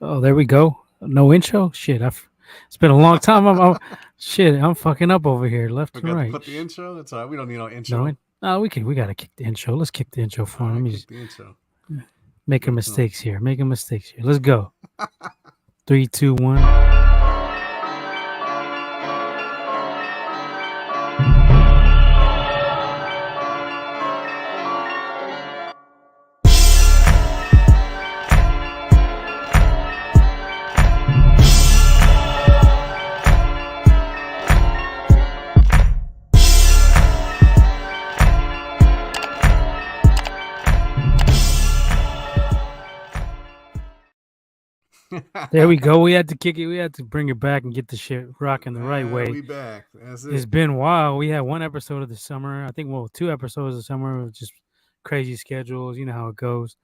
Oh, there we go. No intro. Shit, it's been a long time. I'm fucking up over here, left to Forgot to right. put the intro. That's all right. We don't need no No, intro. no, we gotta kick the intro. Let's kick the intro All for him. Let right, me kick just the intro. making Give it to him. mistakes here. Making mistakes here. Let's go. Three, two, one. There we go. We had to kick it. We had to bring it back and get the shit rocking the right way. We back. That's It's it. been a while. We had one episode of the summer. I think, well, two episodes of the summer of just crazy schedules. You know how it goes.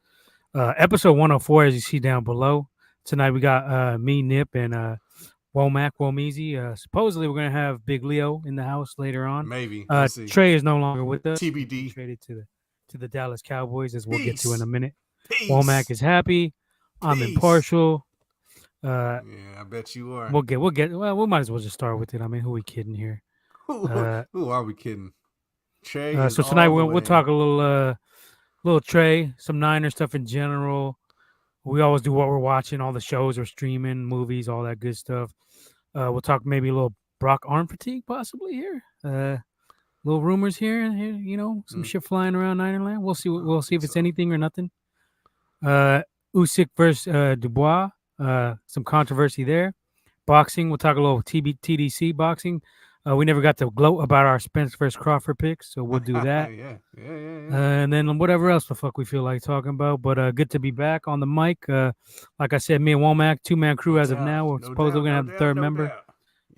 Episode 104, as you see down below. Tonight we got me, Nip, and Womack, Womeezy. Supposedly we're gonna have Big Leo in the house later on. Maybe. We'll see. Trey is no longer with us. He TBD. traded to the Dallas Cowboys, as we'll get to in a Peace. minute. Womack Peace. is happy. I'm Peace. impartial. Uh, Yeah, I bet you are. we'll get. Well, we might as well just start with it. I mean, who we kidding here? Who are we kidding? Trey is So tonight all the we'll way. talk a little Trey, some Niner stuff in general. We always do what we're watching, all the shows we're streaming, movies, all that good stuff. We'll talk maybe a little Brock arm fatigue possibly here. Little rumors here and here, some shit flying around Ninerland. We'll see. We'll see if it's anything or nothing. Usyk versus Dubois. Some controversy there. Boxing. We'll talk a little TDC boxing. We never got to gloat about our Spence versus Crawford picks, so we'll do that. Yeah. And then whatever else the fuck we feel like talking about. But good to be back on the mic. Like I said, me and Womack, two-man crew as of now. We're supposedly going to have the third member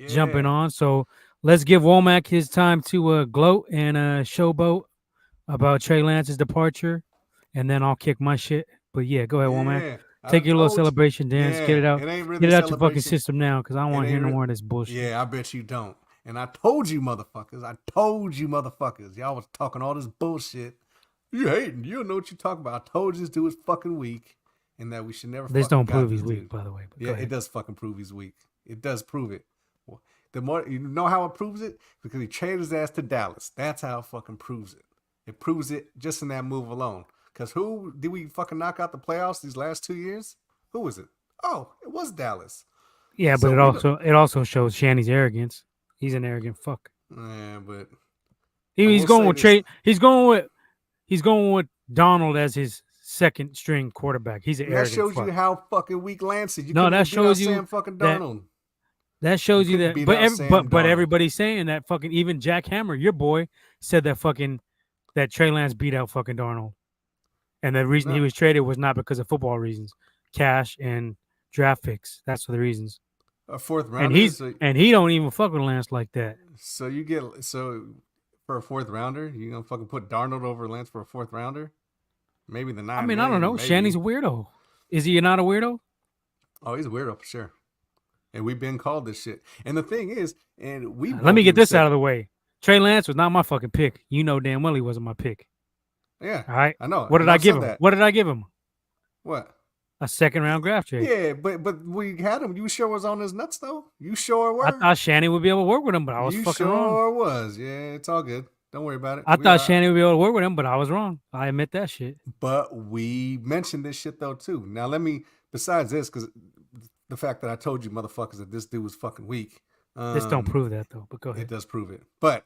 jumping on. So let's give Womack his time to gloat and showboat about Trey Lance's departure. And then I'll kick my shit. But yeah, go ahead, Womack. Yeah. Take your little celebration dance. Get it out. It ain't really Get it out your fucking celebration. system now, because I don't want to hear no more of this bullshit. Yeah, I bet you don't. And I told you, motherfuckers. Y'all was talking all this bullshit. You hating. You don't know what you talking about. I told you this dude was fucking weak, and that we should never. This don't prove he's weak, by the way. Yeah, it does fucking prove he's weak. It does prove it. The more you know how it proves it, because he traded his ass to Dallas. That's how it fucking proves it. It proves it just in that move alone. Because who did we fucking knock out the playoffs these last 2 years? Who was it? Oh, it was Dallas. Yeah, but it also shows Shanny's arrogance. He's an arrogant fuck. Yeah, but he's going with Trey. He's going with Donald as his second string quarterback. He's an arrogant fuck. That shows you how fucking weak Lance is. No, that shows you Sam fucking Donald. That shows you that. But everybody's saying that fucking even Jack Hammer, your boy, said that Trey Lance beat out fucking Darnold, and the reason he was traded was not because of football reasons, cash and draft picks. That's the reasons. A fourth rounder, and he don't even fuck with Lance like that. So for a fourth rounder, you gonna fucking put Darnold over Lance for a fourth rounder? Maybe the 9. I mean, I don't know. Maybe. Shanny's a weirdo. Is he not a weirdo? Oh, he's a weirdo for sure. And we've been called this shit. And the thing is, let me get this out of the way. Trey Lance was not my fucking pick. You know damn well he wasn't my pick. Yeah, all right. I know. What did I give him? What did I give him? What? A second round draft trade. Yeah, but we had him. You sure was on his nuts though. You sure were. I thought Shanny would be able to work with him, but I was fucking wrong. You sure was. Yeah, it's all good. Don't worry about it. I thought Shanny would be able to work with him, but I was wrong. I admit that shit. But we mentioned this shit though too. Now besides this, because the fact that I told you motherfuckers that this dude was fucking weak. This don't prove that though. But go ahead. It does prove it. But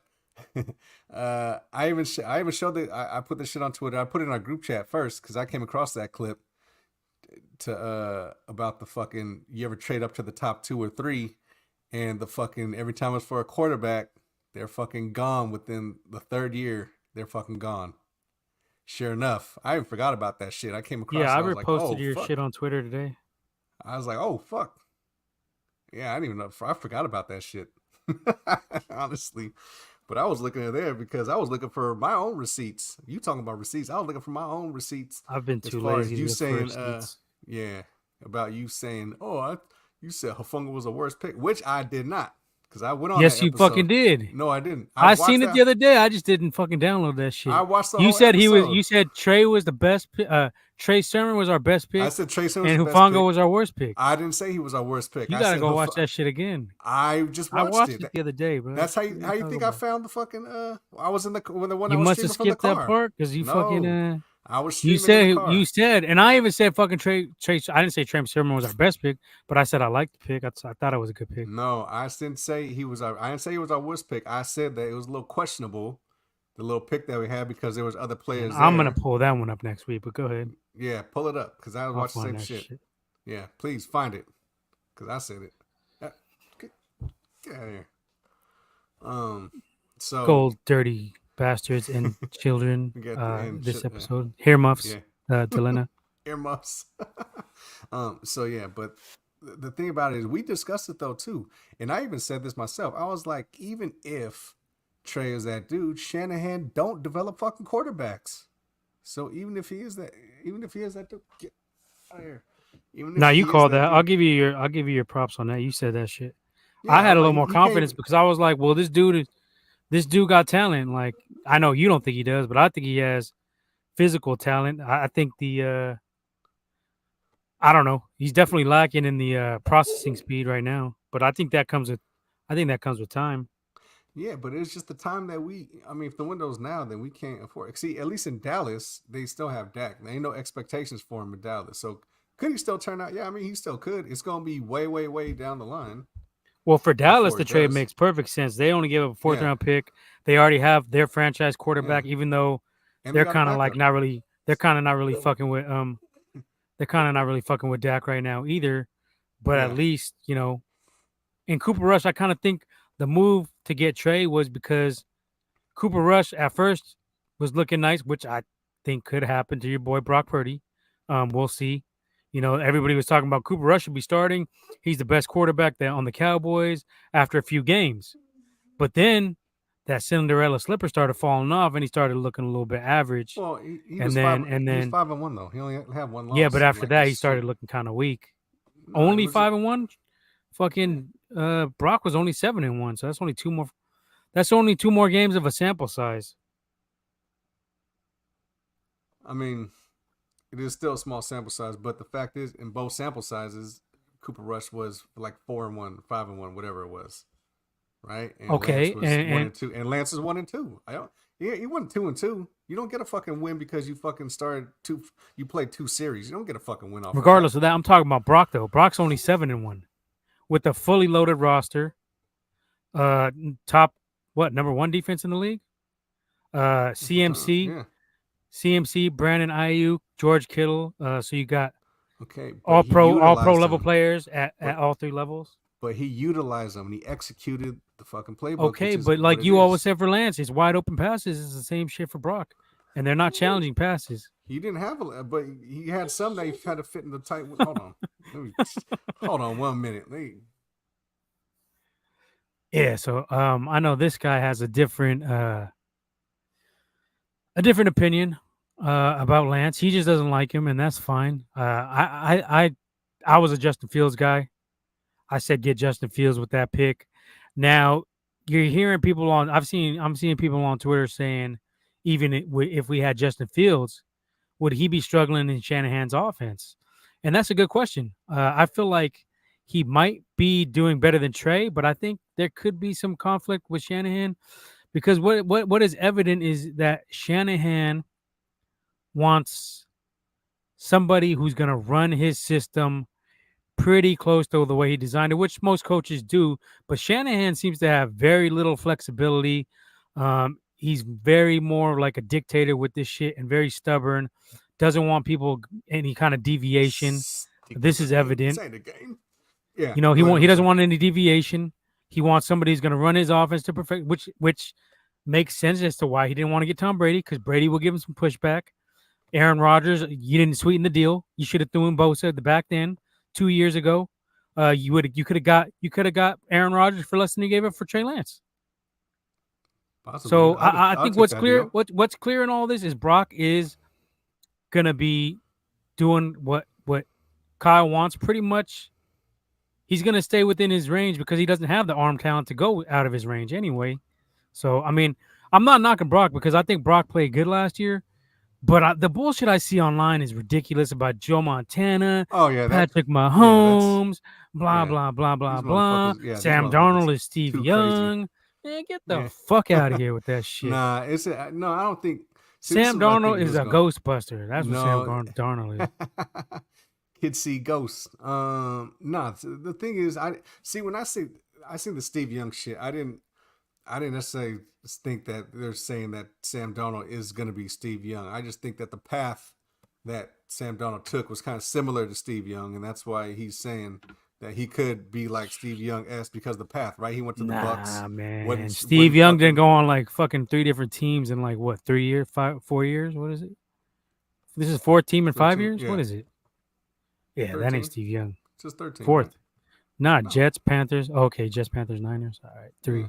I even showed that I put this shit on Twitter. I put it in our group chat first because I came across that clip to about the fucking you ever trade up to the top 2 or 3 and the fucking every time it's for a quarterback they're fucking gone within the third year. They're fucking gone. Sure enough, I even forgot about that shit. I came across. Yeah, I reposted your shit on Twitter today. I was like, oh fuck. Yeah, I didn't even know. I forgot about that shit. Honestly. But I was looking at there because I was looking for my own receipts. You talking about receipts? I was looking for my own receipts. I've been too lazy to look for receipts. Yeah, about you saying, you said Hufanga was the worst pick, which I did not. because I went on that Yes, you fucking episode. did. No, I didn't. I I watched seen it that. the other day. I just didn't fucking download that I shit. watched the You whole said he was. episode. You said Trey was the best. Trey Sermon was our best I pick, said Trey Sanders was and the best Hufanga pick. was our worst pick. I didn't say he was our worst pick. You I gotta said go watch that shit again. I just I watched watched it. it the other day, bro. That's how What are how you talking think I about? found the fucking I was in the one I You was must have streaming from the skipped that car. part because you fucking No, I was You streaming in the said car. and I even said fucking Trey. I didn't say Trey Sermon was our best pick, but I said I liked the pick. I thought it was a good pick. No, I didn't say he was our. I didn't say he was our worst pick. I said that it was a little questionable, the little pick that we had because there was other And players I'm gonna there. pull that one up next week. But go ahead, Yeah, pull it up because I was I'll watching the find same that shit. shit. Yeah, please find it because I said it. Get, get out of here. So Gold, dirty bastards and children. we got the end. This episode, hair muffs. Yeah, Delena. earmuffs. So yeah, but the thing about it is we discussed it though too, and I even said this myself. I was like, even if Trey is that dude, Shanahan don't develop fucking quarterbacks. So even if he is that dude, get out of here. Even if Now you he is called that that. dude, I'll give you your props on that. You said that shit. I yeah, I had a was little like more he can't confidence even. because I was like, well, this dude got talent. Like I know you don't think he does, but I think he has physical talent. I think I don't know. He's definitely lacking in the processing speed right now, but I think that comes with time. Yeah, but it's just the time that we. I mean, if the window's now, then we can't afford it. See, at least in Dallas, they still have Dak. There ain't no expectations for him in Dallas. So could he still turn out? Yeah, I mean, he still could. It's gonna be way, way, way down the line Well, for Dallas, before the it trade does. makes perfect sense. They only give up a fourth Yeah, round pick. They already have their franchise yeah, quarterback, even though and they they're got a kind of like backup. not really. They're kind of not really fucking with They're kind of not really fucking with Dak right now either. But at Yeah. least in Cooper Rush, I kind of think the move to get Trey was because Cooper Rush at first was looking nice, which I think could happen to your boy Brock Purdy. We'll see. Everybody was talking about Cooper Rush should be starting. He's the best quarterback on the Cowboys after a few games. But then that Cinderella slipper started falling off, and he started looking a little bit average. Well, he was And five. then, and He was then, 5-1 though. He only had one yeah, loss but in after like a that, he started short. looking kind of weak. No, it Only was. 5-1. Yeah. Fucking Brock was only 7-1, so that's only two more. That's only two more games of a sample size. I mean, it is still a small sample size, but the fact is, in both sample sizes, Cooper Rush was like 4-1, 5-1, whatever it was, right? And Lance Okay, was one and and two, and Lance is 1-2. I don't. Yeah, he won 2-2. You don't get a fucking win because you fucking started two. You played two series. You don't get a fucking win off of that. regardless of that, I'm talking about Brock though. Brock's only 7-1 with a fully loaded roster. Top number one defense in the league? At the time, CMC, yeah. Brandon Ayuk, George Kittle. So you got Okay, but all he pro utilized level them. players at But all three levels. but he utilized them and he executed the fucking playbook, which Okay, is but what like it you always is. said for Lance, it's wide open passes is the same shit for Brock, and they're not challenging passes. He didn't have a, but he had some that he had to fit in the tight. Hold on, hold on 1 minute. Yeah, so I know this guy has a different opinion about Lance. He just doesn't like him, and that's fine. I was a Justin Fields guy. I said get Justin Fields with that pick. Now you're hearing people I'm seeing people on Twitter saying even if we had Justin Fields, would he be struggling in Shanahan's offense? And that's a good question. I feel like he might be doing better than Trey, but I think there could be some conflict with Shanahan because what is evident is that Shanahan wants somebody who's going to run his system pretty close to the way he designed it, which most coaches do. But Shanahan seems to have very little flexibility. He's very more like a dictator with this shit and very stubborn. Doesn't want people any kind of deviation. Stick to This the is game. This evident. ain't a game. Yeah, He go ahead. won't. I'm He doesn't sorry. want any deviation. He wants somebody who's going to run his offense to perfect, which makes sense as to why he didn't want to get Tom Brady because Brady will give him some pushback. Aaron Rodgers, you didn't sweeten the deal. You should have threw in Bosa at the back then 2 years ago. You could have got Aaron Rodgers for less than you gave up for Trey Lance. Possibly. So I I'll think take what's that clear deal. what's clear in all this is Brock is gonna be doing what Kyle wants pretty much. he's gonna stay within his range because he doesn't have the arm talent to go out of his range anyway. So I mean, I'm not knocking Brock because I think Brock played good last year. But the bullshit I see online is ridiculous about Joe Montana, Oh yeah, Patrick that's Mahomes, blah yeah. blah blah blah These blah. motherfuckers, yeah, these Sam motherfuckers Darnold is Steve too crazy. Young. Man, get the Yeah. fuck out of here with that shit. Nah, no, I don't think. See, this is Sam what I think Darnold it is was a going. Ghostbuster. That's what Sam No, Darnold is. kids see ghosts. Nah. The thing is, I see when I see the Steve Young shit. I didn't necessarily think that they're saying that Sam Darnold is going to be Steve Young. I just think that the path that Sam Darnold took was kind of similar to Steve Young, and that's why he's saying that he could be like Steve Young because of the path, right? He went to the Bucks. Nah, man. Wasn't Steve Young didn't fucking go on like fucking 3 different teams in like what 3 years, 4 years? What is it? This is 4th team in 5 years. yeah, What is it? Yeah, that 13. ain't Steve Young. Just 13. 4th. Right? Nah, No. Jets, Panthers. Okay, Jets, Panthers, Niners. All right, 3. Yeah.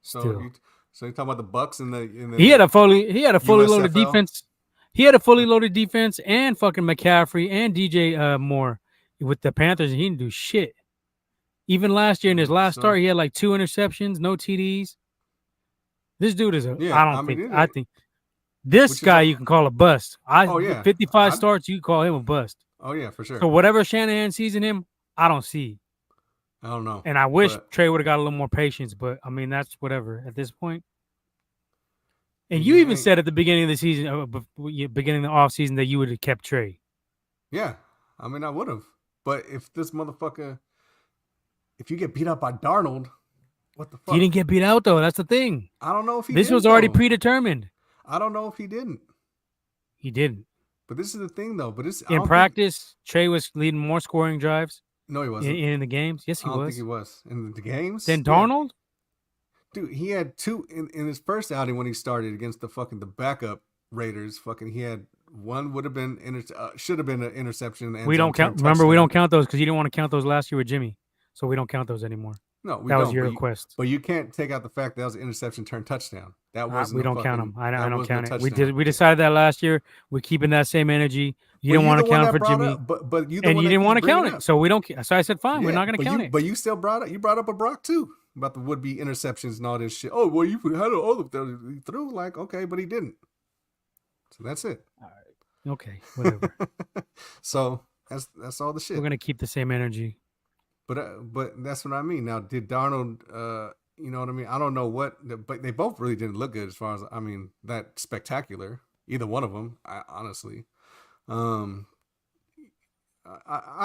Still. So you talking about the Bucks and the He had a fully loaded USFL? defense. He had a fully loaded defense and fucking McCaffrey and DJ Moore with the Panthers, and he didn't do shit. Even last year in his last start, he had like 2 interceptions, no TDs. This dude is I think this guy you can call a bust. 55 starts, you can call him a bust. Oh yeah, for sure. So whatever Shanahan sees in him, I don't see. I don't know. And I wish Trey would have got a little more patience, but I mean that's whatever at this point. And you even said at the beginning of the season, beginning of the offseason, that you would have kept Trey. Yeah, I mean I would have. But if this motherfucker, if you get beat up by Darnold, what the fuck? He didn't get beat out though. That's the thing. I don't know if he. This was already predetermined. I don't know if he didn't. He didn't. But this is the thing though. But in practice, Trey was leading more scoring drives. No, he wasn't. In the games, yes, he was. I don't think he was in the games. Then Darnold. Dude, he had 2 in his first outing when he started against the backup Raiders. Fucking, he had one would have been should have been an interception. We don't count. Remember, we don't count those because you didn't want to count those last year with Jimmy, so we don't count those anymore. No, we that don't. was your request. But you can't take out the fact that was an interception turned touchdown. That wasn't. We don't count them. I don't count it. We decided that last year. We're keeping that same energy. You didn't want to count it for Jimmy, but you didn't want to count it, so we don't. So I said, fine, we're not going to count it. But you still brought up a Brock too about the would-be interceptions and all this shit. Oh well, you had all of them. He threw like okay, but he didn't. So that's it. All right. Okay. Whatever. So that's all the shit. We're gonna keep the same energy. But that's what I mean. Now, did Darnold? You know what I mean? I don't know what, but they both really didn't look good as far as that spectacular. Either one of them, honestly. I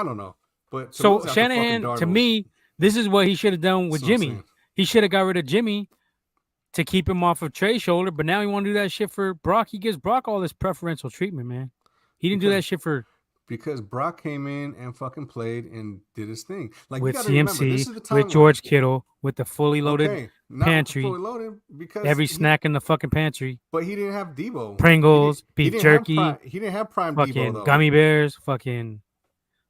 don't know. But so Shanahan, to me, this is what he should have done with Jimmy. He should have got rid of Jimmy to keep him off of Trey's shoulder. But now he want to do that shit for Brock. He gives Brock all this preferential treatment, man. He didn't do that shit for. Because Brock came in and fucking played and did his thing. Like with CMC, with George Kittle, with the fully loaded pantry. Fully loaded because every snack in the fucking pantry. But he didn't have Debo. Pringles, beef jerky. He didn't have prime fucking Debo, though. Gummy bears, fucking.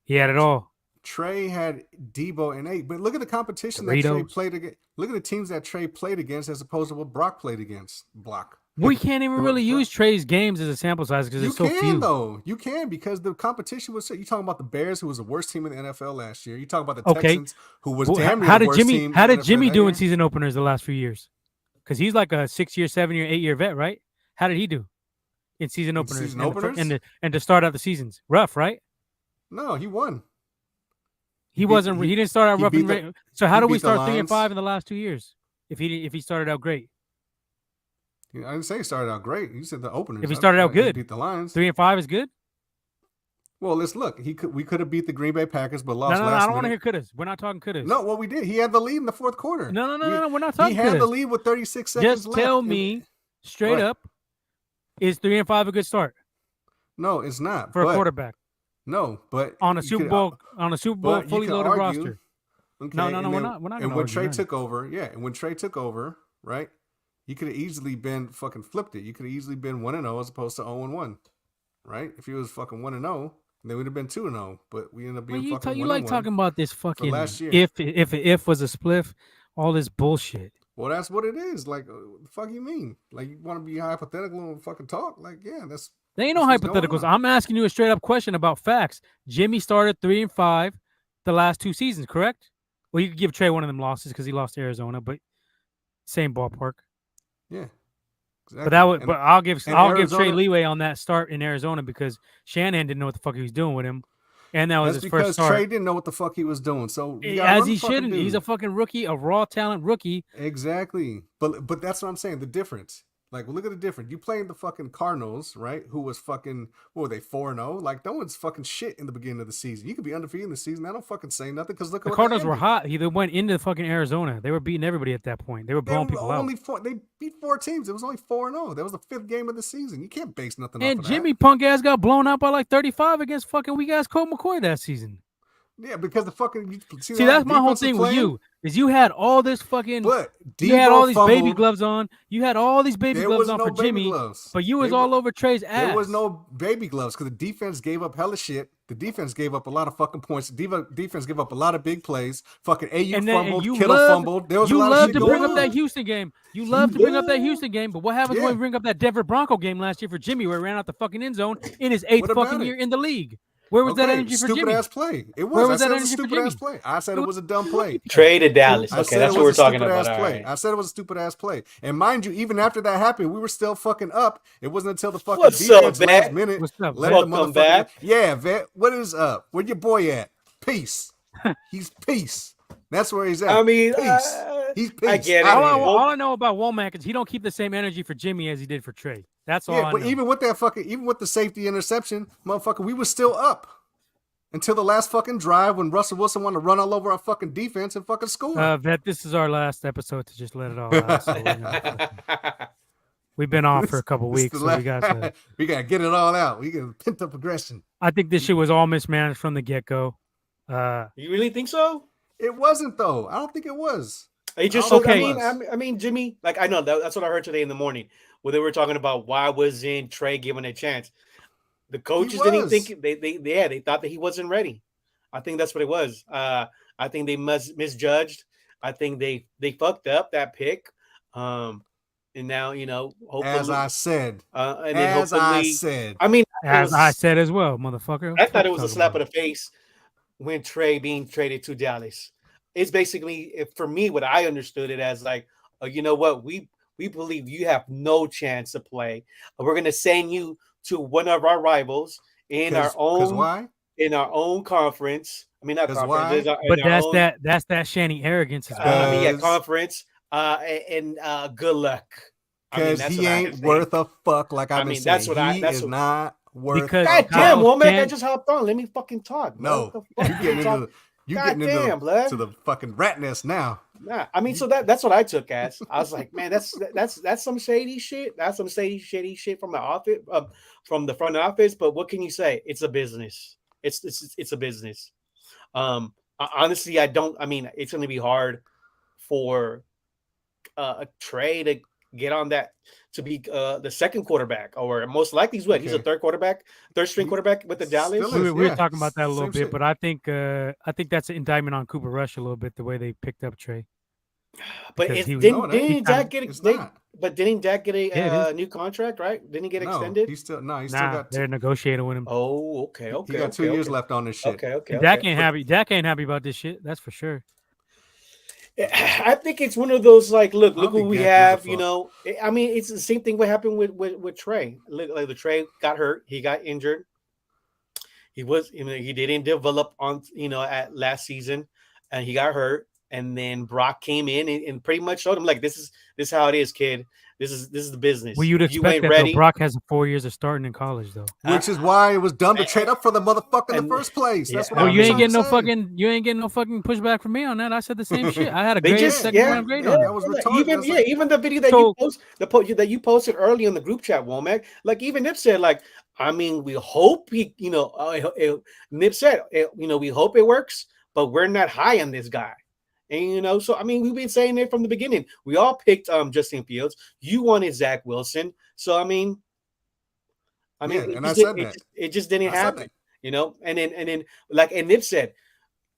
He had it all. Trey had Debo and 8. But look at the competition Doritos. that Trey played against. Look at the teams that Trey played against as opposed to what Brock played against. Block. We can't even really use Trey's games as a sample size because there's so few. You can, though. You can because the competition was. You talking about the Bears, who was the worst team in the NFL last year. You talking about the Texans, who was damn near the worst team. How did Jimmy do in season openers the last few years? Because he's like a 6-year, 7-year, 8-year vet, right? How did he do in season openers? And to start out the seasons, rough, right? No, he won. He didn't start out rough and ready. So how do we start 3-5 in the last 2 years? If he started out great. I didn't say he started out great. You said the openers. If he started out good, beat the Lions. 3-5 is good. Well, let's look. We could have beat the Green Bay Packers, but lost. No, I don't want to hear couldas. We're not talking couldas. No, we did. He had the lead in the fourth quarter. No. We're not talking. He had the lead with 36 seconds left. Just tell me straight up, is 3-5 a good start? No, it's not for a quarterback. No, but on a Super Bowl fully loaded roster. Okay, no, we're not. And when Trey took over, right? You could have easily been fucking flipped it. You could have easily been 1-0 as opposed to 0-1, right? If he was fucking 1-0, then we'd have been 2-0. But we ended up being fucking 1-1. You like talking about this fucking last year. If was a spliff, all this bullshit. Well, that's what it is. Like, the fuck you mean? Like, you want to be hypothetical and fucking talk? Like, yeah, that's. There ain't no hypotheticals. I'm asking you a straight up question about facts. Jimmy started 3-5 the last 2 seasons, correct? Well, you could give Trey one of them losses because he lost to Arizona, but same ballpark. Yeah, But that exactly. would, but I'll give And Trey Arizona, leeway on that start in Arizona because Shanahan didn't know what the fuck he was doing with him, and that was that's his first because Trey start. didn't know what the fuck he was doing. So you got to As run the he fucking shouldn't. He's a dude. fucking rookie, a raw talent rookie. Exactly. But that's what I'm saying. The difference. Like, well, look at the difference. You playing the fucking Cardinals, right? Who was fucking, what were they, 4-0? Like, no one's fucking shit in the beginning of the season. You could be undefeated in the season. I don't fucking say nothing because look at The what they Cardinals were ended. hot. They went into fucking Arizona. They were beating everybody at that point. They were They blowing were people out. only four. They beat 4 teams. It was only 4-0. That was the 5th game of the season. You can't base nothing off And of that. Jimmy punk ass got blown out by like 35 against fucking weak ass Colt McCoy that season. Yeah, because the fucking See, that's my whole thing with you. Is you had all this fucking, But you had all Debo these baby fumbled. gloves on. You had all these baby There gloves was on no for baby Jimmy, gloves. but you was all over Trey's ass. There was no baby gloves because the defense gave up hella shit. The defense gave up a lot of fucking points. The defense gave up a lot of big plays. Fucking AU fumbled. Kittle fumbled. There was a lot of shit to going bring up that on. Houston game. You love to bring up that Houston game, but what happens when we bring up that Denver Bronco game last year for Jimmy where he ran out the fucking end zone in his 8th fucking year in the league? Where was that energy for Jimmy? Stupid ass play. It was. Where was I said that it was a energy for stupid ass Jimmy? play. I said it was a dumb play. Trey to Dallas. I Okay, said that's it what we're was a talking stupid about. ass play. Right. I said it was a stupid ass play. And mind you, even after that happened, we were still fucking up. It wasn't until the fucking What's up, defense Vet? last minute What's up, let Vet? the Welcome motherfucker. back. Yeah, Vet. What is up? Where your boy at? Peace. He's peace. That's where he's at. I mean, peace. He's peace. I get it. All I know about Womack is he don't keep the same energy for Jimmy as he did for Trey. That's all I know. But even with that fucking, even with the safety interception, motherfucker, we were still up. Until the last fucking drive when Russell Wilson wanted to run all over our fucking defense and fucking score. Vet, this is our last episode to just let it all out. So we've been off for a couple weeks, so we got to get it all out. We got pent up aggression. I think this shit was all mismanaged from the get go. You really think so? It wasn't though. I don't think it was. It just I mean, Jimmy. Like I know that's what I heard today in the morning where they were talking about why wasn't Trey given a chance. The coaches didn't think they thought that he wasn't ready. I think that's what it was. I think they misjudged. I think they fucked up that pick. And now hopefully, as I said, I said as well, motherfucker. I thought it was a slap in the face when Trey being traded to Dallas. It's basically, for me, what I understood it as like, you know what, we believe you have no chance to play. We're gonna send you to one of our rivals in our own conference. I mean, not conference, but that's that Shanny arrogance as well. Conference. And good luck. Because he ain't worth a fuck. Like I mean, that's what he is not worth. Because God damn, woman, I just hopped on. Let me fucking talk. No, you getting into the fucking rat nest now. Nah, I mean, so that's what I took as. I was like, man, that's some shady shit. That's some shady shit from the office, from the front office. But what can you say? It's a business. It's a business. Honestly, I mean, it's going to be hard for a Trey to get on that to be the second quarterback, or most likely he's he's a third string quarterback with the Dallas. We were talking about that a little bit, but I think that's an indictment on Cooper Rush a little bit, the way they picked up Trey. But didn't Dak get a new contract, right? Didn't he get extended? He's still got. They're negotiating with him. Oh, okay. He got 2 years left on this shit. Okay. Dak ain't happy. Dak ain't happy about this shit. That's for sure. I think it's one of those like, look what we have. I mean, it's the same thing what happened with Trey. Like the Trey got hurt, he got injured. He didn't develop on at last season, and he got hurt. And then Brock came in and pretty much showed him like, this is how it is, kid. This is the business. Well, you'd expect that though. Brock has 4 years of starting in college though, which is why it was dumb to trade up for the motherfucker in the first place. That's what you ain't getting no fucking pushback from me on that. I said the same shit. I had a great second round grade on that. Was retarded. Even the video that that you posted early in the group chat, Womack. Like even Nip said, like, I mean, we hope Nip said, we hope it works, but we're not high on this guy. And so I mean, we've been saying it from the beginning. We all picked Justin Fields. You wanted Zach Wilson. So I mean, it just didn't happen. And then like Nip said,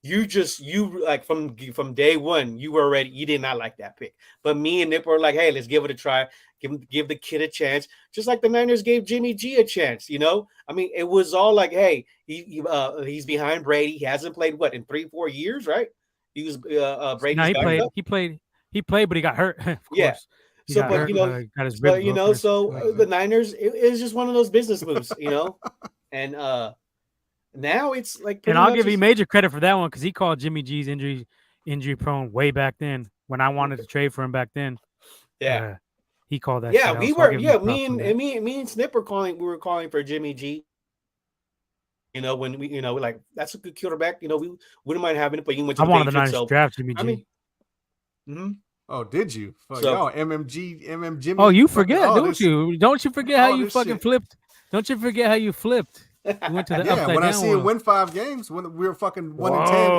you like from day one, you did not like that pick. But me and Nip were like, hey, let's give it a try. Give the kid a chance, just like the Niners gave Jimmy G a chance. I mean, it was all like, hey, he's behind Brady. He hasn't played in 3-4 years, right? He was No, Brady's he played. backup. He played, but he got hurt. Of Yeah. course, he So, got but hurt. you know, Got his so ribs you broken know, or something so like the that. Niners, it's just one of those business moves, you know, and now it's like And pretty I'll much give you major credit for that one because he called Jimmy G's injury prone way back then when I wanted to trade for him back then. yeah. He called that Yeah, shit out. we So I'll were. give him Yeah, props on that. me and Snip were calling. We were calling for Jimmy G. You know, when we, you know, like that's a good quarterback. You know, we wouldn't mind having it, but you went to I the wanted the Patriots. Niners to So draft Jimmy G. I mean, mhm. Oh, did you? Fuck So y'all, MM Jimmy. Oh, you fucking forget, all don't this, you? Don't you forget how all you this fucking shit. flipped? Don't you forget how you flipped? You went to the Yeah, upside when I down see him one. win 5 games, when we were fucking 1-10, Whoa,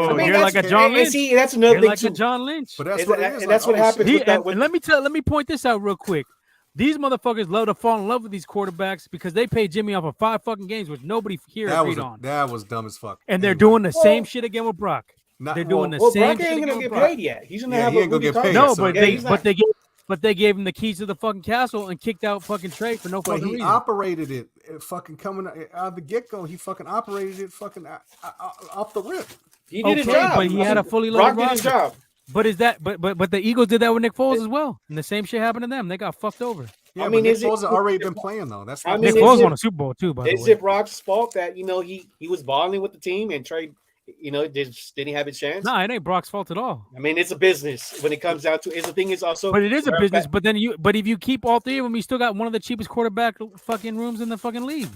I and mean, you're that's like a John and Lynch. see, that's another You're thing like too. a John Lynch. but that's what it is. And that's like, what oh, happens shit. with And let me point this out real quick. These motherfuckers love to fall in love with these quarterbacks because they paid Jimmy off of 5 fucking games, which nobody here agreed on. That was dumb as fuck. And they're Anyway, doing the same shit again with Brock. They're doing the Well, same Brock shit ain't again gonna with get Brock. paid yet. He's gonna Yeah, have he a ain't gonna rookie get paid. contract. No, so but yeah, they he's not. they gave him the keys to the fucking castle and kicked out fucking Trey for no But fucking he reason. operated it fucking coming out of the get go. He fucking operated it fucking off the rip. He did his Okay, job. but he had a fully Brock loaded did his roster. job. But is that but the Eagles did that with Nick Foles as well, and the same shit happened to them. They got fucked over. Yeah, I but mean, Nick is it- Foles had already been playing though. That's I not mean, Nick the Foles same. won a Super Bowl too, by the Is way. it Brock's fault that you know he was balling with the team and Trey, you know, didn't he have his chance? No, it ain't Brock's fault at all. I mean, it's a business when it comes down to. Is the thing is also, But it is a business. But then but if you keep all 3 of them, you still got one of the cheapest quarterback fucking rooms in the fucking league.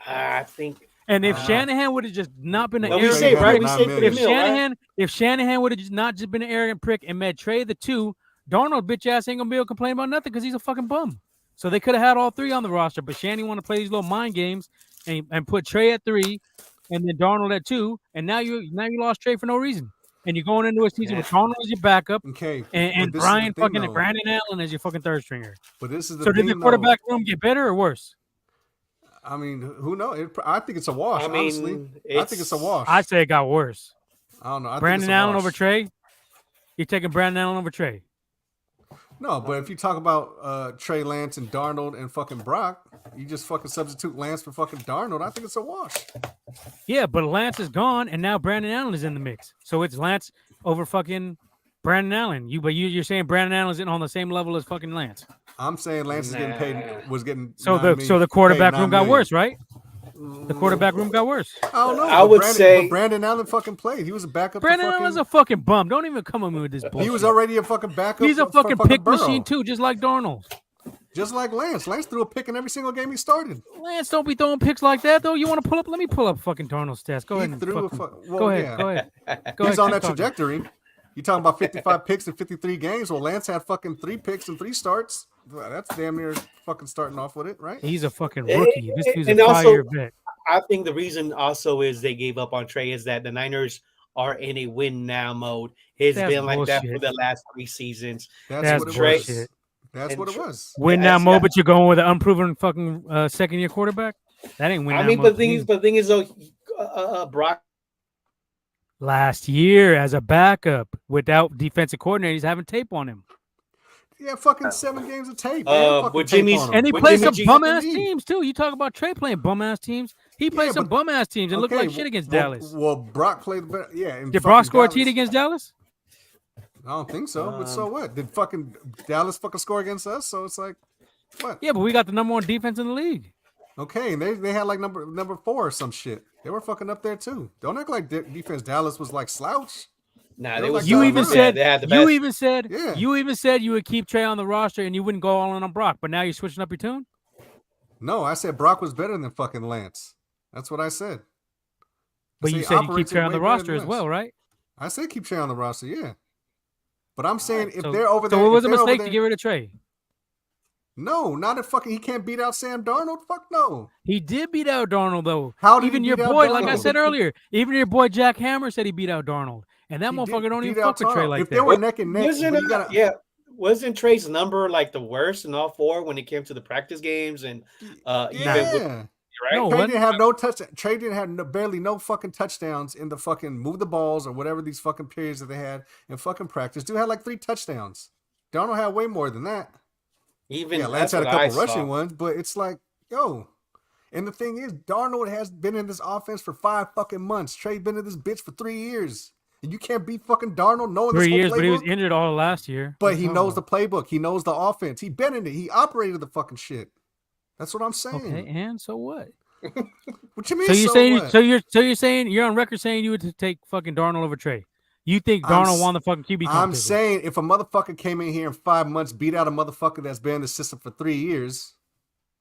I think. And if Shanahan would have just not been an No, we arrogant say right. prick, We say 3 if mil, right? Shanahan would have just not just been an arrogant prick and made Trey the 2, Darnold bitch ass ain't gonna be able to complain about nothing because he's a fucking bum. So they could have had all 3 on the roster, but Shanny want to play these little mind games and put Trey at 3 and then Darnold at 2, and now you lost Trey for no reason. And you're going into a season with Darnold as your backup Okay, and but this is the Brian thing, fucking though. Brandon Allen as your fucking third stringer. But this is the So thing, did the quarterback room get better or worse? I mean, who knows? I think it's a wash. I mean, honestly, I think it's a wash. I'd say it got worse. I don't know. I Brandon think it's a Allen wash. over Trey? You're taking Brandon Allen over Trey? No, but if you talk about Trey Lance and Darnold and fucking Brock, you just fucking substitute Lance for fucking Darnold. I think it's a wash. Yeah, but Lance is gone, and now Brandon Allen is in the mix. So it's Lance over fucking Brandon Allen. You're saying Brandon Allen isn't on the same level as fucking Lance. I'm saying Lance is getting paid. Was getting So the quarterback room got worse, right? The quarterback room got worse. I don't know. I would say Brandon Allen fucking played. He was a backup. Brandon to fucking, Allen's a fucking bum. Don't even come at me with this bullshit. He was already a fucking backup. He's a for fucking pick Burrow. machine too, just like Darnold. Just like Lance. Lance threw a pick in every single game he started. Lance don't be throwing picks like that though. You want to pull up? Let me pull up fucking Darnold's stats. Go He ahead. And threw a fucking, well, go ahead. yeah. Go ahead. Go He's ahead. on keep that talking. trajectory. You talking about 55 picks in 53 games? Well, Lance had fucking 3 picks and 3 starts. Well, that's damn near fucking starting off with it, right? He's a fucking rookie. This dude's a and also- 5-year vet. I think the reason also is they gave up on Trey is that the Niners are in a win now mode. It's That's been like that for bullshit. the last 3 seasons. That's what it Trey- was. That's and what it Trey- was. Win Yeah, now that's- mode, but you're going with an unproven fucking second-year quarterback. That ain't win I now mean, mode. but the thing is though, Brock. Last year as a backup without defensive coordinator, he's having tape on him, Yeah, fucking 7 games of tape. Man. Fucking with tape Jimmy's- on him. and he With plays Jimmy some G- bum ass fucking teams too. You talk about Trey playing bum ass teams. He played Yeah, some but- bum ass teams and looked like shit against Dallas. Well, Brock played better. Yeah. and Did Brock fucking score a Dallas- TD against Dallas? I don't think so. But so what? Did fucking Dallas fucking score against us? So it's like, what? Yeah, but we got the number 1 defense in the league. Okay, and they had like number 4 or some shit. They were fucking up there too. Don't act like defense Dallas was like slouch. Nah, They they were was like You Yeah, even yeah, said they had the you best. even said Yeah. you even said you would keep Trey on the roster and you wouldn't go all in on Brock. But now you're switching up your tune. No, I said Brock was better than fucking Lance. That's what I said. I But said you he said you keep operates Trey it on the way better roster than as us. well, right? I said keep Trey on the roster, yeah. But I'm saying if So- they're over there, So it was if a they're over mistake to there- get rid of Trey. No, not if fucking he can't beat out Sam Darnold. Fuck no. He did beat out Darnold though. How did he even your beat out boy, like I Darnold? said earlier, even your boy Jack Hammer said he beat out Darnold, and that He motherfucker did don't beat even out fuck with Trey Darnold. like If that. they were neck and neck, Wasn't but you gotta, wasn't Trey's number like the worst in all 4 when it came to the practice games and even with, yeah. right? No, Trey what? didn't have no touch. Trey didn't have barely no fucking touchdowns in the fucking move the balls or whatever these fucking periods that they had in fucking practice. Dude had like 3 touchdowns. Darnold had way more than that. Even Yeah, Lance that's had a what I couple rushing saw. ones, but it's like, yo. And the thing is, Darnold has been in this offense for 5 fucking months. Trey's been in this bitch for 3 years. And you can't beat fucking Darnold knowing 3 this whole years, playbook. but he was injured all of last year. But he knows the playbook. He knows the offense. He been in it. He operated the fucking shit. That's what I'm saying. Okay, and so what? What you mean? So you're so saying what? you're saying you're on record saying you would take fucking Darnold over Trey. You think Darnold won the fucking QB competition? I'm saying if a motherfucker came in here in 5 months, beat out a motherfucker that's been in the system for 3 years.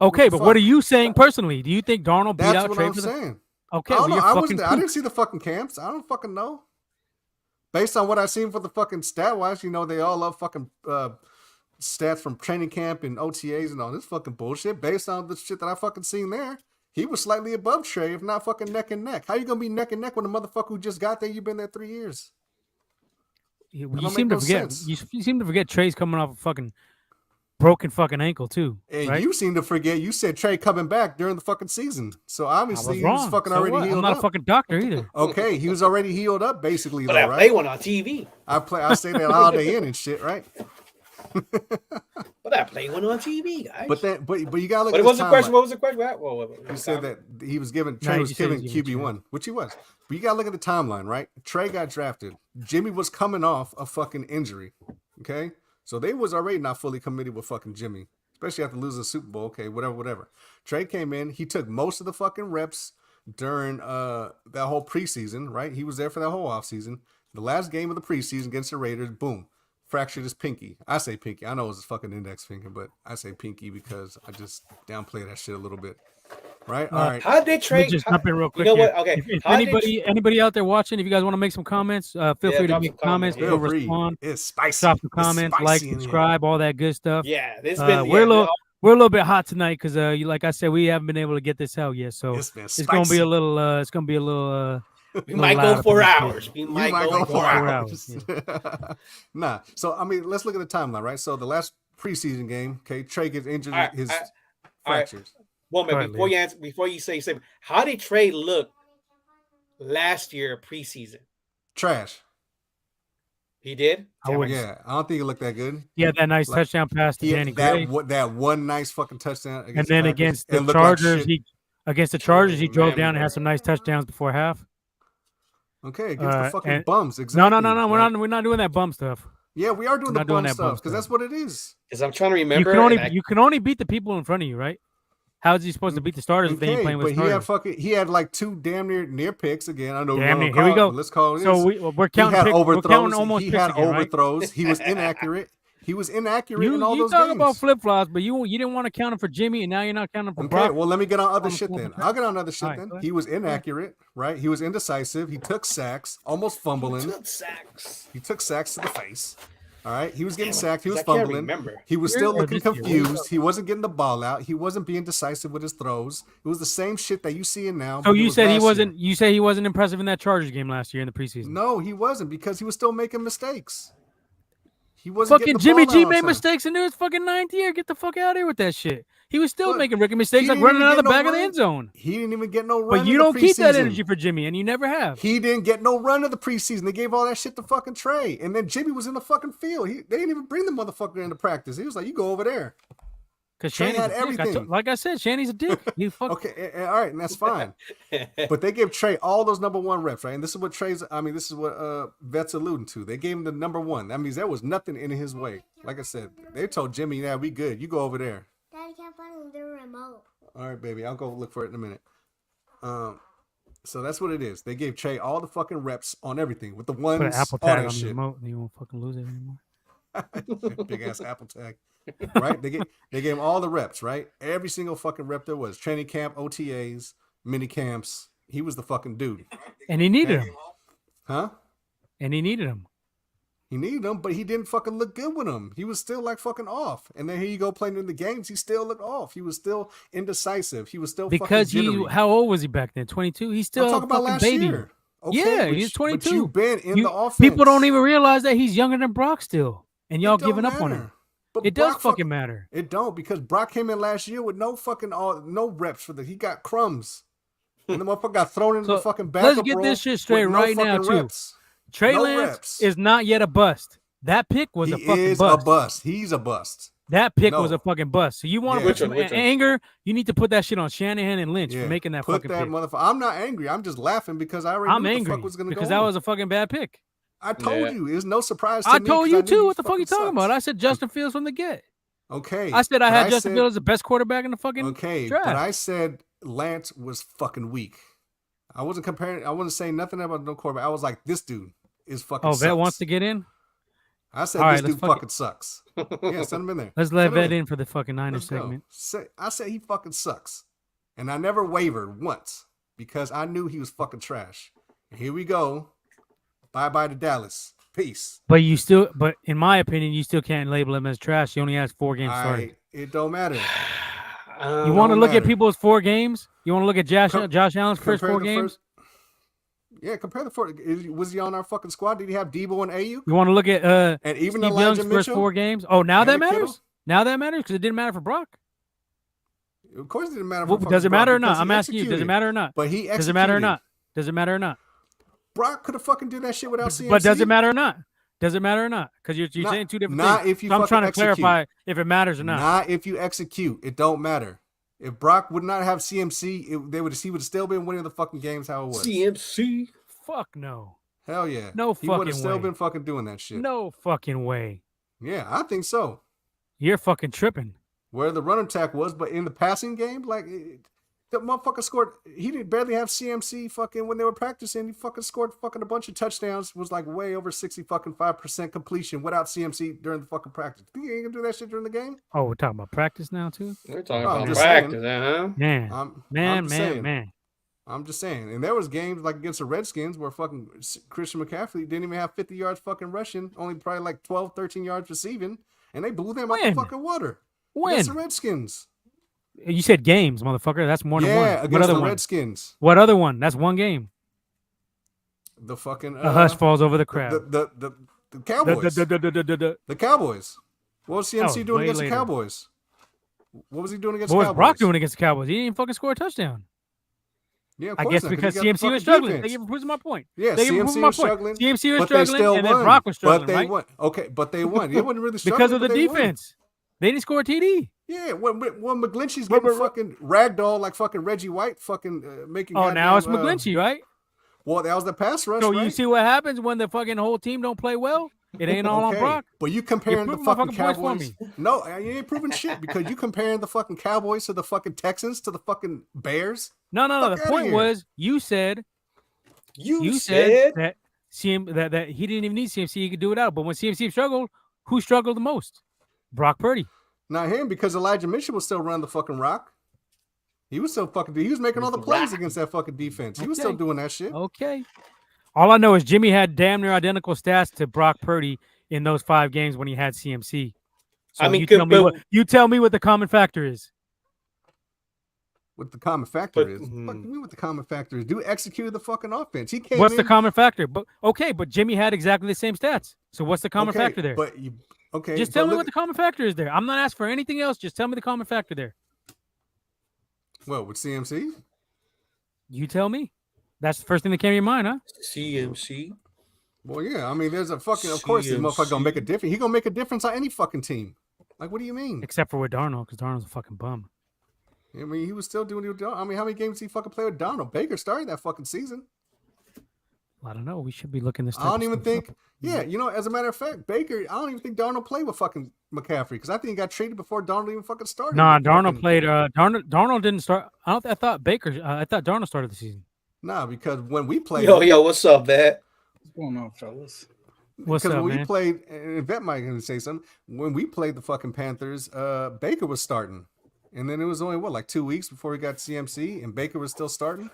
Okay, but what are you saying personally? Do you think Darnold beat out Trey? That's what I'm saying. Okay, I don't know. I I didn't see the fucking camps. I don't fucking know. Based on what I've seen for the fucking stat wise, they all love fucking stats from training camp and OTAs and all this fucking bullshit. Based on the shit that I fucking seen there, he was slightly above Trey, if not fucking neck and neck. How you gonna be neck and neck with a motherfucker who just got there? You've been there 3 years. You seem to forget. You seem to forget Trey's coming off a fucking broken fucking ankle too. And right? you seem to forget. You said Trey coming back during the fucking season, so obviously he was fucking already healed up. I'm not a fucking doctor either. Okay, he was already healed up basically. But though, I right? play one on TV. I say that all day in and shit, right? But I play one on TV, guys. But you gotta look. But at what was the question? Timeline. What was the question? You said that he was given Trey was given QB1, which he was. But you gotta look at the timeline, right? Trey got drafted. Jimmy was coming off a fucking injury. Okay, so they was already not fully committed with fucking Jimmy, especially after losing the Super Bowl. Okay, whatever. Trey came in. He took most of the fucking reps during that whole preseason, right? He was there for that whole offseason. The last game of the preseason against the Raiders, boom, fractured his pinky. I say pinky. I know it's his fucking index finger, but I say pinky because I just downplay that shit a little bit. Right? All right. How did Trey just jump in real quick? You know here. what? Okay. If anybody out there watching, if you guys want to make some comments, feel free to make comments. Feel free. Respond. It's spicy. Drop some comments, like, subscribe, all that good stuff. Yeah, this been we're a little bit hot tonight because like I said, we haven't been able to get this out yet, so it's gonna be a little. It's gonna be a little. We might go 4 hours. We might go 4 hours. Yeah. Nah. So I mean, let's look at the timeline, right? So the last preseason game, okay, Trey gets injured, his fractures. Well, before you say, how did Trey look last year preseason? Trash. He did? Yeah, I don't think he looked that good. He had that nice touchdown pass to Danny Gray. That one nice fucking touchdown. And then against the Chargers, he drove down and had some nice touchdowns before half. Okay, against the fucking bums. Exactly. No. We're not doing that bum stuff. Yeah, we are doing the bum stuff because that's what it is. Because I'm trying to remember. You can only beat the people in front of you, right? How is he supposed to beat the starters if they ain't playing with starters? He had like 2 damn near picks again. I know. Damn near. Here we go. Let's call it. So we're counting. We're counting almost. He had overthrows. Right? He was inaccurate. He was inaccurate in all those games. You talk about flip flops, but you didn't want to count him for Jimmy, and now you're not counting for Brock. Okay, well let me get on other shit then. I'll get on other shit then. He was inaccurate, right? He was indecisive. He took sacks, almost fumbling. He took sacks to the face. All right, he was getting sacked. He was fumbling. He was still looking confused. He wasn't getting the ball out. He wasn't being decisive with his throws. It was the same shit that you see now. So you said he wasn't. You say he wasn't impressive in that Chargers game last year in the preseason. No, he wasn't because he was still making mistakes. He wasn't. Fucking Jimmy G made mistakes into his fucking 9th year. Get the fuck out of here with that shit. He was still making rookie mistakes, like running out of the back of the end zone. He didn't even get no run. But you don't keep that energy for Jimmy, and you never have. He didn't get no run of the preseason. They gave all that shit to fucking Trey, and then Jimmy was in the fucking field. They didn't even bring the motherfucker into practice. He was like, "You go over there." Because Shanny's had everything. Like I said, Shanny's a dick. Okay, all right, and that's fine. But they gave Trey all those number 1 reps, right? And this is what this is what Vet's alluding to. They gave him the number 1. That means there was nothing in his way. Like I said, they told Jimmy, "Yeah, we good. You go over there." Daddy can't find the remote. All right, baby, I'll go look for it in a minute. So that's what it is. They gave Trey all the fucking reps on everything with the ones. Put an Apple tag on the remote, and you won't fucking lose it anymore. Big ass Apple tag. Right? They gave him all the reps, right? Every single fucking rep there was. Training camp, OTAs, mini camps. He was the fucking dude. And he needed him. Huh? And he needed him. He needed him, but he didn't fucking look good with him. He was still like fucking off. And then here you go playing in the games, he still looked off. He was still indecisive. He was still because fucking jittery. How old was he back then? 22? He's still I'm talking about last baby. Year. Okay, yeah, he's 22. But you've been in the offense. People don't even realize that he's younger than Brock still. And y'all giving up on him. But it does fucking matter. It don't, because Brock came in last year with no reps for he got crumbs. And the motherfucker got thrown into the fucking backup. Let's get this shit straight right now, too. Trey Lance is not yet a bust. That pick was a fucking bust. He's a bust. That pick was a fucking bust. So you want to put some anger, you need to put that shit on Shanahan and Lynch for making that fucking pick. I'm not angry. I'm just laughing because I already knew what the fuck was going to go on. Because that was a fucking bad pick. I told Yeah. you, it's no surprise to I me. told 'cause you knew too. he What the fuck you fucking talking about? sucks. I said Justin Fields from the get. Okay. I said I but had Justin said- Fields as the best quarterback in the fucking Okay, draft. but I said Lance was fucking weak. I wasn't comparing. I wasn't saying nothing about no quarterback. I was like, this dude is fucking. Oh, sucks. Vet wants to get in. I said All this right, let's dude fuck fucking sucks. Yeah, send him in there. Let's let Send him Vet in for the fucking Niners Let's segment. go. I said he fucking sucks, and I never wavered once because I knew he was fucking trash. And here we go. Bye bye to Dallas. Peace. But in my opinion, you still can't label him as trash. He only has 4 games started. It don't matter. You want to Don't look at matter. people's 4 games? You want to look at Josh Com- Allen's first compare 4 the games? Yeah, compare the four. Was he on our fucking squad? Did he have Debo and Ayuk? You want to look at And even Steve Elijah Young's first Mitchell? 4 games? Oh, now And that the matters? Kittle? Now that matters because it didn't matter for Brock. Of course, it didn't matter. Well, For does it fucking matter or Brock not? because I'm he asking you. Does it executed. matter or not? But he executed. Does it matter or not? Does it matter or not? Brock could have fucking did that shit without CMC. But does it matter or not? Does it matter or not? Because you're Not- saying 2 different not things. if you So I'm fucking trying to execute. clarify if it matters or not. Not if you execute. It don't matter. If Brock would not have CMC, he would have still been winning the fucking games how it was. CMC. Fuck no. Hell yeah. No He would fucking have still way. been fucking doing that shit. No fucking way. Yeah, I think so. You're fucking tripping. Where the run attack was, but in the passing game, like the motherfucker scored. He didn't barely have CMC fucking when they were practicing. He fucking scored fucking a bunch of touchdowns. Was like way over 65% completion without CMC during the fucking practice. Think he ain't gonna do that shit during the game? Oh, we're talking about practice now too? We're talking No, I'm about just practice, saying. huh? Man. I'm Man, just saying. man. I'm just saying. And there was games like against the Redskins where fucking Christian McCaffrey didn't even have 50 yards fucking rushing, only probably like 12, 13 yards receiving, and they blew them out the When? fucking water. When? Against the Redskins. You said games, motherfucker. That's more than one. Yeah, What against other the one? Redskins. What other one? That's one game. The fucking A hush falls over the crowd. the Cowboys. The Cowboys. What was CMC was doing way against later. the Cowboys? What was he doing against What the was Cowboys? Brock doing against the Cowboys? He didn't even fucking score a touchdown. Yeah, of I course guess not, because he got the CMC fucking was struggling. defense. Thank you for proving my point. Yeah, Thank you for CMC proving my was point. struggling. CMC was but they struggling, still and won. then Brock was struggling, But they right? won. Okay, but they won. It wasn't really struggling Because of the but they won. defense. They didn't score a TD. Yeah, when McGlinchey's getting fucking ragdoll like fucking Reggie White, fucking making. Oh, now it's goddamn, McGlinchey, right? Well, that was the pass rush. So right? you see what happens when the fucking whole team don't play well? It ain't all on Okay, Brock. but you comparing the proving my fucking fucking points Cowboys. for me. No, you ain't proving shit because you comparing the fucking Cowboys to the fucking Texans to the fucking Bears. No. Fuck The outta point here. was you said You said said that he didn't even need CMC. He could do it out. But when CMC struggled, who struggled the most? Brock Purdy. Not him because Elijah Mitchell was still running the fucking rock. He was still fucking. He was making all the plays against that fucking defense. He was still Okay. doing that shit. Okay. All I know is Jimmy had damn near identical stats to Brock Purdy in those 5 games when he had CMC. So I mean, you tell me what the common factor is. What the common factor But- is? Fuck me. What the common factor is? Dude executed the fucking offense. He came. What's in, the common factor? But Jimmy had exactly the same stats. So what's the common okay, factor there? But you okay? Just but tell me look- what the common factor is there. I'm not asking for anything else. Just tell me the common factor there. What with CMC? You tell me. That's the first thing that came to your mind, huh? CMC. Well, yeah. I mean, there's a fucking. Of course, this motherfucker gonna make a difference. He gonna make a difference on any fucking team. Like, what do you mean? Except for with Darnold, because Darnold's a fucking bum. I mean, he was still doing. I mean, how many games did he fucking play with Donald? Baker started that fucking season. I don't know. We should be looking this. I don't type of even stuff think. up. Yeah, you know, as a matter of fact, Baker. I don't even think Darnold played with fucking McCaffrey because I think he got traded before Darnold even fucking started. Nah, With Darnold fucking- played. Darnold didn't start. I thought Darnold started the season. Nah, because when we played, Yo, what's up, Vet? What's going on, fellas? What's because up, when we man? played, and Vet might even say something. When we played the fucking Panthers, Baker was starting, and then it was only like 2 weeks before we got CMC, and Baker was still starting.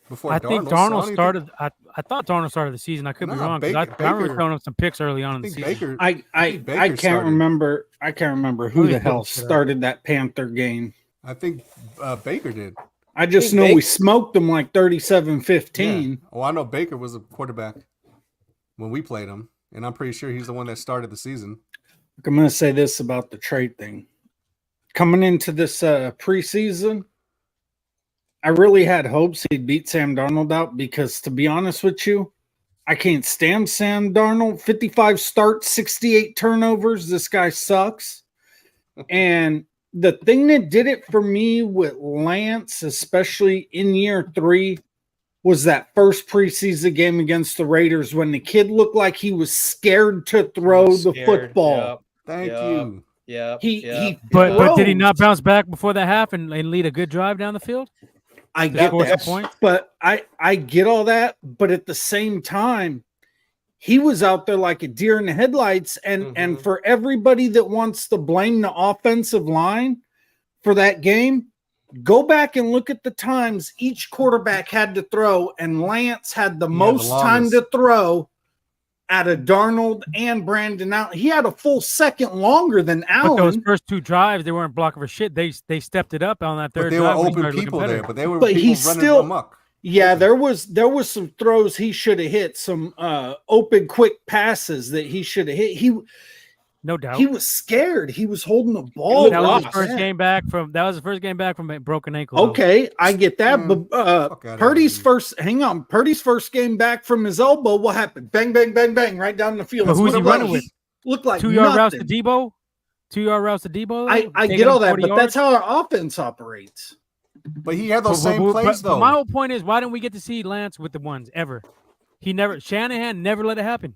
Before I think Darnold, so I don't Darnold even started. I thought Darnold started the season. I could be Nah, wrong because Baker- I remember Baker- throwing him some picks early on in the think season. Baker. I think Baker can't started. remember. I can't remember who Let me the hell pull shit up. started that Panther game. I think Baker did. I just Hey, know we Baker- smoked them like 37-15. Yeah. Oh, I know Baker was a quarterback when we played him, and I'm pretty sure he's the one that started the season. I'm going to say this about the trade thing. Coming into this preseason, I really had hopes he'd beat Sam Darnold out because, to be honest with you, I can't stand Sam Darnold. 55 starts, 68 turnovers. This guy sucks. And the thing that did it for me with Lance, especially in year 3, was that first preseason game against the Raiders when the kid looked like he was scared to throw the football. Thank you. Yeah. He But did he froze. not bounce back before that half and lead a good drive down the field? I get Score some that, points? but I get all that, but at the same time, he was out there like a deer in the headlights, and for everybody that wants to blame the offensive line for that game, go back and look at the times each quarterback had to throw, and Lance had the most time to throw out of Darnold and Brandon Allen. He had a full second longer than Allen. But those first two drives, they weren't blocking for shit. They stepped it up on that third. But they were open people there. But they were. But people he's running still amok. Yeah, there was some throws he should have hit, some open quick passes that he should have hit. No doubt. He was scared. He was holding the ball. That was his first game back from a broken ankle. Okay, I get that. But Purdy's first game back from his elbow, what happened? Bang, bang, bang, bang, right down the field. But who's he running with? Looked like 2-yard routes to Debo. 2-yard routes to Debo. I get all that, but that's how our offense operates. But he had those same plays, though. But my whole point is, why didn't we get to see Lance with the ones ever? Shanahan never let it happen.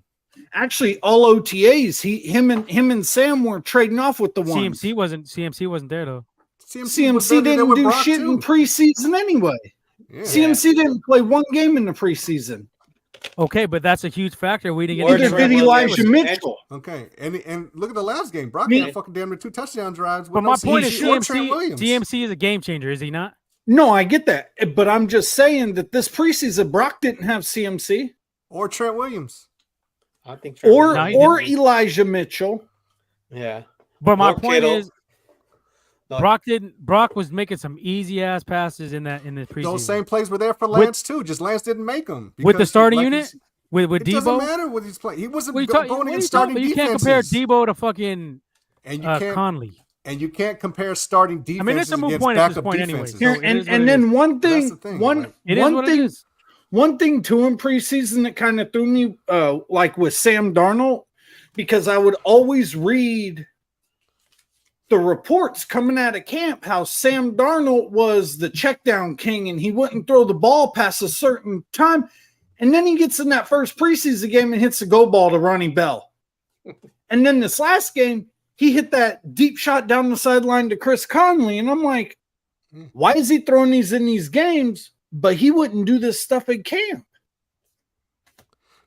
Actually, all OTAs, him and Sam were trading off with the ones. CMC wasn't there though. CMC didn't do shit in preseason anyway. Yeah. CMC didn't play one game in the preseason. Okay, but that's a huge factor. We didn't get. Neither did Elijah Mitchell. Okay, and look at the last game. Brock had fucking damn near 2 touchdown drives. But my point is, CMC is a game changer, is he not? No, I get that, but I'm just saying that this preseason, Brock didn't have CMC or Trent Williams. I think or Elijah Mitchell. Yeah, but my point is, Brock was making some easy ass passes in the preseason. Those same plays were there for Lance too. Just Lance didn't make them with the starting unit. With Debo, it doesn't matter what he's playing. He wasn't going against starting defenses. You can't compare Debo to fucking Conley. And you can't compare starting defenses. I mean, it's a moot point at this point anyway. Here, and then one thing too in preseason that kind of threw me, like with Sam Darnold, because I would always read the reports coming out of camp how Sam Darnold was the checkdown king and he wouldn't throw the ball past a certain time, and then he gets in that first preseason game and hits the go ball to Ronnie Bell, and then this last game, he hit that deep shot down the sideline to Chris Conley. And I'm like, why is he throwing these in these games, but he wouldn't do this stuff in camp?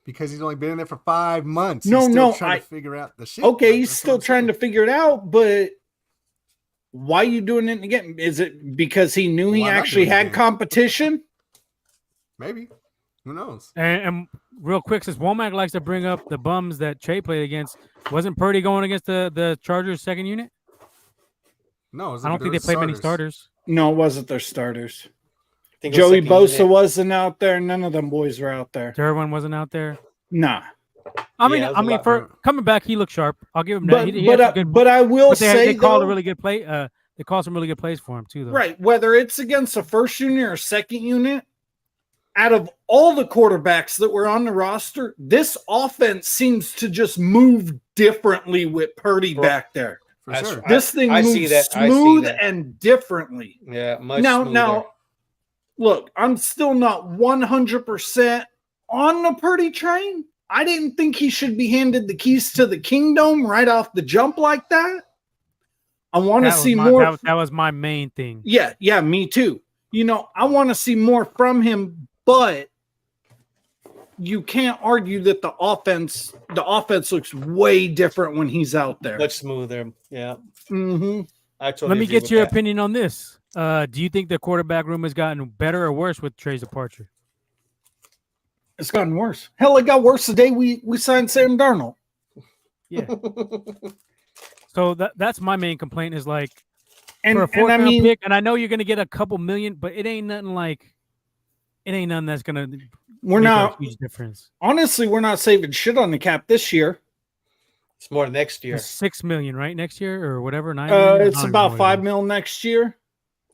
Because he's only been in there for 5 months. He's still trying to figure out the shit. Okay, he's still trying to figure it out, but why are you doing it again? Is it because he knew he actually had competition? Maybe. Who knows? And real quick, since Womack likes to bring up the bums that Trey played against, wasn't Purdy going against the Chargers second unit? No, I don't think they played many starters. No, it wasn't their starters. Joey Bosa wasn't out there. None of them boys were out there. Derwin wasn't out there. Nah. I mean, for coming back, he looked sharp. I'll give him that. But I will say they called a really good play. They called some really good plays for him too, though. Right. Whether it's against a first unit or second unit, out of all the quarterbacks that were on the roster, this offense seems to just move differently with Purdy back there. For sure. This thing moves smooth and differently. Yeah, much smoother. Now, look, I'm still not 100% on the Purdy train. I didn't think he should be handed the keys to the kingdom right off the jump like that. I want to see more. That was my main thing. Yeah, me too. I want to see more from him. But you can't argue that the offense looks way different when he's out there. Much smoother. Yeah. Mm-hmm. Let me get your opinion on this. Do you think the quarterback room has gotten better or worse with Trey's departure? It's gotten worse. Hell, it got worse the day we signed Sam Darnold. Yeah. So that's my main complaint is like, for a fourth round pick, and I know you're going to get a couple million, but it ain't nothing that's gonna. We're not a huge difference. Honestly, we're not saving shit on the cap this year. It's more next year. It's $6 million, right? Next year or whatever. It's about $5 million next year.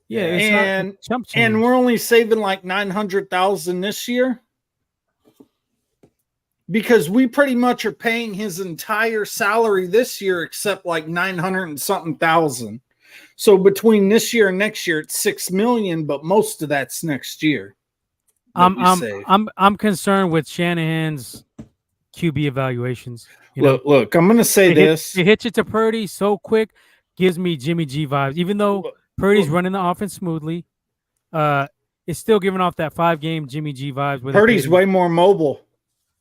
Yeah, and we're only saving like $900,000 this year because we pretty much are paying his entire salary this year, except like 900 and something thousand. So between this year and next year, it's $6 million, but most of that's next year. I'm be I'm safe. I'm concerned with Shanahan's QB evaluations. You know, Look, I'm gonna say this. It hits it to Purdy so quick, gives me Jimmy G vibes. Even though Purdy's running the offense smoothly, it's still giving off that 5-game Jimmy G vibes. Where Purdy's way more mobile.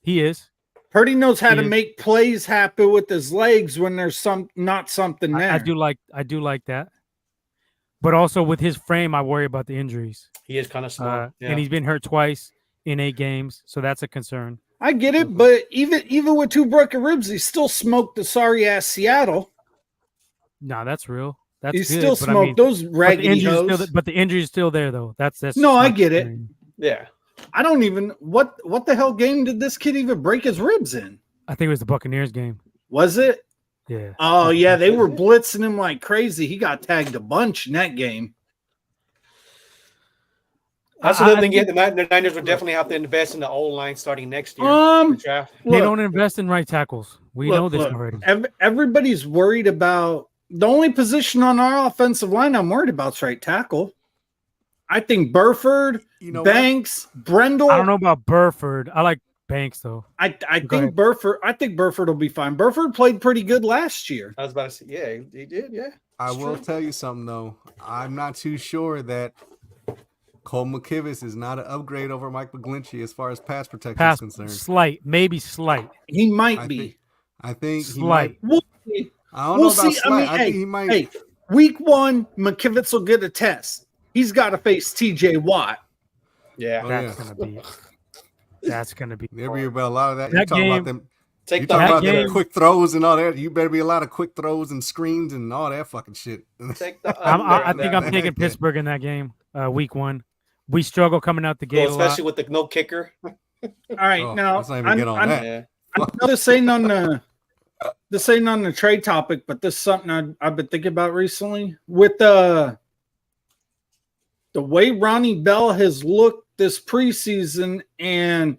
He is. Purdy knows how to make plays happen with his legs when there's not something there. I do like that. But also with his frame, I worry about the injuries. He is kind of small, and he's been hurt twice in 8 games, so that's a concern. I get it, but even with 2 broken ribs, he still smoked the sorry ass Seattle. No, that's real. That's he good, still smoked those raggedy hoes. But the injury is still there, though. That's no, I get it. Yeah, I don't even what the hell game did this kid even break his ribs in? I think it was the Buccaneers game. Was it? Yeah. Oh yeah, they were blitzing him like crazy. He got tagged a bunch in that game. That's another thing. The Niners would definitely have to invest in the O line starting next year. They don't invest in right tackles. We know this already. Everybody's worried about the only position on our offensive line I'm worried about is right tackle. I think Burford, Banks, Brendel. I don't know about Burford. I like Banks though. I think Burford will be fine. Burford played pretty good last year. I was about to say, yeah, he did. Yeah. I will tell you something though. I'm not too sure that Cole McKivitz is not an upgrade over Mike McGlinchey as far as pass protection is concerned. Slight. He might be. I think slight. He might. I don't know about slight. I think he might. Hey, week 1, McKivitz will get a test. He's got to face TJ Watt. Yeah. That's gonna be. There'll be about a lot of that. You're talking about them. You're talking about them quick throws and all that. You better be a lot of quick throws and screens and all that fucking shit. I think I'm taking Pittsburgh in that game. Week 1. We struggle coming out the gate, especially with the no kicker. All right, now let's not even get on that. I know this ain't on the trade topic, but this is something I've been thinking about recently. With the way Ronnie Bell has looked this preseason, and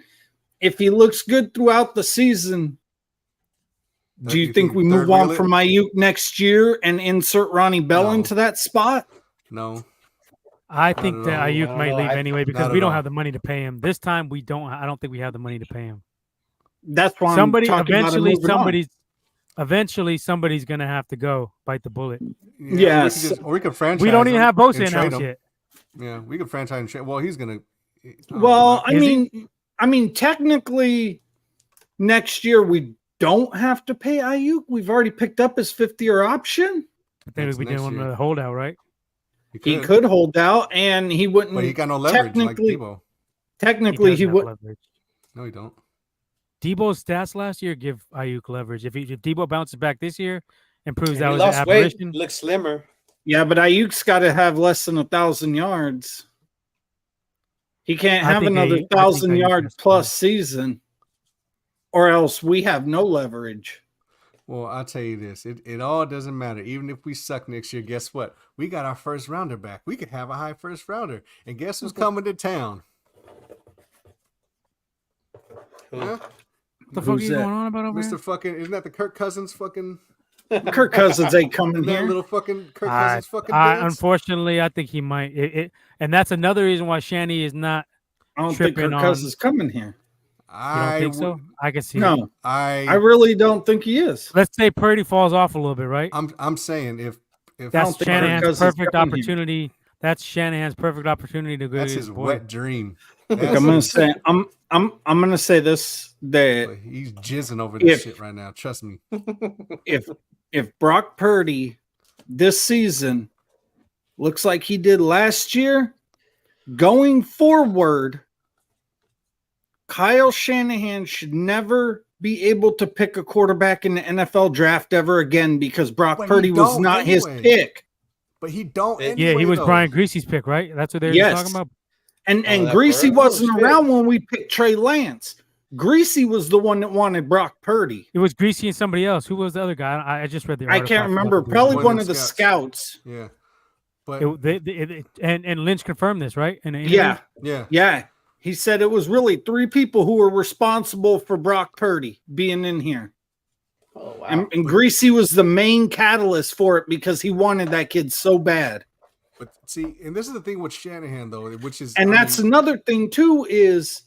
if he looks good throughout the season, do you think we move on from Ayuk next year and insert Ronnie Bell into that spot? No. I think that Ayuk might leave anyway because we don't have the money to pay him. This time we don't. I don't think we have the money to pay him. That's why eventually somebody's gonna have to go bite the bullet. Yes, or we could franchise. We don't even have Bosa in house yet. Yeah, we could franchise and trade. Well, he's gonna. Well, I mean, technically, next year we don't have to pay Ayuk. We've already picked up his 5th-year option. I think we didn't want to hold out, right? He could hold out, and he wouldn't. But he got no leverage like Debo. Technically, he would. Leverage. No, he don't. Debo's stats last year give Ayuk leverage. If Debo bounces back this year and proves that he was an aberration, looks slimmer. Yeah, but Ayuk's got to have less than 1,000 yards. He can't have another 1,000-yard plus season, or else we have no leverage. Well, I'll tell you this. It all doesn't matter. Even if we suck next year, guess what? We got our first rounder back. We could have a high first rounder. And guess who's coming to town? Huh? What the fuck are you going on about over Mr. Fucking, isn't that the Kirk Cousins fucking? Kirk Cousins ain't coming here. That little fucking Kirk Cousins fucking unfortunately, I think he might. And that's another reason why Shanny is not. I don't think Kirk Cousins coming here. You don't think so? I can see. No, I really don't think he is. Let's say Purdy falls off a little bit, right? I'm saying if that's Shanahan's perfect opportunity. That's Shanahan's perfect opportunity to go. That's his wet dream. Look, I'm gonna say this that he's jizzing over this shit right now. Trust me. If Brock Purdy this season looks like he did last year, going forward, Kyle Shanahan should never be able to pick a quarterback in the NFL draft ever again because Brock Purdy was not his pick. But he don't. Yeah, he was Brian Greasy's pick, right? That's what they were talking about. And Greasy wasn't around when we picked Trey Lance. Greasy was the one that wanted Brock Purdy. It was Greasy and somebody else. Who was the other guy? I just read the article. I can't remember. Probably one of the scouts. Yeah. But and Lynch confirmed this, right? Yeah. He said it was really 3 people who were responsible for Brock Purdy being in here. Oh, wow. And Greasy was the main catalyst for it because he wanted that kid so bad. But see, and this is the thing with Shanahan though, which is, And that's another thing too, is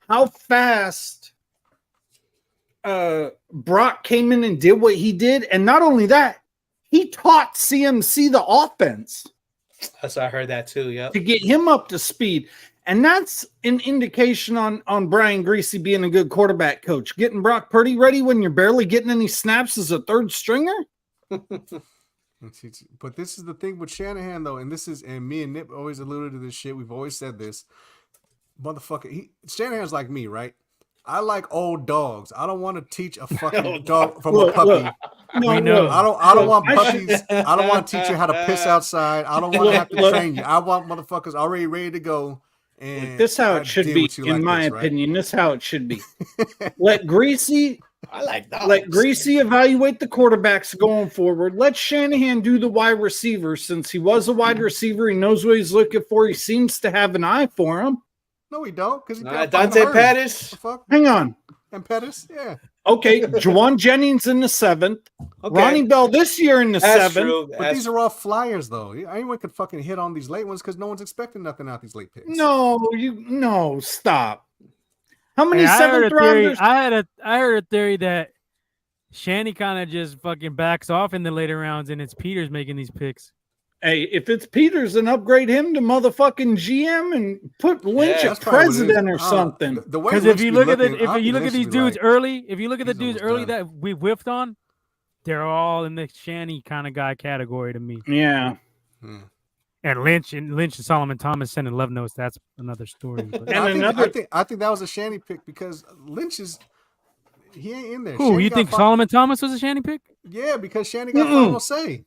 how fast Brock came in and did what he did. And not only that, he taught CMC the offense. So I heard that too. Yeah. To get him up to speed. And that's an indication on Brian Greasy being a good quarterback coach. Getting Brock Purdy ready when you're barely getting any snaps as a third stringer. But this is the thing with Shanahan though, and me and Nip always alluded to this shit. We've always said this. Motherfucker, Shanahan's like me, right? I like old dogs. I don't want to teach a fucking dog from a puppy. We know. I don't want puppies. I don't want to teach you how to piss outside. I don't want to have to train you. I want motherfuckers already ready to go. And this how it should be, in my opinion. This how it should be. Let Greasy evaluate the quarterbacks going forward. Let Shanahan do the wide receiver. Since he was a wide receiver, he knows what he's looking for. He seems to have an eye for him. No, he don't. Because Dante Pettis. Hang on. And Pettis, yeah. Okay, Juwan Jennings in the 7th. Okay. Ronnie Bell this year in the 7th. True. But these are all flyers, though. Anyone could fucking hit on these late ones because no one's expecting nothing out these late picks. No, stop. How many I seventh rounders? I heard a theory that Shanny kind of just fucking backs off in the later rounds, and it's Peters making these picks. Hey, if it's Peters, then upgrade him to motherfucking GM and put Lynch as president or something. Because if you look at these dudes early, that we whiffed on, they're all in the Shanny kind of guy category to me. Yeah. And Lynch and Solomon Thomas sending love notes. That's another story. But. I think that was a Shanny pick because Lynch he ain't in there. Who you think Solomon Thomas was a Shanny pick? Yeah, because Shanny got final say.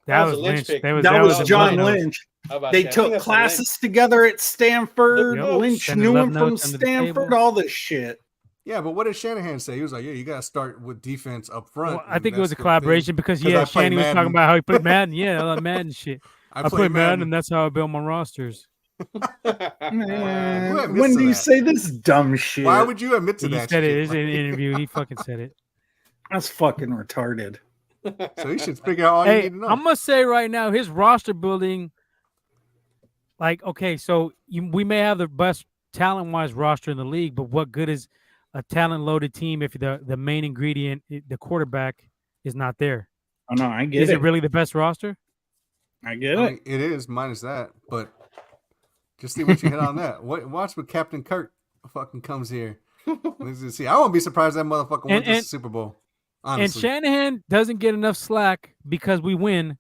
That was Lynch. That was John Lynch. They took classes together at Stanford. Lynch knew him from Stanford. All this shit. Yeah, but what did Shanahan say? He was like, "Yeah, you got to start with defense up front." Well, I think it was a collaboration because Shanny was talking about how he played Madden. Yeah, Madden shit. I played Madden, and that's how I built my rosters. Man, when do you say this dumb shit? Why would you admit to that? He said it in an interview. He fucking said it. That's fucking retarded. So you should figure out all you need to know. I'm gonna say right now, his roster building, we may have the best talent-wise roster in the league, but what good is a talent-loaded team if the main ingredient, the quarterback, is not there? Oh no, I get it. Is it really the best roster? I get it. It is minus that, but just see what you hit on that. Watch what Captain Kirk fucking comes here. Let's just see. I won't be surprised that motherfucker wins the Super Bowl. Honestly. And Shanahan doesn't get enough slack because we win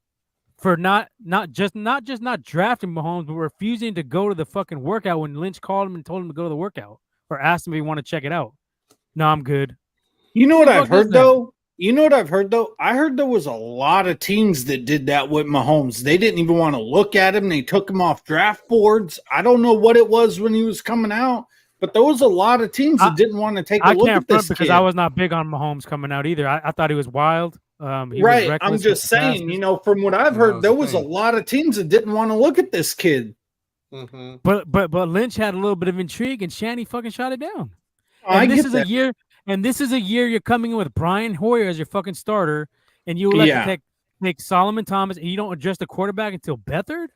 for not just not drafting Mahomes, but refusing to go to the fucking workout when Lynch called him and told him to go to the workout or asked him if he wanted to check it out. No, I'm good. You know what I've heard though? I heard there was a lot of teams that did that with Mahomes. They didn't even want to look at him. They took him off draft boards. I don't know what it was when he was coming out. But there was a lot of teams that didn't want to take a look at this because kid. I was not big on Mahomes coming out either. I thought he was wild. Right. I'm just saying, from what I've heard, there was a lot of teams that didn't want to look at this kid. Mm-hmm. But Lynch had a little bit of intrigue, and Shanny fucking shot it down. This is a year you're coming in with Brian Hoyer as your fucking starter, and you let to take Solomon Thomas, and you don't adjust the quarterback until Beathard?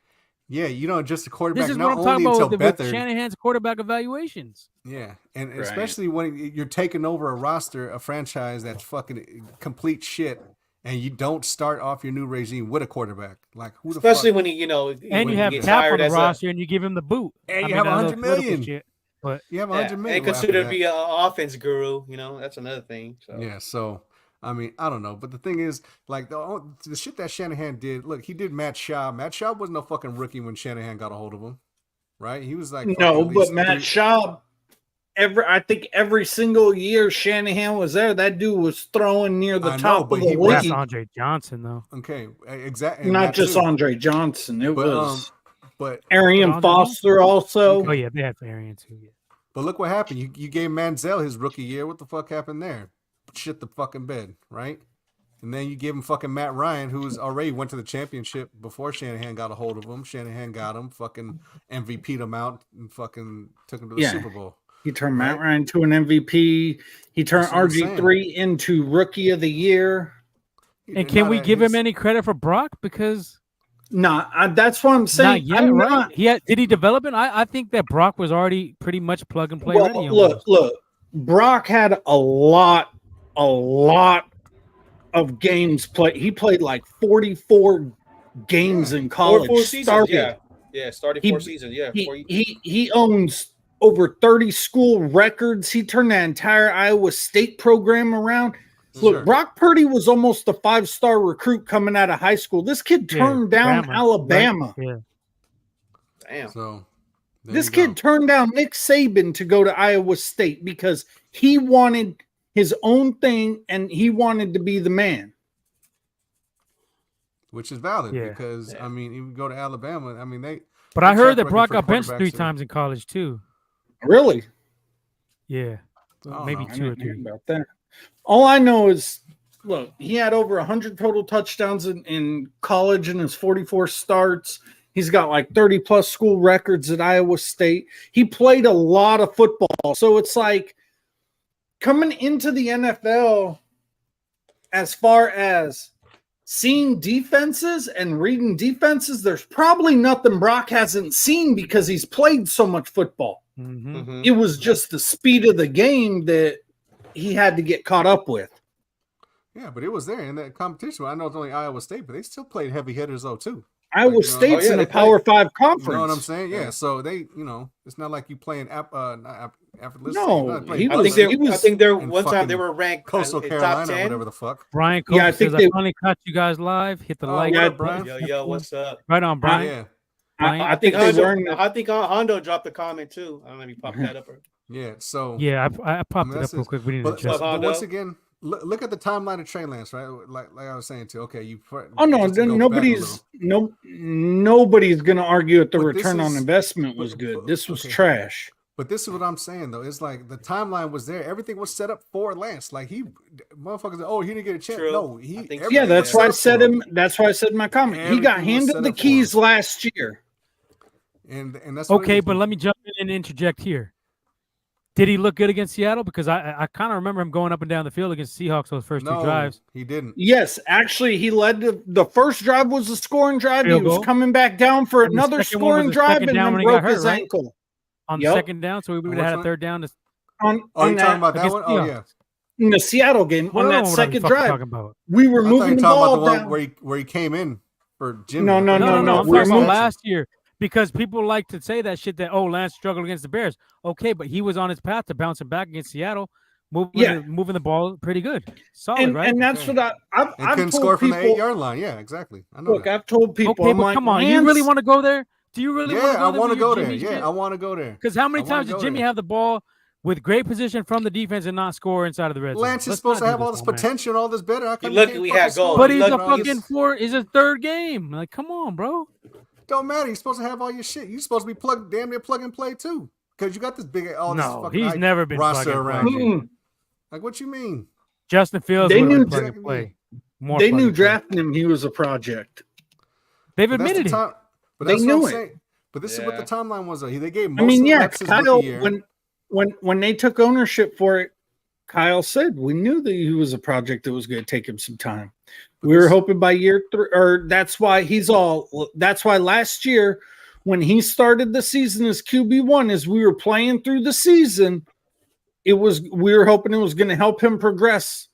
Yeah, you don't adjust the quarterback. This is what I'm talking about with Shanahan's quarterback evaluations. Yeah, and especially when you're taking over a franchise that's fucking complete shit, and you don't start off your new regime with a quarterback. Like who the especially fuck? When he, and you have Cap on the roster, and you give him the boot, and you have $100 million. Shit, but you have $100 million. And considered to be an offense guru. That's another thing. So. Yeah, so. I mean, I don't know, but the thing is, like the shit that Shanahan did. Look, he did Matt Schaub. Matt Schaub was no fucking rookie when Shanahan got a hold of him, right? He was like but Matt Schaub. I think every single year Shanahan was there, that dude was throwing near the top of the league. That's Andre Johnson, though. Okay, exactly. Not just Andre Johnson. It was, but Arian Foster also. Oh yeah, they had Arian too. Yeah. But look what happened. You gave Manziel his rookie year. What the fuck happened there? Shit the fucking bed, right? And then you give him fucking Matt Ryan, who's already went to the championship before Shanahan got a hold of him. Shanahan got him, fucking MVP'd him out, and fucking took him to the Super Bowl. He turned Matt Ryan to an MVP. He turned RG3 into Rookie of the Year. And can we give him any credit for Brock? Because Nah, that's what I'm Not saying. yet, I'm right? not. Did he develop it? I think that Brock was already pretty much plug and play Well, ready. look, Almost. Brock had a lot of games played. He played like 44 games in college. Four seasons. Started. Yeah. Started He- 4 seasons. Yeah. He owns over 30 school records. He turned that entire Iowa State program around. Sure. Look, Brock Purdy was almost a 5-star recruit coming out of high school. This kid turned down Bama, Alabama. right? Yeah. Damn. So This kid turned down Nick Saban to go to Iowa State because he wanted his own thing and he wanted to be the man. which is valid Yeah. because I mean, you go to Alabama. I mean, But their I heard track that record Brock for got benched 3 quarterbacks are- times in college too. Really? Yeah, don't maybe know. I 2 or didn't hear 3. about that. All I know is, look, he had over 100 total touchdowns in college in his 44 starts. He's got like 30 plus school records at Iowa State. He played a lot of football. So it's like coming into the NFL, as far as seeing defenses and reading defenses, there's probably nothing Brock hasn't seen because he's played so much football. Mm-hmm. Mhm. It was just the speed of the game that he had to get caught up with. Yeah, but it was there in that competition. I know it's only Iowa State, but they still played heavy hitters though too. Iowa you know, State's oh, yeah, in a they Power play. 5 conference. You know what I'm saying? Yeah. Yeah. So they, it's not like you playing No, he I was- think he was- I think there in one time they fucking were ranked Coastal top Carolina, 10. whatever the fuck. Brian Cope Yeah, I think says they- I finally caught you guys live. Hit the Oh, like. what Yeah, up, Brian? Yo, what's up? Right on, Brian. Yeah, I think they were in I think Hondo dropped a comment too. I don't know if you popped that up. yeah. So Yeah, I popped it that's up real it. quick. We didn't But, address but, it. but Hondo. once again, look at the timeline of Trey Lance, right? Like I was saying too. Okay, Oh no, just to go back a nobody's little. nobody's gonna argue that the But this return on is- investment was but- good. but- This was okay. trash. But this is what I'm saying though. It's like the timeline was there. Everything was set up for Lance. Like motherfuckers. Oh, he didn't get a chance. True. No, I he. think so. everything Yeah, was that's set why I up said for him. That's why I said in my comment. He got Everything was handed set the up for keys him. last year. And that's what it Okay, is. but let me jump in and interject here. Did he look good against Seattle? Because I kind of remember him going up and down the field against Seahawks those first 2 no, drives. he didn't. Yes, actually, he led the first drive was a scoring drive. Field He was goal. coming back down for And the another second one was scoring the drive second and down then when he got broke hurt, his right? ankle. On the Yep. second down, so we would which have had a one? third down to On, Oh, on you talking about that against one? Oh Seahawks. yeah. in the Seattle game What on other that one was I second fucking drive, talking about? we were I thought you moving were the talking about ball the one down. where he came in for Jimmy. No, no, I thought No, you no, were I'm we're talking about moving- last year because people like to say that shit that Lance struggled against the Bears. Okay, but he was on his path to bouncing back against Seattle, moving the ball pretty good, solid, and, right? and that's Okay. what And I've couldn't told score from the people. 8-yard line. Yeah, exactly. I know Look, that. I've told people. Okay, I'm but like, come on, you really Lance- want to go there? Do you really want to Yeah, go I there? want to with your go there. Jimmy Yeah, shit? I want to go there. Because how many I wanna times did go Jimmy there. have the ball with great position from the defense and not score inside of the red zone? Lance is Let's supposed not to do have all this on, man. potential and all this better. How come You're lucky can't we fucking had score? goals. But he's Look, a bro, fucking his third game. Like, come on, bro. Don't matter. You're supposed to have all your shit. You're supposed to be damn near plug and play too, because you got this big all this No, fucking he's hype never been roster plug and around play. you. Mm-mm. Like, what you mean? Justin Fields They would knew have plug and play. More They plug knew and play. drafting him, he was a project. They've But that's admitted the it. time. But They that's knew what I'm it. saying. But this is what the Yeah. timeline was. Though. They gave most I mean, of yeah, Laps's Kyle. rookie year. When they took ownership for it, Kyle said we knew that he was a project that was going to take him some time. But We were this- hoping by year 3, or that's why That's why last year when he started the season as QB1, as we were playing through the season, we were hoping it was going to help him progress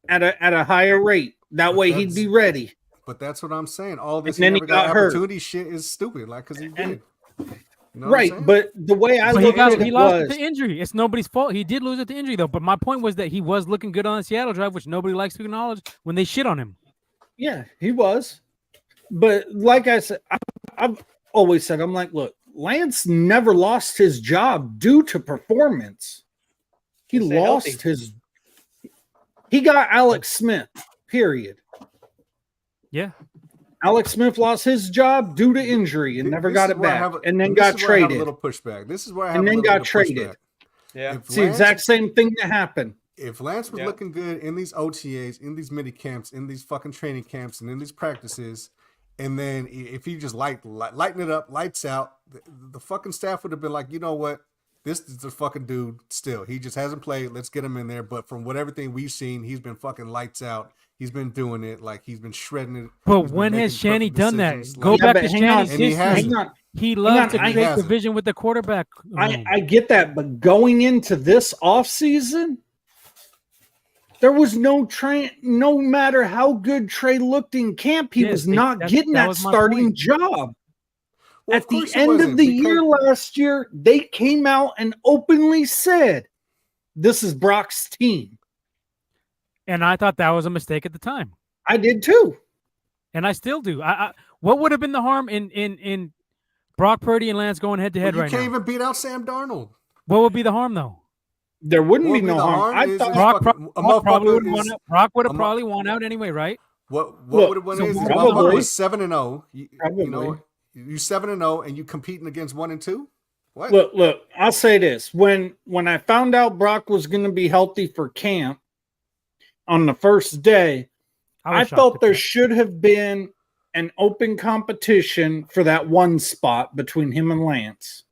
at a higher rate. That But way he'd be ready. But that's what I'm saying. All this And then he never got got hurt. opportunity shit is stupid. Like, because he did. And- You know what I'm Right, saying? but the way I But he looked at he it lost it was, to injury. It's nobody's fault. He did lose it to injury though. But my point was that he was looking good on the Seattle drive, which nobody likes to acknowledge when they shit on him. yeah, he was. But like I said, I've always said, I'm like, look, Lance never lost his job due to performance. He Stay lost healthy. his. He got Alex Smith. Period. Yeah. Alex Smith lost his job due to injury and never This got is it where I back, have a- and then this got is where I have traded. A little pushback. This is where I have And a then little got bit of traded. pushback. Yeah. If It's the exact same thing that happened. If Lance was Yeah. looking good in these OTAs, in these mini camps, in these fucking training camps, and in these practices, and then if he just lighten it up, lights out, the fucking staff would have been like, you know what, this is the fucking dude. Still, he just hasn't played. Let's get him in there. But from everything we've seen, he's been fucking lights out. He's been doing it. Like he's been shredding it. But He's been when has making Shanny perfect done that? decisions, Go like- Yeah, back to but hang on, Shanny's and he history. hasn't. Hang on. He on, loves to I create hasn't. division with the quarterback. I get that, but going into this offseason, there was no Trey. No matter how good Trey looked in camp, he Yes, was not getting that that was my starting point. job. Well, At of the course it end of wasn't, the because- year last year, they came out and openly said, "This is Brock's team." And I thought that was a mistake at the time. I did too. And I still do. What would have been the harm in Brock Purdy and Lance going head to Well, head you right can't now? even beat out Sam Darnold. What would be the harm though? There wouldn't What be would be no the harm. harm I is- thought is- Brock, fucking- a Brock probably motherfucker would have is- won out. Brock would a have mo- probably won out anyway, right? What Look, would have won so is probably- motherfucker was 7-0. You Probably. know, you 7-0 and you competing against 1 and 2. What? Look. I'll say this: when I found out Brock was going to be healthy for camp on the first day, I was shocked felt at there that. should have been an open competition for that one spot between him and Lance.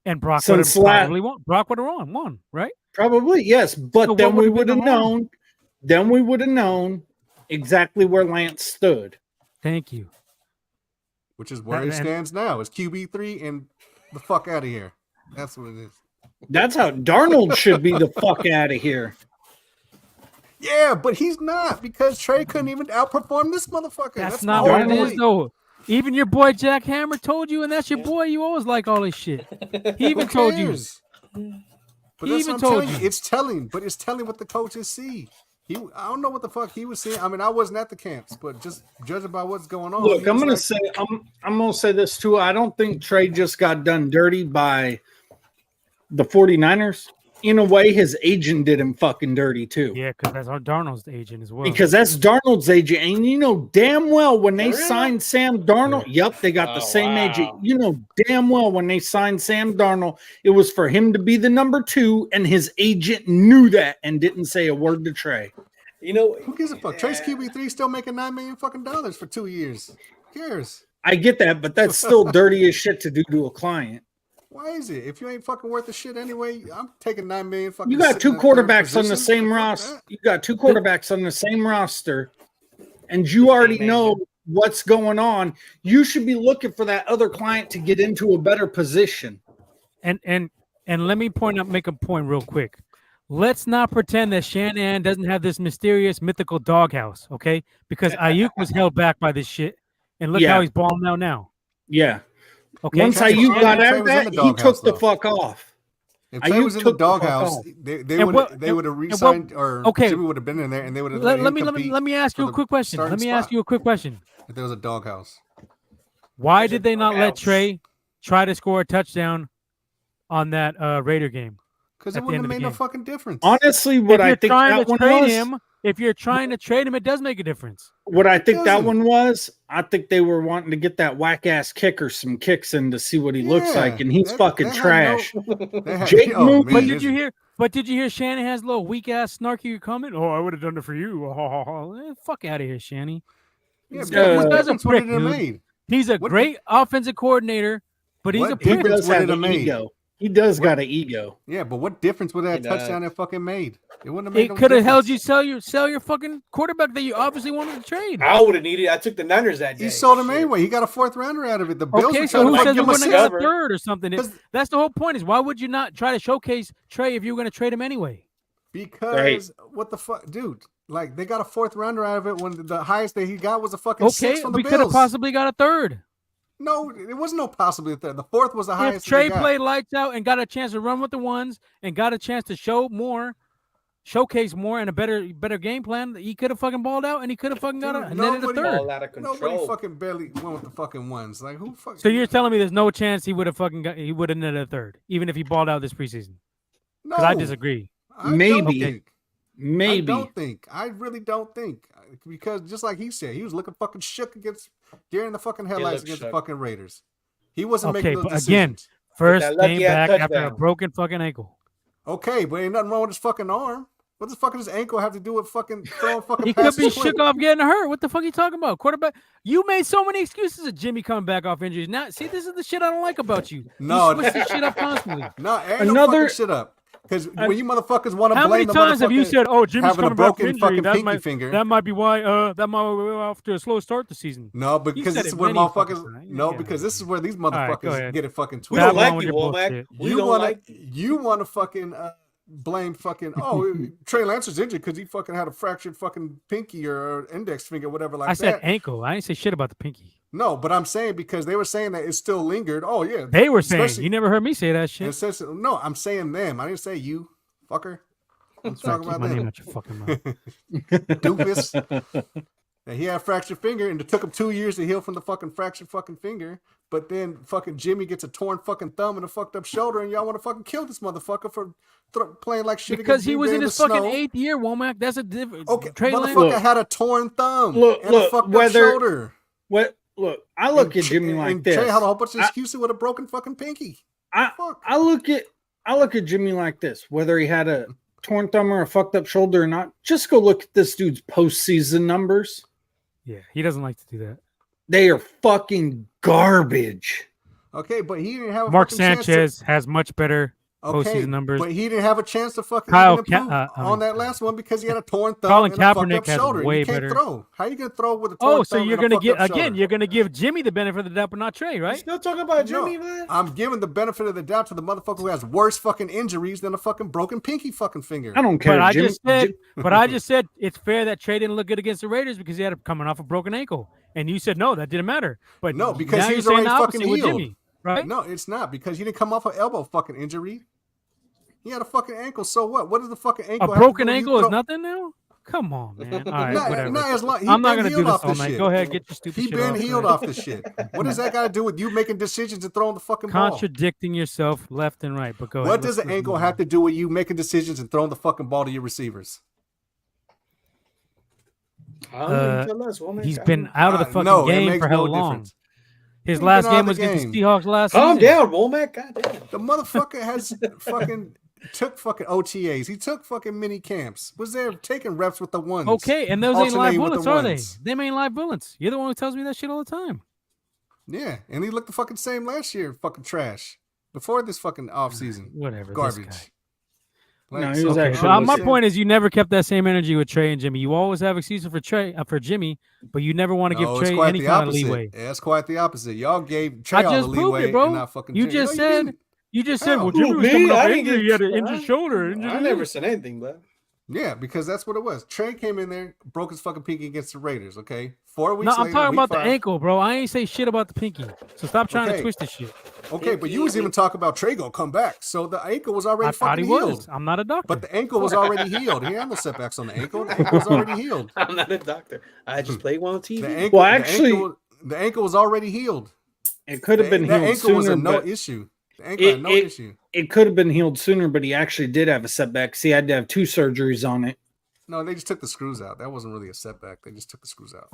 And Brock would have Since la- probably won. Brock would have won, right? Probably, yes. But So then what we would would have have been the harm? known. Then we would have known exactly where Lance stood. Thank you. Which is where he And- stands now. It's QB3 and the fuck out of here. That's what it is. That's how Darnold should be the fuck out of here. Yeah, but he's not, because Trey couldn't even outperform this motherfucker. That's my not whole what it is, point. though. Even your boy Jack Hammer told you, and that's your boy. You always like all this shit. He even Who told you. cares? But He that's even what I'm told telling you. It's telling, but it's telling what the coaches see. I don't know what the fuck he was seeing. I mean, I wasn't at the camps, but just judging by what's going on. Look, he I'm was gonna like- say I'm gonna say this too. I don't think Trey just got done dirty by the 49ers. In a way, his agent did him fucking dirty too. Yeah, because that's our Darnold's agent as well. Because that's Darnold's agent, and you know damn well when they For real? signed Sam Darnold. Yep, they got the Oh, same wow. agent. You know damn well when they signed Sam Darnold, it was for him to be the number 2, and his agent knew that and didn't say a word to Trey. You know, Who gives a fuck? Trey's QB3 still making $9 million fucking dollars for 2 years. Who cares? I get that, but that's still dirty as shit to do to a client. Why is it? If you ain't fucking worth the shit anyway, I'm taking $9 million fucking. You got sitting 2 in the third quarterbacks on the position. same Fuck roster. that. You got 2 quarterbacks on the same roster, and you already know what's going on. You should be looking for that other client to get into a better position. and let me make a point real quick. Let's not pretend that Shanahan doesn't have this mysterious mythical doghouse, okay? Because Ayuk was held back by this shit, and look Yeah. how he's balling out now. Yeah. Okay, Once Trey- Ayuk got Trey out of was in that, the he doghouse, took the though. fuck off. If Trey Ayuk was in the took the fuck doghouse, off. they And would what- they would have and what- re-signed, or okay. Jimmy would have been in there, and they would have let me ask you a quick question. Let me ask you a quick question. If there was a doghouse, Why There's did a they not let doghouse. Trey try to score a touchdown on that Raider game? because At it the wouldn't end have of made the no game. fucking difference. Honestly, what If I you're think trying that to one trade was, him, if you're trying to trade him, it does make a difference. what I think that doesn't. one was, I think they were wanting to get that whack ass kicker some kicks in to see what he looks Yeah, like, and he's that- fucking that had trash. They had- Jake Moon- But man, did is you he? hear? But did you hear Shanahan's little weak ass snarky comment? Oh, I would have done it for you. Fuck out of here, Shanny. Yeah, This but what guy's a difference would prick, it have dude. made? He's a What- great offensive coordinator, but he's What a He prick. difference does would have it have an made? ego. He does got an ego. Yeah, but what difference would that He touchdown does. have fucking made? It wouldn't have made It no could have held difference. you sell your fucking quarterback that you obviously wanted to trade. I would have needed. I took the Niners that day. He sold him Shit. anyway. He got a 4th rounder out of it. The Bills Okay, were so trying who to says fucking we give him a wouldn't have got cover. a third or something? 'Cause- That's the whole point. Is why would you not try to showcase Trey if you were going to trade him anyway? Because what the fuck, dude? Like they got a 4th rounder out of it when the highest that he got was a fucking Okay, 6 from the we could have Bills. possibly got a third. No, it wasn't no possibly a third. The 4th was the If highest. that Trey they got. played lights out and got a chance to run with the ones and got a chance to showcase more and a better game plan, he could have fucking balled out and he could have fucking got Dude, a netted a nobody- third. All out of Nobody control. fucking barely went with the fucking ones. Like who fucking? So you're telling me there's no chance he would have netted a third, even if he balled out this preseason? no, Because I disagree. I Maybe. don't think. I Maybe. don't think. I really don't think. Because just like he said, he was looking fucking shook during the fucking headlights looked against the shook. fucking Raiders. He wasn't Okay, making those but again, decisions. first that lucky game ass back after a touchdown. broken fucking ankle. Okay, but ain't nothing wrong with his fucking arm. What the fuck does his ankle have to do with fucking throwing fucking He could passes be quick? shook off getting hurt. What the fuck are you talking about? Quarterback, you made so many excuses of Jimmy coming back off injuries. Now, see, this is the shit I don't like about you. No, You switch this shit up constantly. No, ain't no Another- fucking shit up. Because when you motherfuckers want to How many blame the times have you motherfucker said, "Oh, Jimmy's having a coming back from broken injury. fucking That pinky might finger. that might be why we're off to a slow start this season." No, You because said this is it where many fucking motherfuckers. times. No, Yeah. because this is where these right, go motherfuckers ahead. get it fucking We twisted. don't Babble on like with you, your Womack. bullshit. We don't like you. You want to fucking blame fucking Trey Lance was injured because he fucking had a fractured fucking pinky or index finger, whatever like I that. said ankle. I didn't say shit about the pinky. No, but I'm saying because they were saying that it still lingered. Oh yeah, They were saying. especially- You never heard me say that and shit. no, I'm saying them. I didn't say you, fucker. I'm Sorry, talking keep about my name them. out your fucking mouth. Doofus. And he had a fractured finger, and it took him 2 years to heal from the fucking fractured fucking finger. But then fucking Jimmy gets a torn fucking thumb and a fucked up shoulder, and y'all want to fucking kill this motherfucker for playing like shit Because against he Green was Bay in his the fucking snow. 8th year, Womack. That's a different. Okay, Trey Lance. motherfucker had a torn thumb Look, and a look, fucked up whether- shoulder. Look, I look And at Jimmy like and this. Trey had a whole bunch of excuses with a broken fucking pinky. Fuck. I look at Jimmy like this. Whether he had a torn thumb or a fucked up shoulder or not, just go look at this dude's postseason numbers. Yeah, he doesn't like to do that. They are fucking garbage. Okay, but he didn't have a Mark fucking chance to- Sanchez has much better Okay, postseason numbers. but he didn't have a chance to fucking Kyle even improve Ka- on that last one because he had a torn thumb Colin and a fucked Kaepernick up has shoulder. way You can't better. throw. How you gonna throw with a torn Oh, so thumb you're and a gonna fucked give up shoulder? again? You're gonna give Jimmy the benefit of the doubt, but not Trey, You right? still talking about No, Jimmy, man? I'm giving the benefit of the doubt to the motherfucker who has worse fucking injuries than a fucking broken pinky fucking finger. I don't care. But I Jimmy, just said it's fair that Trey didn't look good against the Raiders because he had coming off a broken ankle, and you said no, that didn't matter. But No, because now he you're was saying already the opposite fucking with healed. Jimmy, right? No, it's not because he didn't come off an elbow fucking injury. He had a fucking ankle. So what? What does the fucking ankle? A have to broken do with ankle you is throw- nothing now. Come on, man. All right, Not, whatever. not as long. I'm not been gonna do healed this off all this night. shit. Go ahead, get your stupid He shit been off. healed off this shit. What does that got to do with you making decisions and throwing the fucking ball? Contradicting yourself left and right. But go ahead. What does an ankle have to do with you making decisions and throwing the fucking ball to your receivers? I don't know, you tell us, Womack. He's I been don't- out of the fucking no, it game makes for how no long? difference. His He's last been out game of was the against the game. Seahawks last Calm season. down, Womack. God damn. The motherfucker has fucking took fucking OTAs. He took fucking mini camps. Was there taking reps with the ones? Okay, and those ain't live Alternating with bullets, the are they? ones. Them ain't live bullets. You're the one who tells me that shit all the time. Yeah, and he looked the fucking same last year. Fucking trash. Before this fucking off season. Whatever. Garbage. This guy. No, he was Okay, actually but my listening. point is, you never kept that same energy with Trey and Jimmy. You always have excuses for for Jimmy, but you never want to No, give it's Trey quite any the kind of opposite. leeway. Yeah, it's quite the opposite. Y'all gave Trey I all the just proved leeway it, bro. and not fucking You Jimmy. just No, you said. didn't. You just said, How? well, Who, Jimmy was me? coming off I an didn't injury. get- He had an I- injured shoulder. I never said anything, bro. Yeah, because that's what it was. Trey came in there, broke his fucking pinky against the Raiders. Okay, 4 weeks No, later. I'm talking week about the 5, ankle, bro. I ain't say shit about the pinky. So stop trying to Okay. twist this shit. Okay, but you was even talking about Trey gonna come back. So the ankle was already I thought he fucking healed. was. I'm not a doctor. But the ankle was already healed. He had no setbacks on the ankle. The ankle was already healed. I'm not a doctor. I just play one on TV. The ankle, Well, actually- the ankle was already healed. It could have been that healed ankle was a sooner, no but issue. The ankle had no issue. it could have been healed sooner. But he actually did have a setback. See, he had to have 2 surgeries on it. No, they just took the screws out. That wasn't really a setback. They just took the screws out.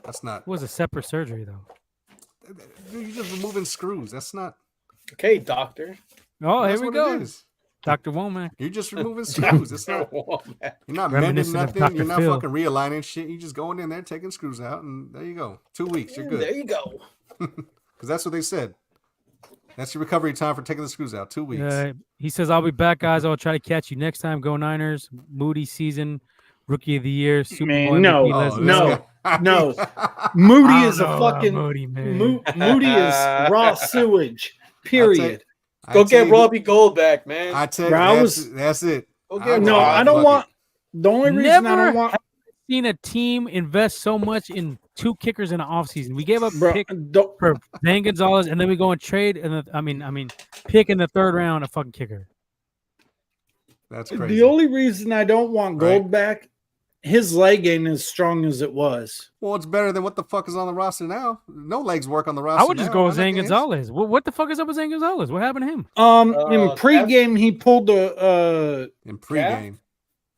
That's not. It was a separate surgery, though. You're just removing screws. That's not. Okay, doctor. Oh, That's here we what go. it is. Dr. Womack. You're just removing screws. It's not. Womack. You're not mending Reminiscent of nothing. You're Dr. not Phil. fucking realigning shit. You're just going in there, taking screws out, and there you go. 2 weeks. You're There good. you go. Because that's what they said. That's your recovery time for taking the screws out. 2 weeks. He says, I'll be back, guys. I'll try to catch you next time. Go Niners. Moody season. Rookie of the year. Super Man, Bowl no. MVP. Let's Oh, go. this no, guy. no. Moody I don't is a know about fucking Moody, man. Moody is raw sewage. Period. Go I tell get you- Robbie Gold back, man. I tell you, Bro, I that's, was- that's it. Go I get was No, Robbie. like, I don't fuck want. The only reason I Never don't want, seen a team invest so much in 2 kickers in the offseason. We gave up bro, pick don't, for Zane Gonzalez, and then we go and trade. And I mean, pick in the 3rd round a fucking kicker. That's crazy. the only reason I don't want Right. Gold back, his leg ain't as strong as it was. Well, it's better than what the fuck is on the roster now. No legs work on the roster. I would just now. go with I Zane think it is. Gonzalez. What the fuck is up with Zane Gonzalez? What happened to him? In pregame, he pulled a In pregame.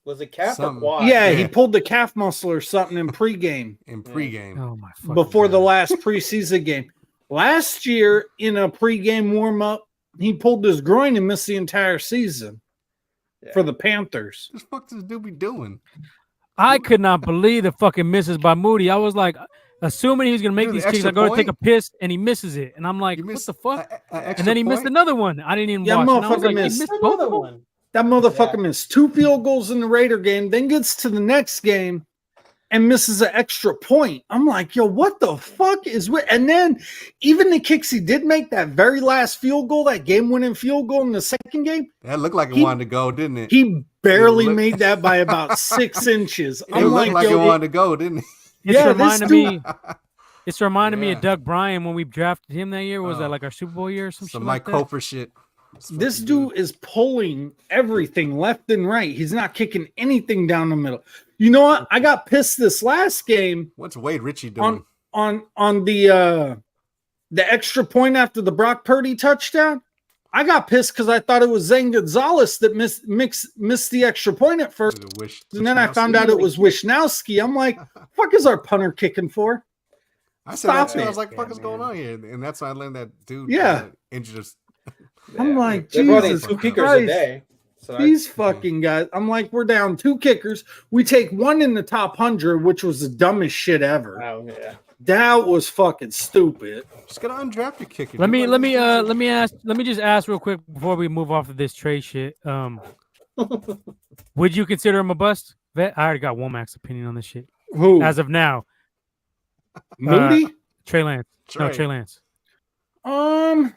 Was it calf or Something. quad? yeah, Yeah. he pulled the calf muscle or something in pregame In pregame. Oh my fucking before the God. last preseason game. Last year, in a pregame warm up, he pulled his groin and missed the entire season Yeah. for the Panthers. What the fuck does this dude be doing? I could not believe the fucking misses by Moody. I was like, assuming he was gonna make Dude, these the kicks, I extra go to take a point? piss and he misses it, and I'm like, You what missed the fuck? a And then he missed point? another one. I didn't even Yeah, watch. And I was motherfucker like, he missed missed both Another of them. one. That motherfucker missed 2 field goals in the Raider game, then gets to the next game and misses an extra point. I'm like, yo, what the fuck is with? And then even the kicks he did make, that very last field goal, that game-winning field goal in the second game, That looked like it wanted to go, didn't it? he barely made that by about 6 inches. It I'm looked like it yo, wanted to go, didn't it? It's Yeah, reminding this dude- me. It's reminding me Yeah. of Doug Bryan when we drafted him that year. Was Oh. that like our Super Bowl year or some shit Some like Mike that? Cofer shit. this dude is pulling everything left and right. He's not kicking anything down the middle. You know what? I got pissed this last game What's Wade Ritchie doing? on the extra point after the Brock Purdy touchdown. I got pissed because I thought it was Zane Gonzalez that missed the extra point at first. And then I found out it was Wisnowski. I'm like, fuck is our punter kicking for? I said that Stop too. I it. was like, "Fuck Yeah, is going on here?" And that's when I learned that dude injured us. I'm like, they brought in Jesus 2 kickers Christ. a day. So These fucking guys. I'm like, we're down 2 kickers. We take one in the top 100, which was the dumbest shit ever. Oh yeah. That was fucking stupid. Just gotta undraft your kicker. Let dude. me just ask real quick before we move off of this Trey shit. Would you consider him a bust? Vet? I already got Womack's opinion on this shit. Who? As of now, Moody? Trey Lance. No, Trey. Trey Lance. I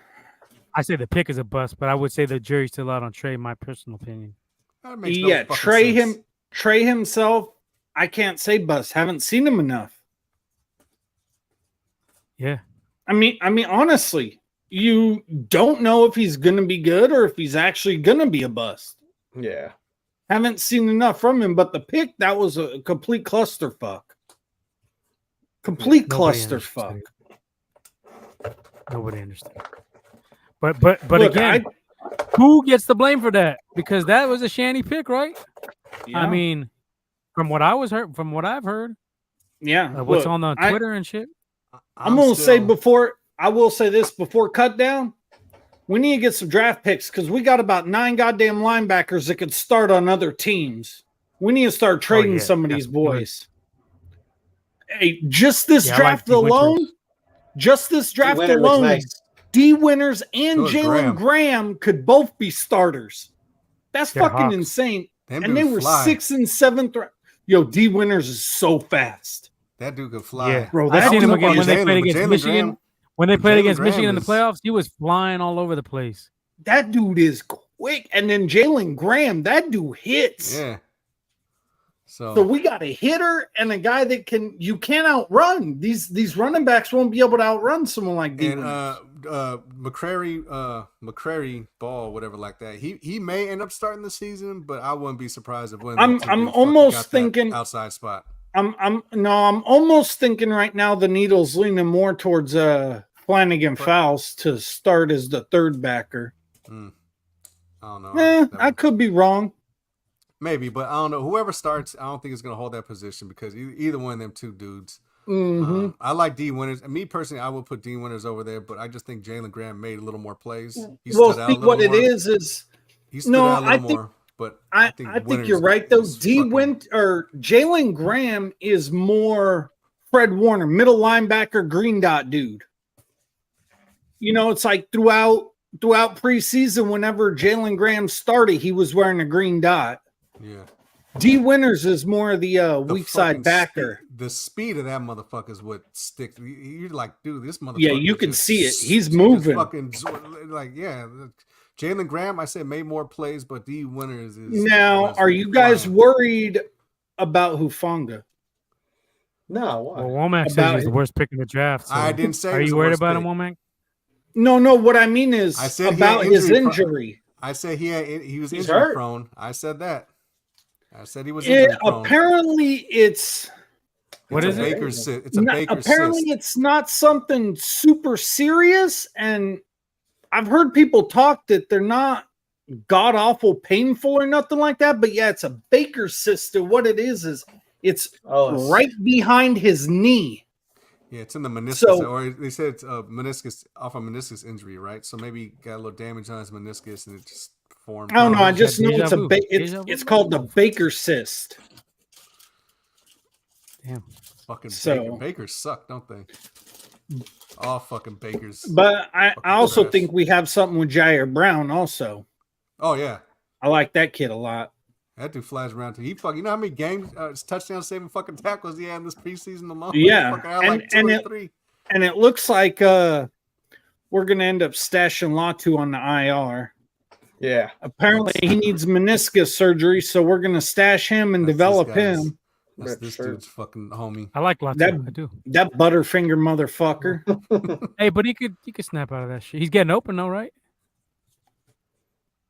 I say the pick is a bust, but I would say the jury's still out on Trey. My personal opinion. That makes no yeah, fucking sense. Trey himself, I can't say bust. Haven't seen him enough. Yeah. I mean, honestly, you don't know if he's gonna be good or if he's actually gonna be a bust. Yeah. Haven't seen enough from him, but the pick, that was a complete clusterfuck. Complete Nobody clusterfuck. understood. Nobody understood. But Look, again, who gets the blame for that? Because that was a shanty pick, right? Yeah. I mean, from what I've heard, yeah. what's look, on the Twitter and shit. I'm gonna say I will say this before cut down. We need to get some draft picks because we got about 9 goddamn linebackers that could start on other teams. We need to start trading yeah, some of these definitely. boys. Hey, just this Yeah, I draft like D. alone, Winters. just this draft Winter looks alone, nice. D. Winters and So is Jalen Graham could both be starters. That's They're fucking hawks. insane. Them And they dudes were fly. 6th and 7th. Yo, D. Winters is so fast. That dude could fly. Yeah, Bro, I that seen him dude again when is- they Jalen- played but against Jalen Michigan. Graham- When they played Jalen against Michigan in Graham the is- playoffs, he was flying all over the place. That dude is quick. And then Jalen Graham, that dude hits. Yeah. So we got a hitter and a guy that you can't outrun. These running backs won't be able to outrun someone like D. And McCrary Ball, whatever like that. He may end up starting the season, but I wouldn't be surprised if one. of them two I'm dudes almost got that thinking- outside spot. I'm almost thinking right now the needle's leaning more towards Flanagan Fowles to start as the third backer. I don't know. I could be wrong. Maybe, but I don't know. Whoever starts, I don't think is going to hold that position because either one of them two dudes. Mhm. I like D Winters. And me personally, I would put D Winters over there, but I just think Jalen Graham made a little more plays. He Well, stood out a think little what more. it is He stood no, out a I little think- more. But I think you're right though. Jalen Graham is more Fred Warner, middle linebacker, green dot dude. You know, it's like throughout preseason, whenever Jalen Graham started, he was wearing a green dot. Yeah. D Winters is more of the weak side fucking backer. The speed of that motherfucker is what sticks. You're like, dude, this motherfucker. Yeah, you is can just- see it. He's just moving. Fucking like, yeah. Jalen Graham, I said, made more plays, but D Winters is. Now, was are you guys flying. worried about Hufanga? No, why? Well, Womack says About he's the it. worst pick in the draft. So I didn't say. Are he was you the worried worst about pick. him, Womack? No. What I mean is I said he about had his injury injury. I said he was He's injury hurt. prone. I said that. I said he was injury prone. Apparently, it's What It's is a it? Baker's cyst. It's a not- Baker's apparently cyst. it's not something super serious, and I've heard people talk that they're not god awful painful or nothing like that. But yeah, it's a Baker's cyst. And what it is it's Oh, right behind his knee. Yeah, it's in the meniscus, So- or they said it's a meniscus off a meniscus injury, right? So maybe he got a little damage on his meniscus and it just formed. I don't know. I Oh, just know deja it's a vu. it's Deja vu. it's called the Baker cyst. Damn. Fucking So- Bakers suck, don't they? All fucking Bakers. But I Fucking also trash. think we have something with Jair Brown also. Oh yeah, I like that kid a lot. That dude flies around too. He fucking. You know how many games, touchdown saving fucking tackles he had in this preseason alone? Yeah, He fucking had like two or three. And it looks like we're gonna end up stashing Latu on the IR. Yeah. Apparently, he needs meniscus surgery, so we're gonna stash him and develop him. That's this dude's fucking homie. I like Latu. I do. That Butterfinger motherfucker. Hey, but he could snap out of that shit. He's getting open though, right?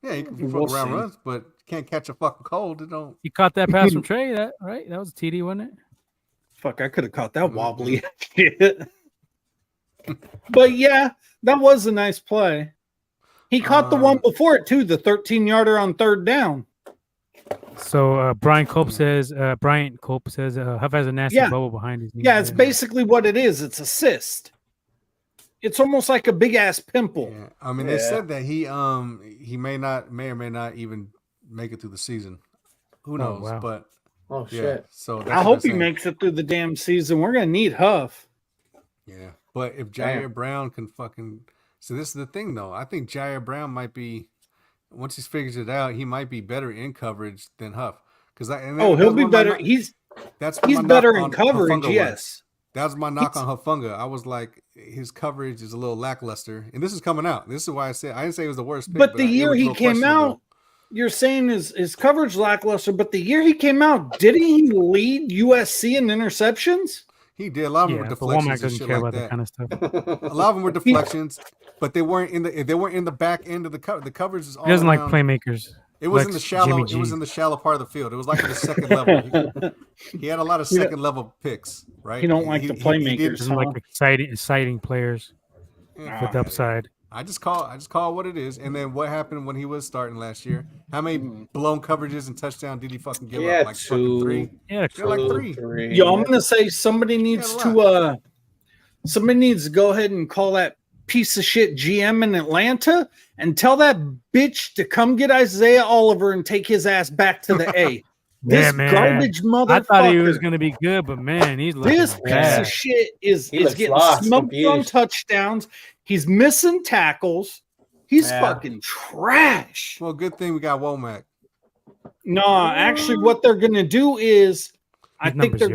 Yeah, he can fuck around runs, but can't catch a fucking cold. It don't. He caught that pass from Trey. That right? That was a TD, wasn't it? Fuck, I could have caught that wobbly shit. But yeah, that was a nice play. He caught the one before it too, the 13-yarder on third down. So Bryant Cope says Huff has a nasty bubble behind his knee. Yeah, it's basically what it is. It's a cyst. It's almost like a big ass pimple. Yeah. I mean, they said that he may or may not even make it through the season. Who knows? Wow. But Shit. So that's I hope he makes it through the damn season. We're gonna need Huff. Yeah, but if Jair Brown can fucking, so this is the thing though. I think Jair Brown might be, once he figures it out, he might be better in coverage than Huff. Because he'll be better. He's better in coverage. Yes. That was my knock on Hufanga. I was like, his coverage is a little lackluster, and this is coming out. This is why I said I didn't say it was the worst pick, but the year he came out, you're saying his coverage lackluster. But the year he came out, didn't he lead USC in interceptions? He did. A lot of them were deflections and shit like that. Kind of stuff. A lot of them were deflections, but they weren't in the back end of the cover. The coverage is all. He doesn't around. like playmakers. It was in the shallow. It was in the shallow part of the field. It was like in the second level. He had a lot of second level picks, right? He don't like the playmakers. He doesn't like exciting players with the upside. I just call what it is. And then what happened when he was starting last year? How many blown coverages and touchdown did he fucking give up? Like fucking 3. Yeah, like 3. Yo, I'm gonna say somebody needs to go ahead and call that piece of shit GM in Atlanta and tell that bitch to come get Isaiah Oliver and take his ass back to the A. This garbage motherfucker. I thought he was gonna be good, but man, he's looking this bad. piece of shit is getting smoked on touchdowns. He's missing tackles. He's fucking trash. Well, good thing we got Womack. No, actually, what they're gonna do is, I think they're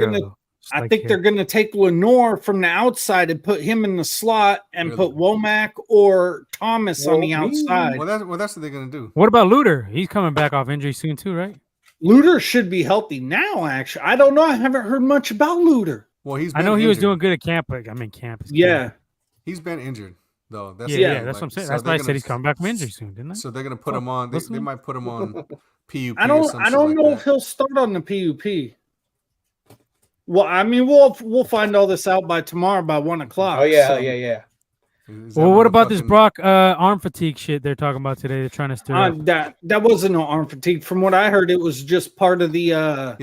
gonna take Lenore from the outside and put him in the slot and put Womack or Thomas on the outside. Well, that's what they're gonna do. What about Luter? He's coming back off injury soon too, right? Luter should be healthy now. Actually, I don't know. I haven't heard much about Luter. Well, I know he was doing good at camp, but I mean, camp is he's been injured though. That's that's what I'm saying. So that's why I said he's coming back from injury soon, didn't I? So they're gonna put him on. They might put him on PUP. I don't know if he'll start on the PUP. Well, I mean, we'll find all this out by tomorrow by 1:00. Oh yeah. Well, what about this Brock arm fatigue shit they're talking about today? They're trying to stir up. That wasn't no arm fatigue. From what I heard, it was just part of the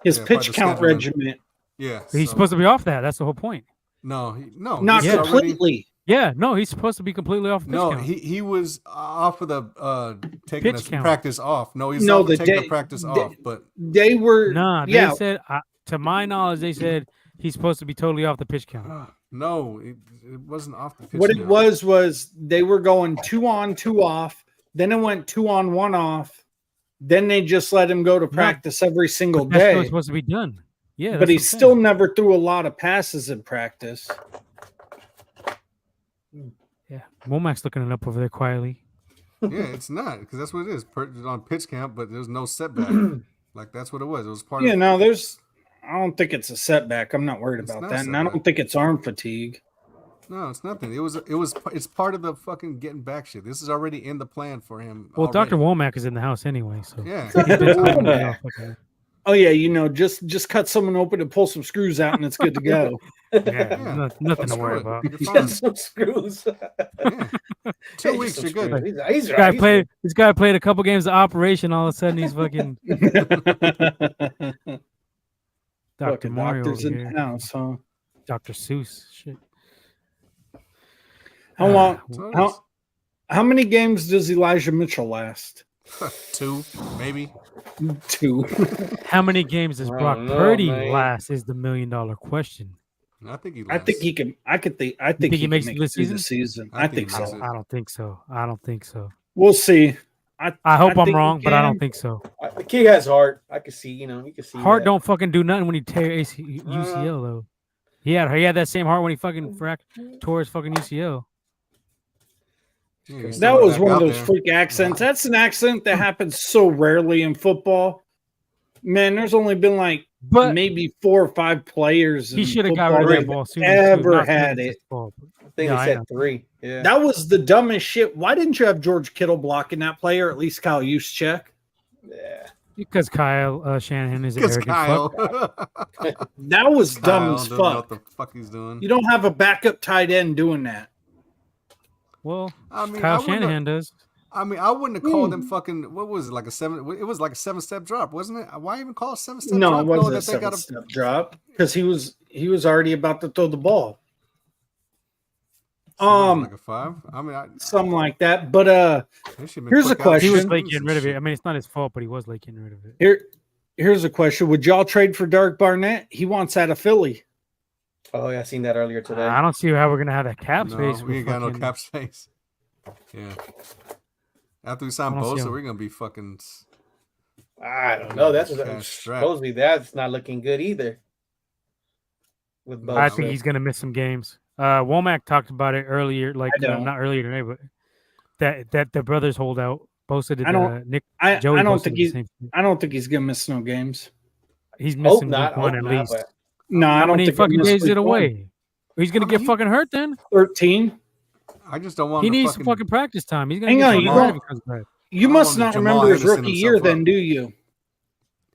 his pitch count regimen. Yeah, he's supposed to be off that. That's the whole point. No, not completely. He's supposed to be completely off. No, count. he was off of the taking the practice off. No, he's taking the practice off. But they were They said, to my knowledge, they said he's supposed to be totally off the pitch count. No, it wasn't off the pitch. What it was they were going 2 on, 2 off. Then it went 2 on, 1 off. Then they just let him go to practice every single day. That's what's supposed to be done. Yeah, but he still never threw a lot of passes in practice. Yeah, Womack's looking it up over there quietly. Yeah, it's not because that's what it is. On pitch count, but there's no setback. Like that's what it was. It was part of. Yeah, no, there's. I don't think it's a setback. I'm not worried about that, and I don't think it's arm fatigue. No, it's nothing. It's part of the fucking getting back shit. This is already in the plan for him. Well, Dr. Womack is in the house anyway, so yeah. Oh yeah, just cut someone open and pull some screws out, and it's good to go. Nothing to worry about. Just some screws. 2 weeks, you're good. This guy played a couple games of Operation. All of a sudden, he's fucking. Dr. Mario Doctor's in the house, huh? Dr. Seuss, shit. How long? How many games does Elijah Mitchell last? 2, maybe. 2. How many games does Brock Purdy last? Is the $1 million question. I think he. Lasts. I think he can. I think he makes it this season. I think so. I don't think so. We'll see. I hope I'm think wrong, he but I can. don't think so. The kid has heart. I can see, you can see Heart that. don't fucking do nothing when he tear UCL though. He had that same heart when he fucking tore his fucking UCL. Yeah, he's That throwing it was back one of out those there. freak accents. That's an accent that happens so rarely in football. Man, there's only been like But maybe 4 or 5 players he in should have got football rid of that that ball sooner too. ever Not had his it. fault. I think Yeah, they I said know. 3. Yeah. That was the dumbest shit. Why didn't you have George Kittle blocking that play, or at least Kyle Juszczyk? Yeah. Because Kyle Shanahan is an Because arrogant Kyle. fuck. That was dumb Kyle as doesn't know what fuck. the fuck he's doing. You don't have a backup tight end doing that. Well, I mean, Kyle Shanahan does. I wouldn't have called him fucking. What was it, like a 7? It was like a 7-step drop, wasn't it? Why even call it 7-step No, drop? it knowing wasn't a that they got 7-step drop because he was already about to throw the ball. like a 5. I mean, Something like that. But they should've been here's a quick out He was question. late getting rid of it. I mean, it's not his fault, but he was late getting rid of it. Here's a question: would y'all trade for Derek Barnett? He wants out of Philly. Oh, yeah, I seen that earlier today. I don't see how we're gonna have that cap No, space. we ain't got no fucking- cap space. Yeah. After we sign I don't see Bosa, him. we're gonna be fucking. I don't know. That's Cash strap. supposedly that's not looking good either. With both. I think he's gonna miss some games. Womack talked about it earlier, like I don't. not earlier today, but that the brothers hold out. Bosa did. I don't- Nick. I Joey don't Bosa think did the same thing. I don't think he's gonna miss no games. He's Hope missing not. week 1 Hope at not, least. but No, I How don't many think fucking he'll miss days is it week one. away? He's gonna get fucking hurt then. 13. I just don't want. He him to needs some fucking practice time. He's gonna Hang get on, fucking you hurt don't- if he comes back. You I must want not Jamal remember his Henderson rookie himself year, up. then, do you?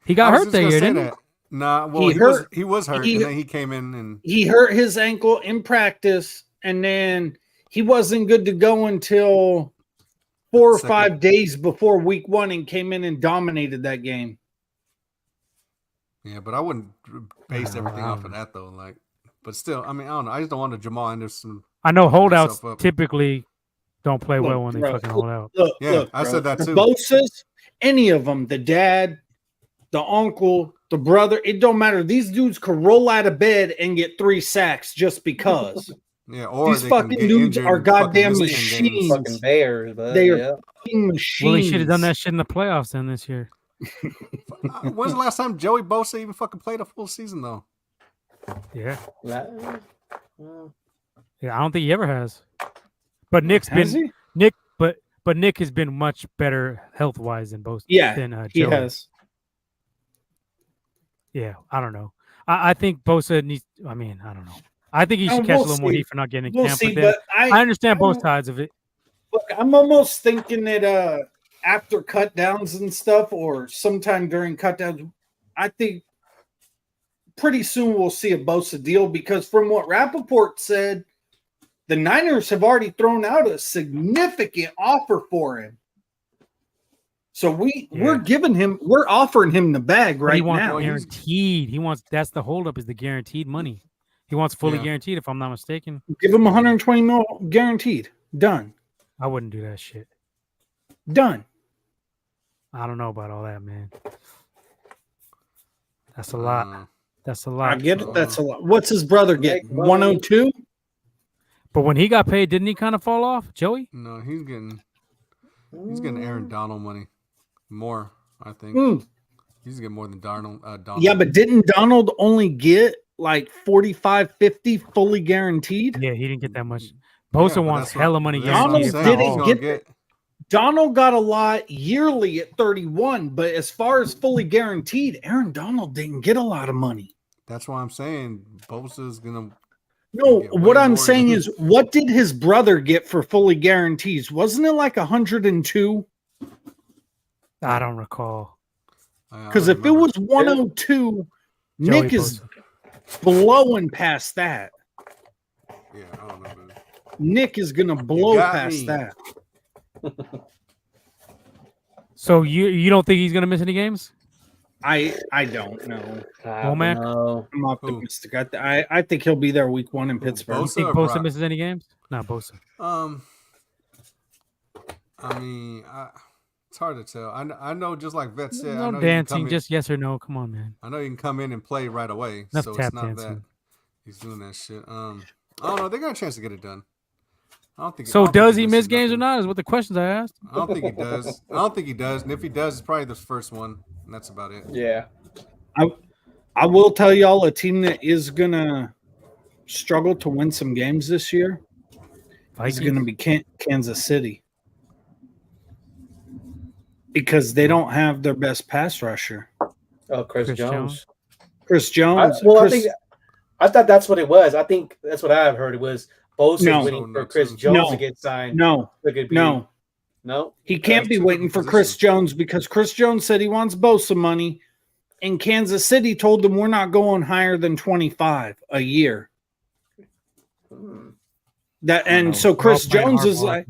He I got was hurt just that gonna year, say didn't he? that. Nah, well, He he hurt- was hurt, he- and then he came in and He hurt his ankle in practice, and then he wasn't good to go until 4 or Second. 5 days before week 1 and came in and dominated that game. yeah, but I wouldn't base I everything don't off of know. that though. Like, but still, I mean, I don't know. I just don't want a Jamal Anderson. I know holdouts Myself up. typically don't play well when they Bro, fucking hold out. Look, Yeah, look, I bro, said that the too. Bosas, any of them, the dad, the uncle, the brother, it don't matter. These dudes could roll out of bed and get 3 sacks just because. Yeah, or These they can fucking get dudes injured are and fucking goddamn miss 10 games. machines. fucking Bears, but They are yeah. fucking machines. Well, he should have done that shit in the playoffs then this year. When's the last time Joey Bosa even fucking played a full season though? Yeah, Well, yeah. I don't think he ever has. But Nick's Has been he? Nick, but Nick has been much better health wise than both. Yeah, than he Joey. has. Yeah, I don't know. I think Bosa needs. I mean, I don't know. I think he should Oh, catch we'll a little more see. heat for not getting in We'll camp. see, But then but I understand both I- sides of it. Look, I'm almost thinking that after cut downs and stuff, or sometime during cut downs, I think pretty soon we'll see a Bosa deal because from what Rappaport said, the Niners have already thrown out a significant offer for him. So we're offering him the bag But right he wants now. guaranteed. He wants that's the holdup is the guaranteed money. He wants fully Yeah. guaranteed. If I'm not mistaken, Give him 120 mil guaranteed. Done. I wouldn't do that shit. Done. I don't know about all that, man. That's a lot. That's a lot. I get it. That's a lot. What's his brother get? Make money. 102? But when he got paid, didn't he kind of fall off, Joey? No, he's getting Aaron Donald money more. I think Mm. he's getting more than Donald. Yeah, but didn't Donald only get like 45, 50 fully guaranteed? Yeah, he didn't get that much. Yeah, Bosa but wants that's what- hella money that's what I'm guaranteed. saying. Didn't He's gonna get Donald got a lot yearly at 31, but as far as fully guaranteed, Aaron Donald didn't get a lot of money. That's why I'm saying Bosa's gonna. No, get what way I'm more saying than- is, what did his brother get for fully guarantees? Wasn't it like 102? I don't recall. Because if it was 102, Joey Nick is Bosa. blowing past that. Yeah, I don't know. Man. Nick is gonna blow got past me. that. So you don't think he's gonna miss any games? I don't know. Womack? No. I'm optimistic. I think he'll be there week 1 in Pittsburgh. You Bosa think or Bosa Brock? misses any games? Not Bosa. I mean, it's hard to tell. I know, just like Vet said, I know No you can dancing, come in- just yes or no. Come on, man. I know you can come in and play right away, Enough so tap it's not dancing. that he's doing that shit. I don't know. They got a chance to get it done. I don't think. So does he miss misses games or nothing. not? Is what the questions I asked. I don't think he does. I don't think he does. And if he does, it's probably the first one. And that's about it. Yeah. I will tell y'all a team that is gonna struggle to win some games this year is going to be Kansas City because they don't have their best pass rusher. Oh, Chris Jones. Chris Jones. I thought that's what it was. I think that's what I've heard. It was Bosa waiting for Chris Jones to get signed. No. He can't be waiting for Chris Jones because Chris Jones said he wants Bosa money, and Kansas City told them we're not going higher than 25 a year. So Chris Jones is like,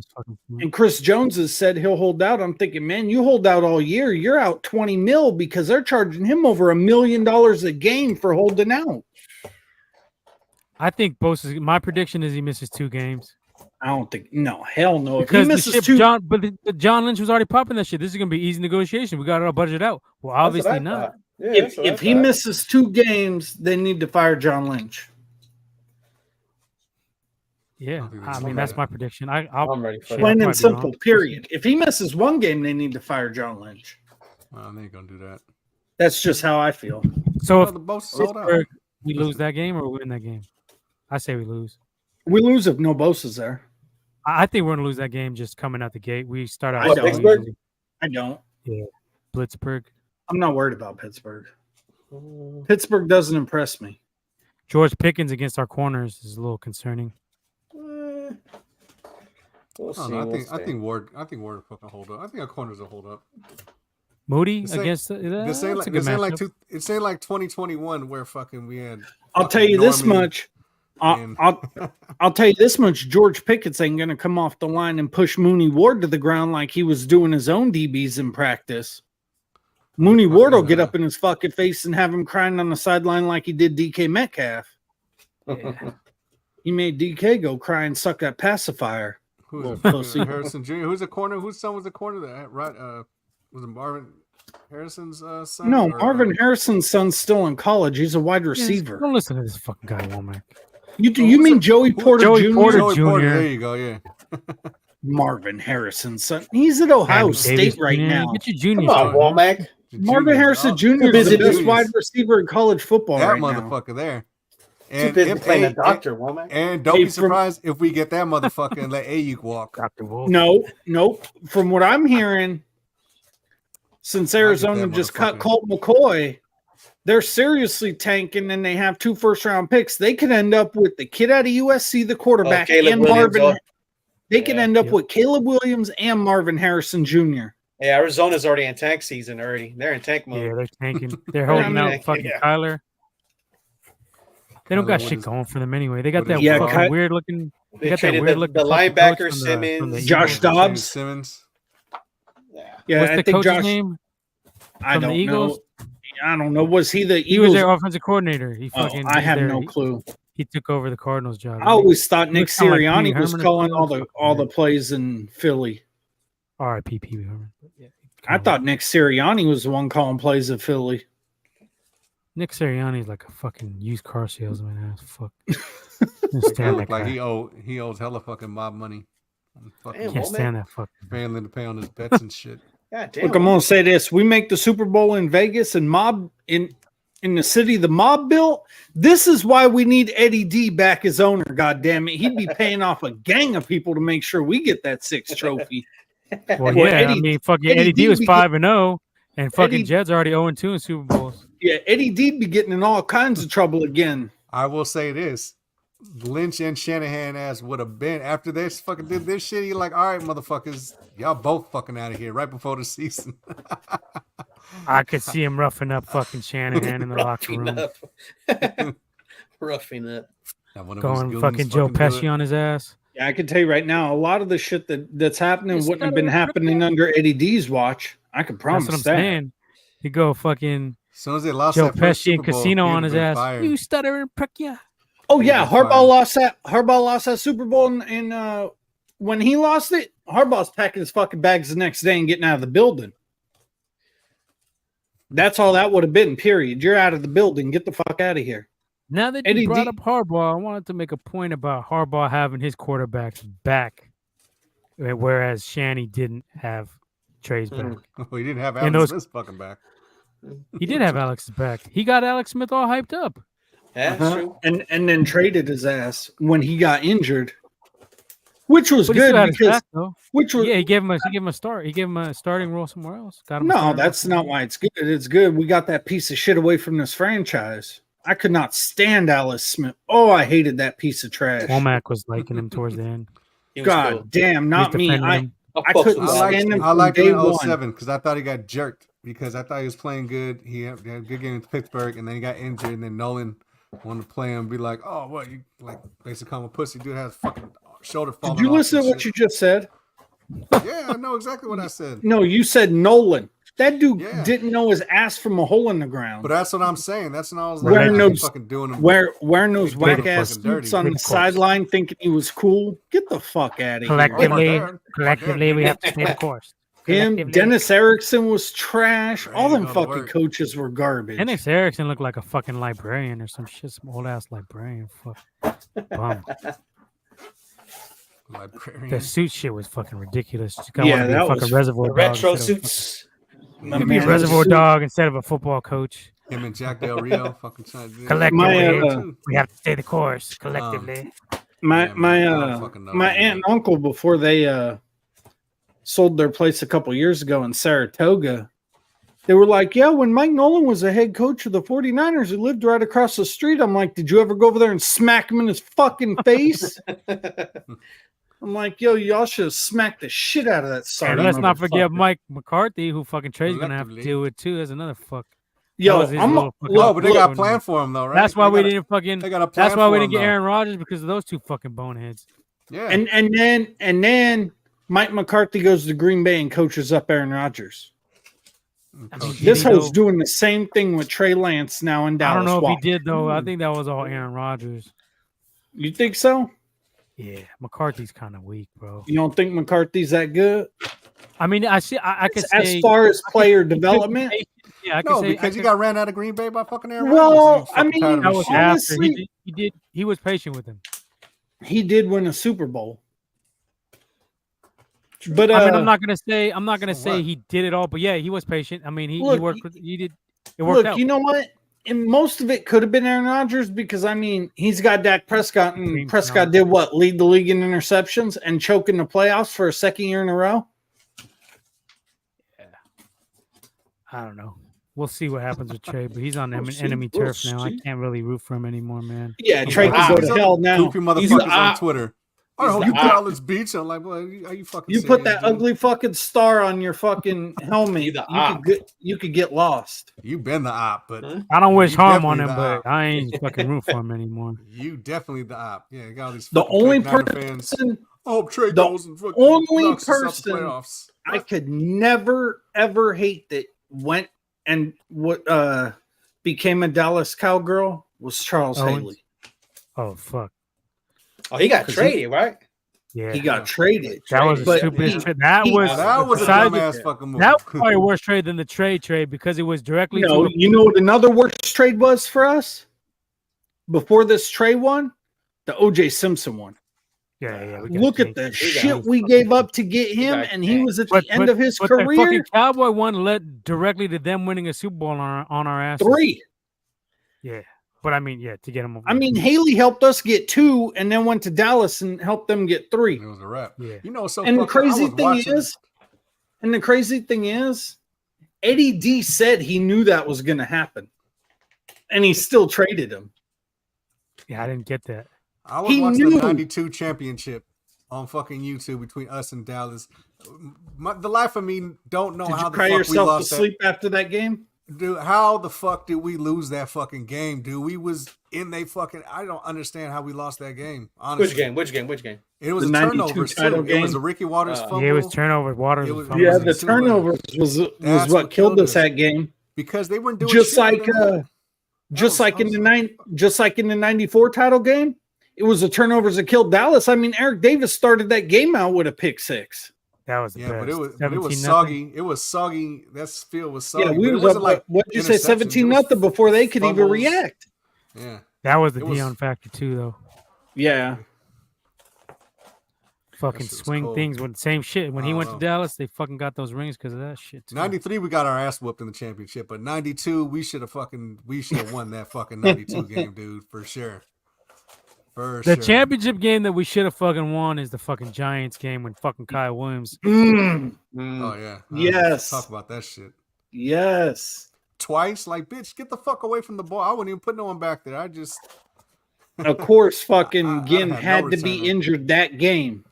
and Chris Jones has said he'll hold out. I'm thinking, man, you hold out all year, you're out 20 mil because they're charging him over $1 million a game for holding out. I think Bosa. My prediction is he misses 2 games. I don't think. No, hell no. Because if he misses 2, John Lynch was already popping that shit. This is gonna be easy negotiation. We got it all budgeted out. Well, obviously not. Yeah, if he misses 2 games, they need to fire John Lynch. Yeah, I mean that's my prediction. I'm ready for plain and simple. Period. If he misses 1 game, they need to fire John Lynch. They ain't gonna do that. That's just how I feel. So if the Bosa sold out, we lose that game or we win that game, I say we lose. We lose if no Bosa's there. I think we're gonna lose that game just coming out the gate. We start out. I don't. Yeah, Blitzburg. I'm not worried about Pittsburgh. Pittsburgh doesn't impress me. George Pickens against our corners is a little concerning. We'll see. I think Ward will fucking hold up. I think our corners will hold up. Moody against this ain't like 2021 where fucking we had. I'll tell you this much. I'll tell you this much. George Pickens ain't gonna come off the line and push Mooney Ward to the ground like he was doing his own DBs in practice. Mooney Ward will get up in his fucking face and have him crying on the sideline like he did DK Metcalf. Yeah. He made DK go cry and suck that pacifier. Who's Harrison Jr.? Who's the corner? Whose son was the corner? That right? Was it Marvin Harrison's son? No, Marvin Harrison's son's still in college. He's a wide receiver. Don't listen to this fucking guy, Womack. You mean Joey Porter Jr.? Joey Porter Jr. There you go. Yeah. Marvin Harrison's son. He's at Ohio State right now. Get your junior. Come on, Womack. Marvin Harrison Jr. is the best wide receiver in college football right now. That motherfucker there. And playing a doctor, Womack. And don't be surprised if we get that motherfucker and let Ayuk walk. No. From what I'm hearing, since Arizona just cut Colt McCoy, they're seriously tanking and they have 2 first-round picks. They could end up with the kid out of USC, the quarterback, and Marvin. They could end up with Caleb Williams and Marvin Harrison Jr. Yeah, Arizona's already in tank season already. They're in tank mode. Yeah, they're tanking. They're holding out fucking Kyler. They don't got shit going for them anyway. They got that fucking weird looking. They got that weird looking. The linebacker Simmons, Josh Dobbs, Simmons. Yeah. What's the coach's name? I don't know. I don't know. Was he the Eagles? He was their offensive coordinator. He fucking. I have no clue. He took over the Cardinals job. I always thought Nick Sirianni was calling all the plays in Philly. R.I.P. Pee Wee Herman. I thought Nick Sirianni was the one calling plays at Philly. Nick Sirianni is like a fucking used car salesman ass fuck. Like he owes hella fucking mob money. Can't stand that fucking failing to pay on his bets and shit. God damn. Look, I'm gonna say this: we make the Super Bowl in Vegas and mob in the city the mob built. This is why we need Eddie D back as owner. God damn it, he'd be paying off a gang of people to make sure we get that 6th trophy. Well, yeah, I mean, fucking Eddie D was 5-0, and fucking Jed's already 0-2 in Super Bowls. Yeah, Eddie D'd be getting in all kinds of trouble again. I will say this: Lynch and Shanahan ass would have been after they fucking did this shit. He like, all right, motherfuckers, y'all both fucking out of here right before the season. I could see him roughing up fucking Shanahan in the locker room. Roughing up. Going fucking Joe Pesci on his ass. Yeah, I can tell you right now, a lot of the shit that's happening wouldn't have been happening under Eddie D's watch. I can promise That's what I'm saying. He go fucking as soon as they lost Joe that first Pesci Super and Bowl, Casino on his ass. Fired. You stuttering prick, yeah. Oh yeah, Harbaugh lost that Super Bowl and when he lost it, Harbaugh's packing his fucking bags the next day and getting out of the building. That's all that would have been, period. You're out of the building. Get the fuck out of here. Now that Eddie you brought D- up Harbaugh, I wanted to make a point about Harbaugh having his quarterbacks back, whereas Shanny didn't have Trey's back. Mhm. Well, he didn't have And Alex those- Smith's fucking back. He did have Alex's back. He got Alex Smith all hyped up. Yeah, that's true. and then traded his ass when he got injured, which was But he good still had his because back, though. which was Yeah, he gave him a start. He gave him a starting role somewhere else. Got him a no, starting role that's not why it's good. It's good. We got that piece of shit away from this franchise. I could not stand Alice Smith. Oh, I hated that piece of trash. Womack was liking him towards the end. He was God cool. damn, He was not me. defending I him. I fucks couldn't with I stand Alex. him. I liked him day in one. 07 because I thought he got jerked because I thought he was playing good. He had a good game with Pittsburgh, and then he got injured, and then Nolan wanted to play him, be like, "Oh, what you like? Basically, call him a pussy. Dude has fucking shoulder falling." Did you off listen and to what shit. you just said? Yeah, I know exactly what I said. No, you said Nolan. That dude Yeah. didn't know his ass from a hole in the ground. But that's what I'm saying. That's when I was Wearing like, those- fucking doing him. Wearing those They did whack him ass fucking dirty. suits on Good the corpse. sideline, thinking he was cool. Get the fuck out of here. Collectively, we have to stay the course. Him, Collectively. Dennis Erickson was trash. Ready All to them go to fucking work. coaches were garbage. Dennis Erickson looked like a fucking librarian or some shit, some old ass librarian. Fuck. Bum. Librarian. The suit shit was fucking ridiculous. You gotta Yeah, want to be a that fucking was- reservoir The dog. retro instead of suits. My fucking- be a man, reservoir suit- dog instead of a football coach. Him and Jack Del Rio fucking trying to do Collectively, My, we have to stay the course. Collectively. My Yeah, my man, I don't fucking know, my man. aunt and uncle before they sold their place a couple years ago in Saratoga, they were like, yeah, when Mike Nolan was a head coach of the 49ers, he lived right across the street. I'm like, did you ever go over there and smack him in his fucking face? I'm like, yo, y'all should have smacked the shit out of that son. And of let's a not forget motherfucker. Mike McCarthy, who fucking Trey's gonna have to Collectively. deal with too. That's another fuck. Yo, was his I'm little fucking- Oh, but they got a Look, plan for him though, right? That's why They we got a- didn't fucking. They got a plan That's why we for didn't get him, though. Aaron Rodgers because of those two fucking boneheads. Yeah. and then Mike McCarthy goes to Green Bay and coaches up Aaron Rodgers. Coach- This Did he hole's though? doing the same thing with Trey Lance now in Dallas. I don't know if Watch. he did though. I think that was all Aaron Rodgers. You think so? Yeah, McCarthy's kind of weak, bro. You don't think McCarthy's that good? I mean, I see. I could As say far as player he could be development, patient. Yeah, I could No, say because he I could- got ran out of Green Bay by fucking Aaron Well, Rodgers. I He was fucking mean, tired of that his was shit. after honestly- he was patient with him. he did win a Super Bowl. But I mean, I'm not gonna say So what? he did it all, but yeah, he was patient. I mean, he Look, worked with he did it worked look, out. you know what? And most of it could have been Aaron Rodgers because I mean he's got Dak Prescott, and Dream Prescott talent. did what? Lead the league in interceptions and choke in the playoffs for a second year in a row. I don't know. We'll see what happens with Trey, but he's on We'll see. enemy We'll turf now. I see. can't really root for him anymore, man. Yeah, He's Trey like, can go "Ah, to hell now. Goofy He's motherfuckers the on op. Twitter. I He's hope the you op. Dallas Beach. I'm like, well, are you fucking You put serious, that dude? ugly fucking star on your fucking helmet. You the You op. you could get lost. You been the op, but Huh? I don't wish You harm on him, definitely the but I ain't fucking root for him anymore. you definitely the op. Yeah, you got all these The fucking only fake Niner fans. person I hope Trey the goes and fucking only knocks us out the person playoffs. I could never ever hate that went and what became a Dallas Cowgirl was Charles Owens? Haley. Oh fuck. Oh, he got 'Cause traded, right? Yeah. He got traded. that was the but stupidest he- trade. That he- was That was a besides- dumbass fucking move. That was probably a worse trade than the trade because it was directly No, to you know what another worst trade was for us? Before this Trey one, the OJ Simpson one. yeah. We got Look at Jake. the got shit him we gave up to get him, got and he janked. was at the end of his the career. fucking Cowboy one led directly to them winning a Super Bowl on our asses. 3. Yeah. But I mean, yeah, to get him over. I mean, Haley helped us get 2 and then went to Dallas and helped them get 3. It was a wrap. Yeah. You know, so And the fucking- I crazy was thing watching- is, Eddie D said he knew that was going to happen, and he still traded him. Yeah, I didn't get that. I was He watching knew. the '92 championship on fucking YouTube between us and Dallas. The life of me don't know Did how you the cry fuck we yourself to lost that. sleep after that game? Dude, how the fuck did we lose that fucking game, dude? We was in they fucking. I don't understand how we lost that game. Honestly, Which game? It was The a 92 turnover. title It was game? a Ricky Waters fumble. Yeah, it was turnover. Waters. It was was- fumbling. Yeah, was the super- turnovers was That's what what killed killed us us. that game. because they weren't doing Just shit like other than that. just was like in the awesome. just like in the 94 title game, it was the turnovers that killed Dallas. I mean, Eric Davis started that game out with a pick 6. That was the Yeah, best. but it was 17-0. soggy. It was soggy. That field was soggy. Yeah, we but it was wasn't up. like What did you say, interceptions. It was 17-0 before they could even fumbles. react? Yeah, That was the It was- Dion factor too, though. Yeah. Fucking shit was swing cold. things with the same shit. When he I went to know. Dallas, they fucking got those rings because of that shit. Too. 93, we got our ass whooped in the championship, but 92, we should have won that fucking 92 game, dude, for sure. For The sure. championship game that we should have fucking won is the fucking Giants game when fucking Kyle Williams. Mm. Oh yeah. Yes. Talk about that shit. Yes. Twice, like, bitch, get the fuck away from the ball. I wouldn't even put no one back there. I just Of course, fucking I'd Ginn have had no to return be on- injured that game.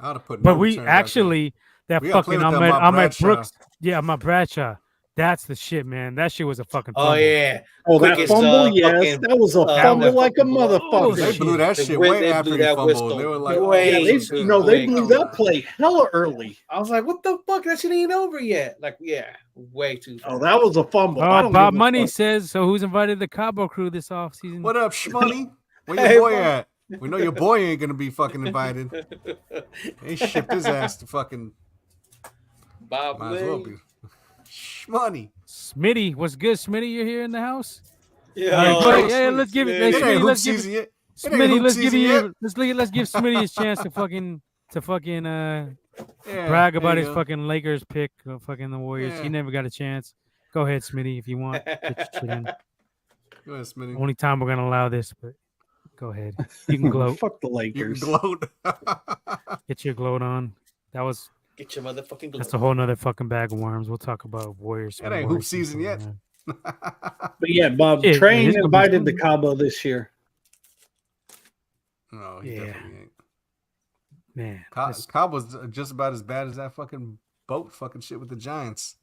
I'd have put. But no we return back there. actually that We gotta play fucking with that I'm Matt at Brooks. Yeah, I'm at Bradshaw. That's the shit, man. That shit was a fucking fumble. Oh yeah. Oh, that Quickest, fumble, yes. fucking, That was a fumble that like a fucking blow. motherfucker. They blew that They shit went- way they after blew he that fumbled. whistle. They were like, Way Yeah, too they quick. blew that play hella early. I was like, what the fuck? That shit ain't over yet. Like, yeah, way too far. Oh, that was a fumble. I Oh, don't Bob give a Money fuck. says, so who's invited the Cabo crew this offseason? "What up, Shmoney? Where Hey, your boy Bob. at? We know your boy ain't gonna be fucking invited. He shipped his ass to fucking. Bob Might as well Lee. be. Shmoney. Smitty, what's good, Smitty? You're here in the house? Yeah, Go ahead. Yeah, let's give it. Smitty. Let's It Smitty, ain't hoop let's give it. season yet. It ain't Smitty, hoop let's give season yet. you. Let's give Smitty his chance to fucking Yeah, brag there about you his go. fucking Lakers pick, fucking the Warriors. Yeah. He never got a chance. Go ahead, Smitty, if you want. Get your shit in. Go ahead, Smitty. Only time we're gonna allow this, but go ahead. You can gloat. Fuck the You can Lakers. gloat. Get your gloat on. That was Get your motherfucking that's a whole nother fucking bag of worms. We'll talk about Warriors. It ain't hoop season yet. But yeah, Bob, Yeah, Trey it's gonna be invited to fun. Cabo this year. No, he Yeah. definitely ain't. Man, Cobb was just about as bad as that fucking boat fucking shit with the Giants.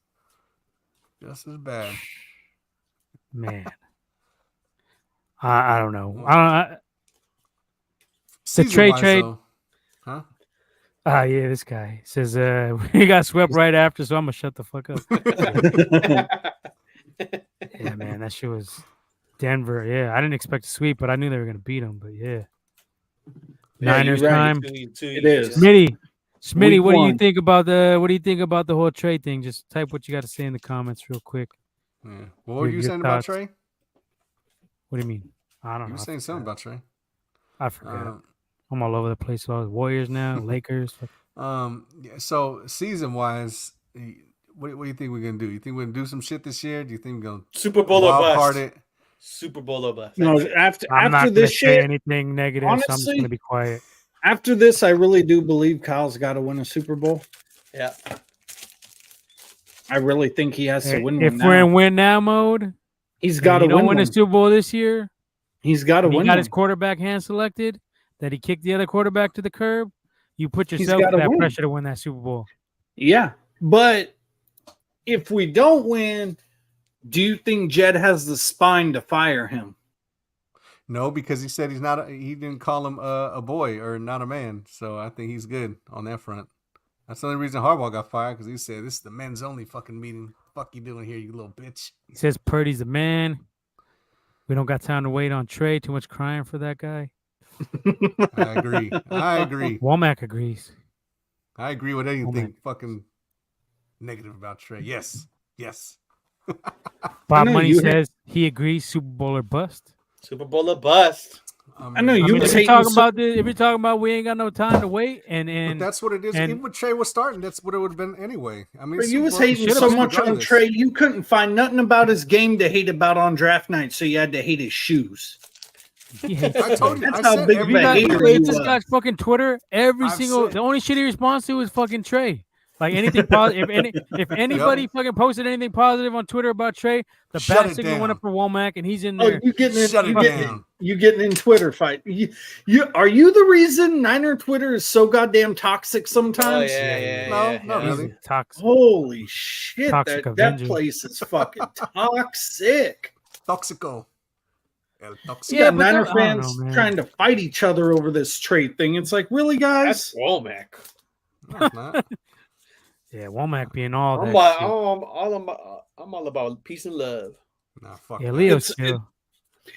Just as bad. man. I don't know. The Trey Season-wise, trade. though, huh? Yeah, this guy says we got swept right after, so I'm gonna shut the fuck up. Yeah, man, that shit was Denver. Yeah, I didn't expect to sweep, but I knew they were gonna beat them. But yeah, Yeah, Niners you're right. time. It is. Smitty, Week what do you one. think about the whole trade thing? Just type what you got to say in the comments real quick. Yeah. What were you Your saying about thoughts. Trey? What do you mean? I don't You know. were I saying something forgot. about Trey. I forgot. Um, I'm all over the place. So Warriors now, Lakers. yeah, so season-wise, what do you think we're gonna do? You think we're gonna do some shit this year? Do you think we're gonna Super Bowl or wild card bust. it? Super Bowl or bust. No, after I'm not after gonna this say shit, anything negative, so I'm just honestly- gonna be quiet. after this, I really do believe Kyle's got to win a Super Bowl. Yeah. I really think he has to win If one we're now. in win now mode, He's got to don't win win a one. Super Bowl this year. He's got to and he win got one. his quarterback hand selected. That he kicked the other quarterback to the curb. You put He's yourself gotta with that win. pressure to win that Super Bowl. Yeah, but if we don't win, do you think Jed has the spine to fire him? No, because he said he's not. He didn't call him a boy or not a man. So I think he's good on that front. That's the only reason Harbaugh got fired, because he said this is the men's only fucking meeting. Fuck you doing here, you little bitch. He says Purdy's the man. We don't got time to wait on Trey. Too much crying for that guy. I agree. I agree. Womack agrees. I agree with anything man. fucking negative about Trey. Yes. Yes. Bob know Money you- says he agrees Super Bowl or bust. Super Bowl or bust. I know I you mean, was if you're hating talking so- about this, if you're talking about we ain't got no time to wait, But and that's what it is. and- Even when Trey was starting, that's what it would have been anyway. I mean, But you was Super Bowl- hating should've so been much on regardless. Trey, you couldn't find nothing about his game to hate about on draft night, so you had to hate his shoes. he hates I told you. That's I how said big If of you a got hater if you this was. guy's fucking Twitter, every I've single said- the only shit he responds to is fucking Trey. Like anything positive, if anybody fucking posted anything positive on Twitter about Trey, the Shut bat it signal went down. up for Womack, and he's in Oh, there. you getting in, Shut it you getting, down. you getting in Twitter fight. You are you the reason Niner Twitter is so goddamn toxic Oh, sometimes? yeah. No, not He's really. toxic. Holy shit, Toxic that Avenger. place is fucking toxic. Toxico. El Toxico. You Yeah, got but Niner I don't know, fans man. trying to fight each other over this trade thing. It's like, really, guys? That's Womack. No, it's not. Yeah, Womack being all I'm, that. I'm all about peace and love. Nah, fuck Yeah, that. Leo It's- still.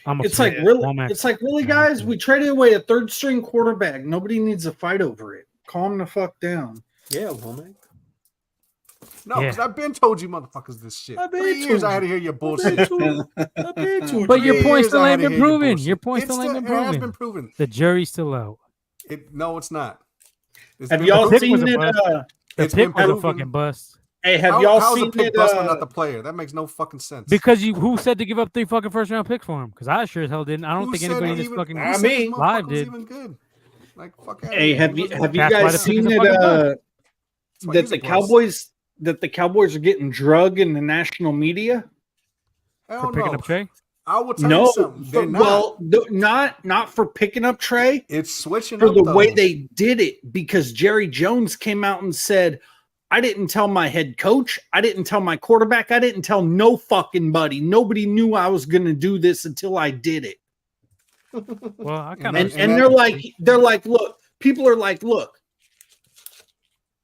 I'm a It's like fan. really, Womack. it's like really, Yeah, guys. yeah. We traded away a third string quarterback. Nobody needs a fight over it. Calm the fuck down. Yeah, Womack. No, Yeah. because I've been told you motherfuckers this shit. I've been 3 years told I had to you. hear your bullshit. But your 3 point years still I had ain't to been hear your proven. bullshit. Your point It's still ain't been It has proven. been proven. The jury's still out. No, it's not. It's Have been y'all pick proven. was seen a it? bust. The It's pick been was a proven. fucking bust. Hey, have y'all How's seen the pick it? bust but not the player? That makes no fucking sense. Because who said to give up 3 fucking first round picks for him? Because I sure as hell didn't. I don't Who think said anybody in it this even? fucking Who Not said this me. motherfucker live was did. even good? Like fuck out Hey, have you That's why guys the pick is seen a it? fucking bust. why That he's a the bust. Cowboys are getting drug in the national media. For Hell picking no. up Trey? I will tell you No, something. They're not. well, not for picking up Trey. It's switching For up the though. way they did it, because Jerry Jones came out and said, I didn't tell my head coach, I didn't tell my quarterback, I didn't tell no fucking buddy. Nobody knew I was going to do this until I did it. Well, I kind And of. And they're like, look, people are like, look,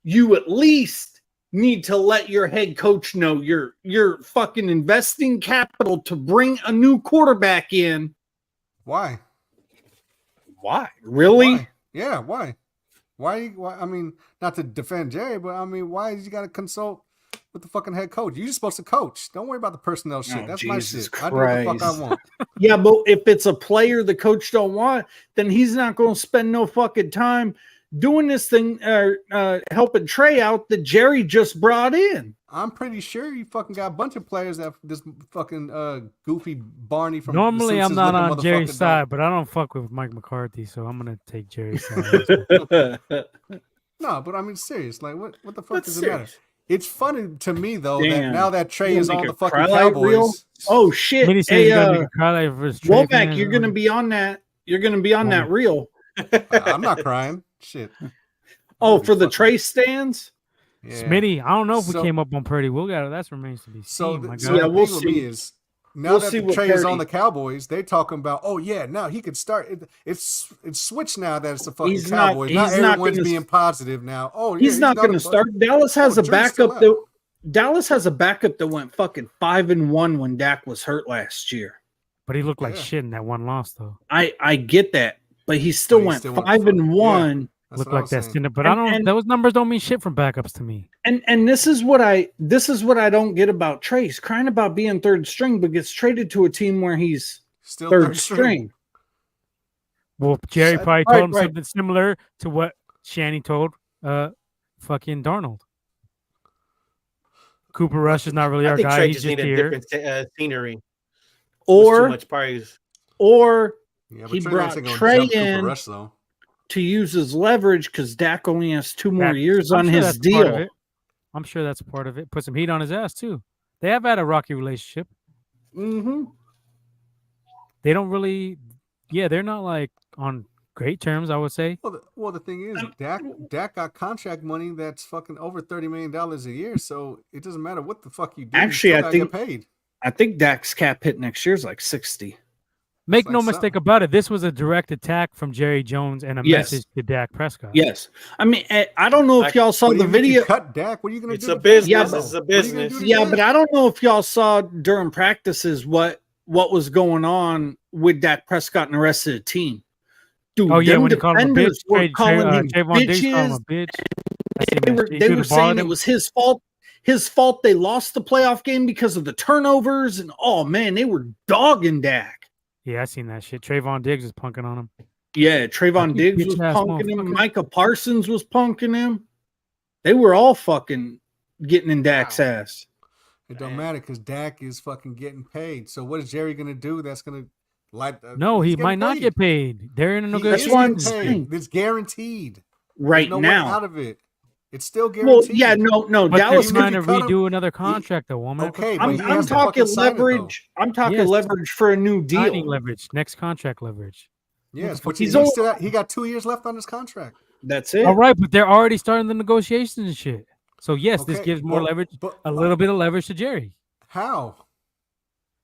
you at least need to let your head coach know you're fucking investing capital to bring a new quarterback in. Why? Why? Really? Why? Yeah, why? Why? I mean, not to defend Jerry, but I mean, why you got to consult with the fucking head coach? You're just supposed to coach. Don't worry about the personnel shit. Oh, That's my Jesus shit. I do what the fuck I Christ. want. Yeah, but if it's a player the coach don't want, then he's not going to spend no fucking time doing this thing, helping Trey out that Jerry just brought in. I'm pretty sure you fucking got a bunch of players that this fucking goofy Barney from Normally, The I'm Simpsons not looking on Jerry's motherfucker side, but I don't fuck with Mike McCarthy, so I'm gonna take Jerry's side. No, but I mean, serious. Like, what the fuck That's does it matter? serious. It's funny to me though that Damn. now that Trey You is gonna on make the a fucking Crowley reel? Cowboys. Oh shit! Mini says Hey, he's gonna make a crowd out for his Trey Womack, fans. you're gonna be on that. You're gonna be on that reel. I'm not crying. Shit. Oh, for the Trey stands. Yeah. Smitty, I don't know if we So- came up on Purdy. We'll get that remains to be So, seen. My so God. Yeah, the we'll thing with me see. is now We'll that see the what Trey is Purdy- on the Cowboys, they talking about, oh yeah, now he could start. It's switched now that it's the fucking He's not- Cowboys. he's Not not everyone's gonna- being positive now. Oh, yeah, He's not going to done, start. but- Dallas has Oh, a Drew's still backup. out. Dallas has a backup that went fucking 5-1 when Dak was hurt last year. But he looked like Yeah. shit in that one loss, though. I get that, but he still But he went still went 5-1. That's Looked what I like was that. saying. Stinner, but And- I don't. and- Those numbers don't mean shit from backups to me. And this is what I don't get about Trey. He's crying about being third string, but gets traded to a team where he's Still third string. Well, Jerry Right, probably told him right. something similar to what Shanny told fucking Darnold. Cooper Rush is not really I our think guy. Trey He's just just needed here. different scenery. Was too Or much praise. or Yeah, but He Trey brought ain't gonna Trey jump Cooper in. Rush though. to use his leverage because Dak only has 2 more years I'm on sure his that's part of deal. it. I'm sure that's part of it. Put some heat on his ass too. They have had a rocky relationship. Mm-hmm. They don't really. Yeah, they're not like on great terms. I would say. Well, the thing is, Dak got contract money that's fucking over $30 million a year, so it doesn't matter what the fuck you do. Actually, you I still gotta think- get paid. I think Dak's cap hit next year is like 60. Make like no mistake something. about it. This was a direct attack from Jerry Jones and a Yes. message to Dak Prescott. Yes. I mean, I don't know if y'all saw What do the you mean you video. cut Dak. What are you gonna It's do? a to Dak, business. Yeah, though? It's a What are you gonna business. do to Yeah, Dak? but I don't know if y'all saw during practices what was going on with Dak Prescott and the rest of the team. Dude, Oh yeah, them when he called him a bitch, defenders were calling him Trayvon Diggs called him bitches. a bitch. I seen They that were shit. He they threw were the ball at saying it him. was his fault. His fault they lost the playoff game because of the turnovers, and oh man, they were dogging Dak. Yeah, I seen that shit. Trayvon Diggs is punking on him. Yeah, Trayvon You Diggs was bitch-ass punking him. motherfucker. Micah Parsons was punking him. They were all fucking getting in Dak's ass. It don't matter because Dak is fucking getting paid. So what is Jerry gonna do? That's gonna like No, he's he getting might not paid. get paid. They're in a He That's is why I'm negotiation. getting saying. paid. It's guaranteed. Right There's no way now. out of it. It's still Well, guaranteed. yeah, no, But Dallas they're can- trying to if you cut him, redo another contract, though, woman. Okay, but I'm he has to talking fucking sign it, though. leverage. I'm talking Yes. leverage for a new Signing deal. leverage, next contract leverage. Yes, Motherfucker, but he's he got 2 years left on his contract. That's it. All right, but they're already starting the negotiations and shit. So yes, this Okay, gives more but- leverage, but- a little bit of leverage to Jerry How?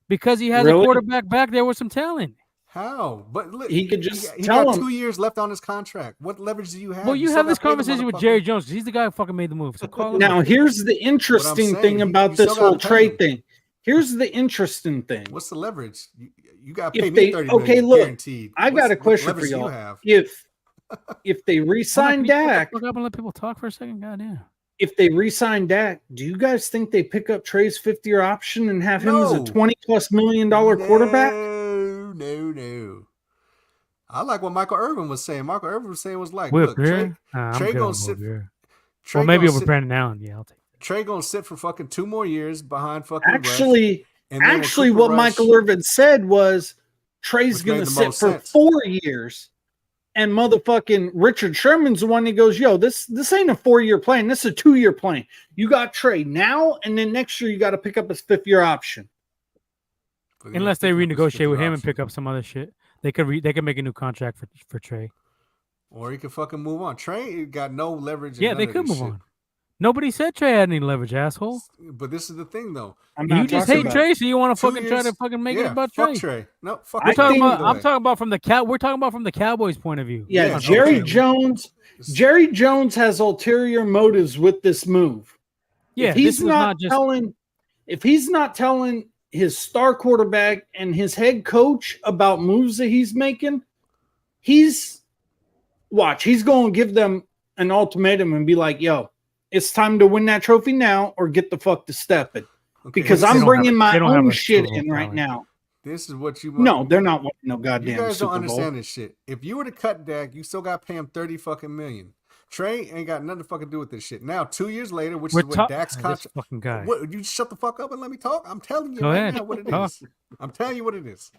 because he has Really? a quarterback back there with some talent. How? But look, He could just he tell got him. 2 years left on his contract. What leverage do you have? Well, you still have this gotta pay the conversation with motherfucker. Jerry Jones. 'Cause he's the guy who fucking made the move. So call him. Now, up. here's the interesting saying, thing you about still this gotta whole pay trade him. thing. Here's the interesting thing. What's the leverage? You got to If pay they- me 30 okay, million look, guaranteed. I got a What question leverage for do you y'all. have? If they Hold on, re-sign can you shut the Dak, fuck up and let people talk for a second. Goddamn. if they re-sign Dak, do you guys think they pick up Trey's 5th-year option and have him as a No. $20+ million quarterback? No. I like what Michael Irvin was saying. Michael Irvin was saying was like, Will look, Greer? I'm Trey good gonna on sit. Will Greer. Trey Well, maybe gonna over sit, Brandon Allen. Yeah, I'll take that. Trey gonna sit for fucking 2 more years behind fucking Rush. Actually, And then when actually, Cooper what Rush- Michael Irvin said was Trey's Which going made to the sit most for sense. 4 years, and motherfucking Richard Sherman's the one that goes, "Yo, this ain't a 4-year plan. This is a 2-year plan. You got Trey now, and then next year you got to pick up his 5th-year option." But then Unless they picking up his renegotiate with 5th-year him and option. pick up some other shit, they could make a new contract for Trey. Or he could fucking move on. Trey got no leverage. In Yeah, none they of could this move shit. on. Nobody said Trey had any leverage, asshole. But this is the thing, though. I'm You not just talking hate about- Trey, so you want to 2 fucking try years- to fucking make yeah, it about fuck Trey. Trey. No, fuck I I'm talking think- about. I'm talking about from the We're talking about from the Cowboys' point of view. Yeah, Yeah, Jerry okay. Jones. Jerry Jones has ulterior motives with this move. Yeah, if he's this was not just. telling his star quarterback and his head coach about moves that he's making, he's going to give them an ultimatum and be like, "Yo, it's time to win that trophy now, or get the fuck to stepping." Okay, Because They I'm don't have bringing a- my they don't have own a shit Super Bowl in right talent. now. This is what you No, they're not winning no goddamn You guys Super don't understand Bowl. this shit. If you were to cut Dak, you still got to pay him 30 fucking million. Trey ain't got nothing to fucking do with this shit. Now, 2 years later, which We're is what Dak's this contract. fucking guy. What, you shut the fuck up and let me talk? I'm telling you Go right ahead. now what it Talk. is. I'm telling you what it is.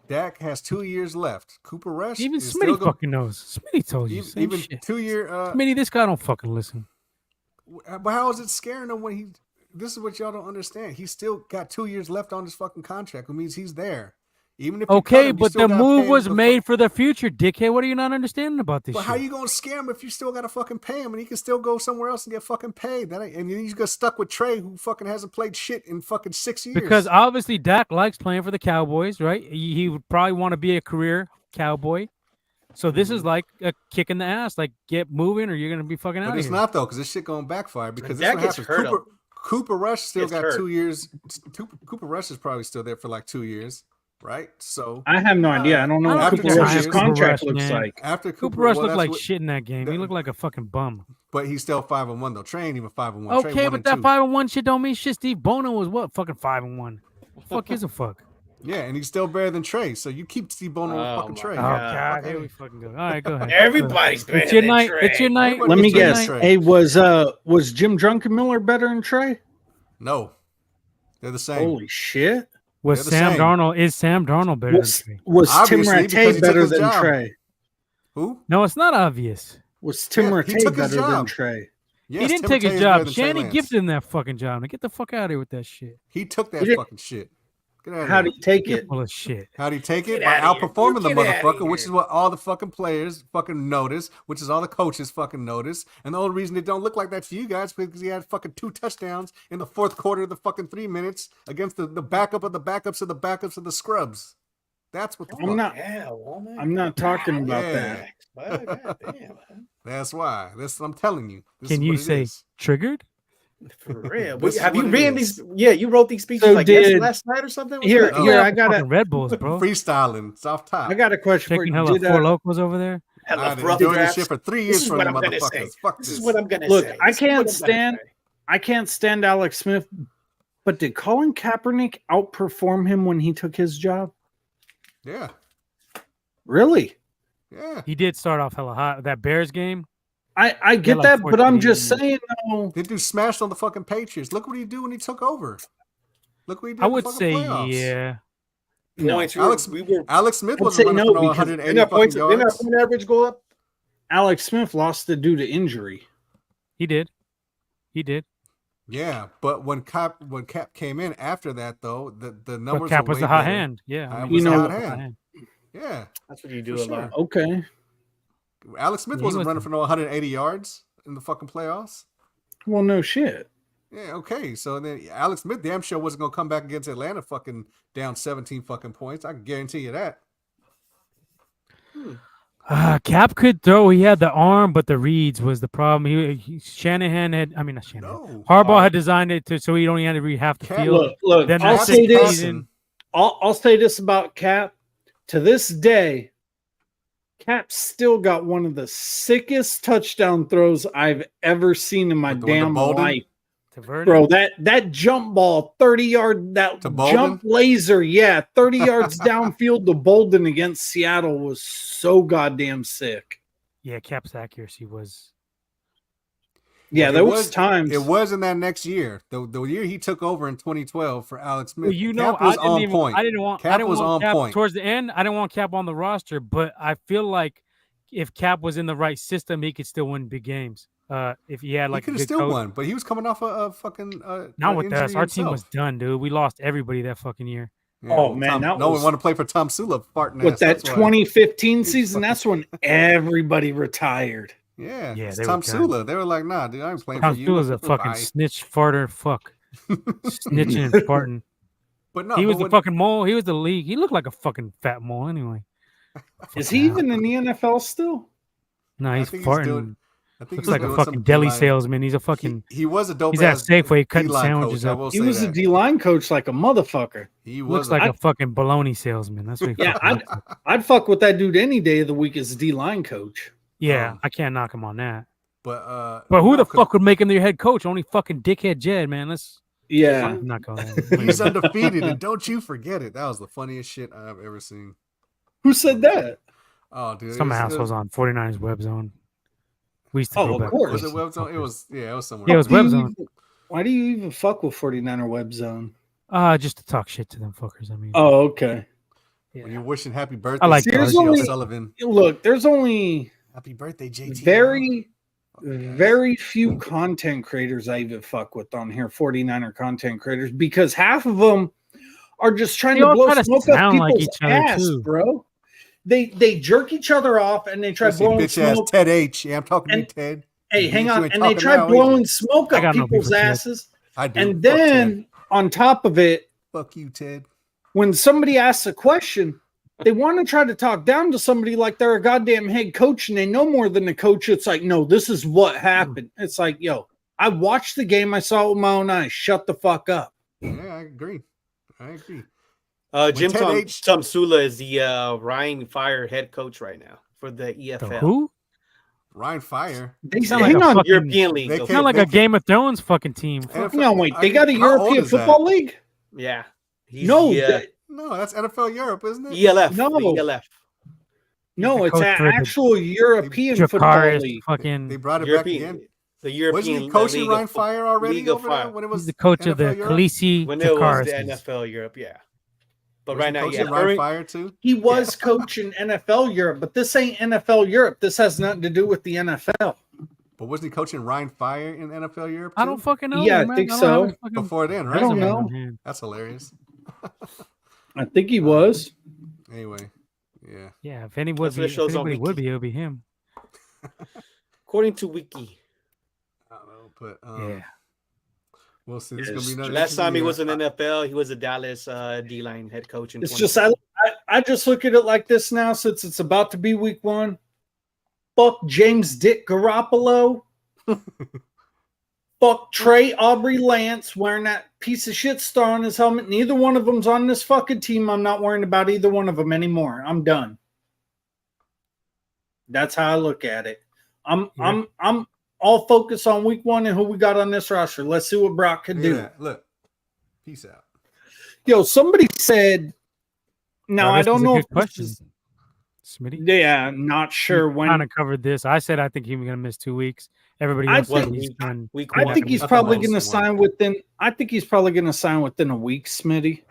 Dak has 2 years left. Cooper Rush Even is still Smitty fucking knows. Smitty told you. Same even shit. 2 year. Smitty, this guy don't fucking listen. But how is it scaring him when he? This is what y'all don't understand. He's still got 2 years left on his fucking contract, which means he's there. Even if you cut Okay, him, you but still the gotta pay move him was the made for the future, dickhead. What are you not understanding about this But shit? how you gonna scare him if you still gotta fucking pay him and he can still go somewhere else and get fucking paid? That ain't, and then you just got stuck with Trey, who fucking hasn't played shit in fucking 6 years. Because obviously Dak likes playing for the Cowboys, right? He would probably want to be a career Cowboy. So this is like a kick in the ass. Like, get moving or you're gonna be fucking out but of it's here. not though, because this shit gonna backfire. Because this Dak what gets happens. hurt. Cooper Rush still Gets got hurt. 2 years. Cooper Rush is probably still there for like 2 years, right? So I have no idea. I don't know I what don't After Cooper think two Rush's years- Cooper contract Rush, looks man. like. after Cooper Rush well, looked that's like what- shit in that game. He looked like a fucking bum. But he's still 5-1 though. Trey ain't even 5-1. Trey Okay, 1 but and that 2. 5-1 shit don't mean shit. Steve Bono was what? Fucking 5-1. Fuck is a fuck. Yeah, and he's still better than Trey. So you keep Steve Bono with Oh fucking my Trey. Oh Yeah. god, here we fucking go. All right, go ahead. Everybody's better It's your than night. Trey. It's your night. Everybody Let me It's your better than guess. night. Trey. Hey, was Jim Druckenmiller better than Trey? No, they're the same. Holy shit! Was They're the Sam same. Darnold? Is Sam Darnold better Was than Trey? was Tim Obviously, because he Rattay took better his than job. Trey? Who? No, it's not obvious. Was Tim Yeah, he Rattay took his better than job. Trey? Yes, He didn't Tim take Rattay his is better job. than Trey Shanny Lance. gifted him that fucking job. Now get the fuck out of here with that shit. He took that He did- fucking shit. Get out of How here. did he take You're it? full of shit. How'd he take it? Get By outta here. outperforming the Get outta motherfucker, which here. is what all the fucking players fucking notice, which is all the coaches fucking notice. And the only reason it don't look like that to you guys is because he had fucking 2 touchdowns in the fourth quarter of the fucking 3 minutes against the backup of the backups of the backups of the scrubs. That's what the fuck. I'm not. Yeah, woman. I'm not talking about Yeah. that. Well, goddamn, man. That's why. That's I'm telling you. This Can is you what it say is. triggered? For real. This is Have you what it written is. these? Yeah, you wrote these speeches So like last night or something? What's Here, that? Oh. here. Yeah, I got fucking Red Bulls, bro. Freestyling. It's off top. I got a question for Taking you. hella Did, Four Locos over there. Hella I've been rough doing this drafts. shit for 3 This years is from what you I'm gonna say. motherfuckers. Fuck This this. is what I'm gonna Look, say. I This is what can't I'm gonna stand- say. I can't stand Alex Smith, but did Colin Kaepernick outperform him when he took his job? Yeah. Really? Yeah. He did start off hella hot. That Bears game. I get like that, but I'm 14. just saying though. They do smashed on the fucking Patriots. Look what he do when he took over. Look what he did. I in the would fucking say playoffs. yeah. No, Points, Alex- we were. Alex Smith I'd wasn't say running no for no because- 180 Didn't our fucking points, didn't our yards. point average go up? Alex Smith lost it due to injury. He did. He did. Yeah, but when Cap came in after that though, the numbers But Cap were was way the hot better. hand. Yeah. I I mean, was the Cap hot was the hand. Yeah, That's what you do For a sure. lot. Okay. Alex Smith He wasn't running wasn't. for no 180 yards in the fucking playoffs. Well, no shit. Yeah, okay. So then Alex Smith damn sure wasn't gonna come back against Atlanta fucking down 17 fucking points. I can guarantee you that. Cap could throw. He had the arm, but the reads was the problem. Shanahan had. I mean, not Shanahan. No. Harbaugh had designed it so he only had to read half the Cap- field. Look. Then I'll that's say it. this. Passing. I'll say this about Cap. To this day, Cap still got one of the sickest touchdown throws I've ever seen in my With the damn Bolden? life. To Vernon? Bro, that jump ball, 30-yard, that To Bolden? jump laser, 30 yards downfield to Bolden against Seattle was so goddamn sick. Yeah, Cap's accuracy was. Yeah, Well, there was times. It was in that next year, the year he took over in 2012 for Alex Smith. Well, you know, Cap was I didn't on even. point. I didn't want. Cap I didn't was want on Cap point. towards the end. I didn't want Cap on the roster, but I feel like if Cap was in the right system, he could still win big games. If he had He like a could have good still coach. won, but he was coming off a fucking Not with injury us. Our team was himself. done, dude. We lost everybody that fucking year. Yeah, Oh, man, that no was- one wanted to play for Tom Sula farting With ass. that That's why. 2015 season, that's when everybody retired. Yeah, Yeah, it's they were Tom done. Sula. They were like, nah, dude, I ain't playing Tom for you. Sula's a fucking Bye. snitch, farter, fuck, snitching and farting. But no, He was but the when- fucking mole. He was the league. He looked like a fucking fat mole anyway. Is Fucking he hell. even in the NFL still? No, I he's think farting. doing- I think Looks he's like a doing fucking some deli D-line. salesman. He's a fucking. He was a dope. He's at ass Safeway cutting D-line sandwiches coach, I up. will He say was a that. D-line coach like a motherfucker. He Looks was like a, a fucking baloney salesman. That's what he Yeah, fucking looks like. I'd fuck with that dude any day of the week as a D-line coach. Yeah, I can't knock him on that. but But who no, the 'cause fuck would make him their head coach? Only fucking dickhead Jed, man. Let's Yeah. not go he's undefeated, and don't you forget it. That was the funniest shit I've ever seen. Who said that? Oh, dude, Some it was- assholes on 49ers web zone. We used to Oh, go of back. course. Was it web zone? It was. Yeah, it was somewhere. Yeah, it was Do you web zone. even- Why do you even fuck with 49er web zone? Just to talk shit to them fuckers. I mean, Oh, okay. When you're wishing happy birthday, like to There's Darcy only- O'Sullivan. Look, there's only Happy birthday, JT. very, Okay, guys. very few content creators I even fuck with on here, 49er content creators, because half of them are just trying They to all blow try to smoke up sound like people's each other, ass, too. bro. They jerk each other off and they try Especially blowing bitch ass smoke. Ted H. Yeah, I'm talking to you, And- Ted. Hey, You hang ain't on, and they talking try now, blowing ain't smoke I up got no people's beef with Ted. asses, I do. and Fuck Ted. then on top of it, Fuck you, Ted. when somebody asks a question, they want to try to talk down to somebody like they're a goddamn head coach and they know more than the coach. It's like, no, this is what happened. It's like, yo, I watched the game. I saw it with my own eyes. Shut the fuck up. Yeah, I agree. Jim Ted H- Tom Sula is the Ryan Fire head coach right now for the the EFL. who? Ryan Fire. They Sound like hang a on. fucking- European League. They okay? Sound like they a Game of Thrones fucking team. NFL No, wait, they I- got a how old European is that? Football League? Yeah. He's No, the, that- No, that's NFL Europe, isn't it? ELF. No. The ELF. no, the it's coach an for the actual European Football Jakaris League. fucking. They brought it European. back again. The European. Wasn't he coaching League Ryan of- Fire already League of over there Fire. when it was He's the coach of the NFL Europe? Khaleesi When it was the Jakaris. NFL Europe, yeah. But Was right he now, coaching yeah. Ryan Fire too. He was coaching NFL Europe, but this ain't NFL Europe. This has nothing to do with the NFL. But wasn't he coaching Ryan Fire in NFL Europe too? I don't fucking know. Yeah, I man. think don't so. have his fucking Before then, I right? don't resume know. on hand. That's hilarious. I think he was. Anyway, yeah. Yeah, if anybody, That's what it shows on would Wiki. be, it would be him. According to Wiki, I don't know, but Yeah. we'll see. It's Yes. gonna be another last time he interesting was in year. NFL, he was a Dallas D-line head coach. In It's 20 just I just look at it like this now, since it's about to be week one. Fuck James Dick Garoppolo. Fuck Trey Aubrey Lance wearing that piece of shit star on his helmet. Neither one of them's on this fucking team. I'm not worrying about either one of them anymore. I'm done. That's how I look at it. I'm all focused on week one and who we got on this roster. Let's see what Brock can Look at do. that. Look. Peace out. Yo, somebody said. Now I this don't is a know good if this question. is- Smitty. Yeah, not sure when. Kind of covered this. I said I think he was gonna miss 2 weeks. Everybody I else said think- he's done. week I one. think he's Nothing probably else going to one. sign within. I think he's probably going to sign within a week, Smitty.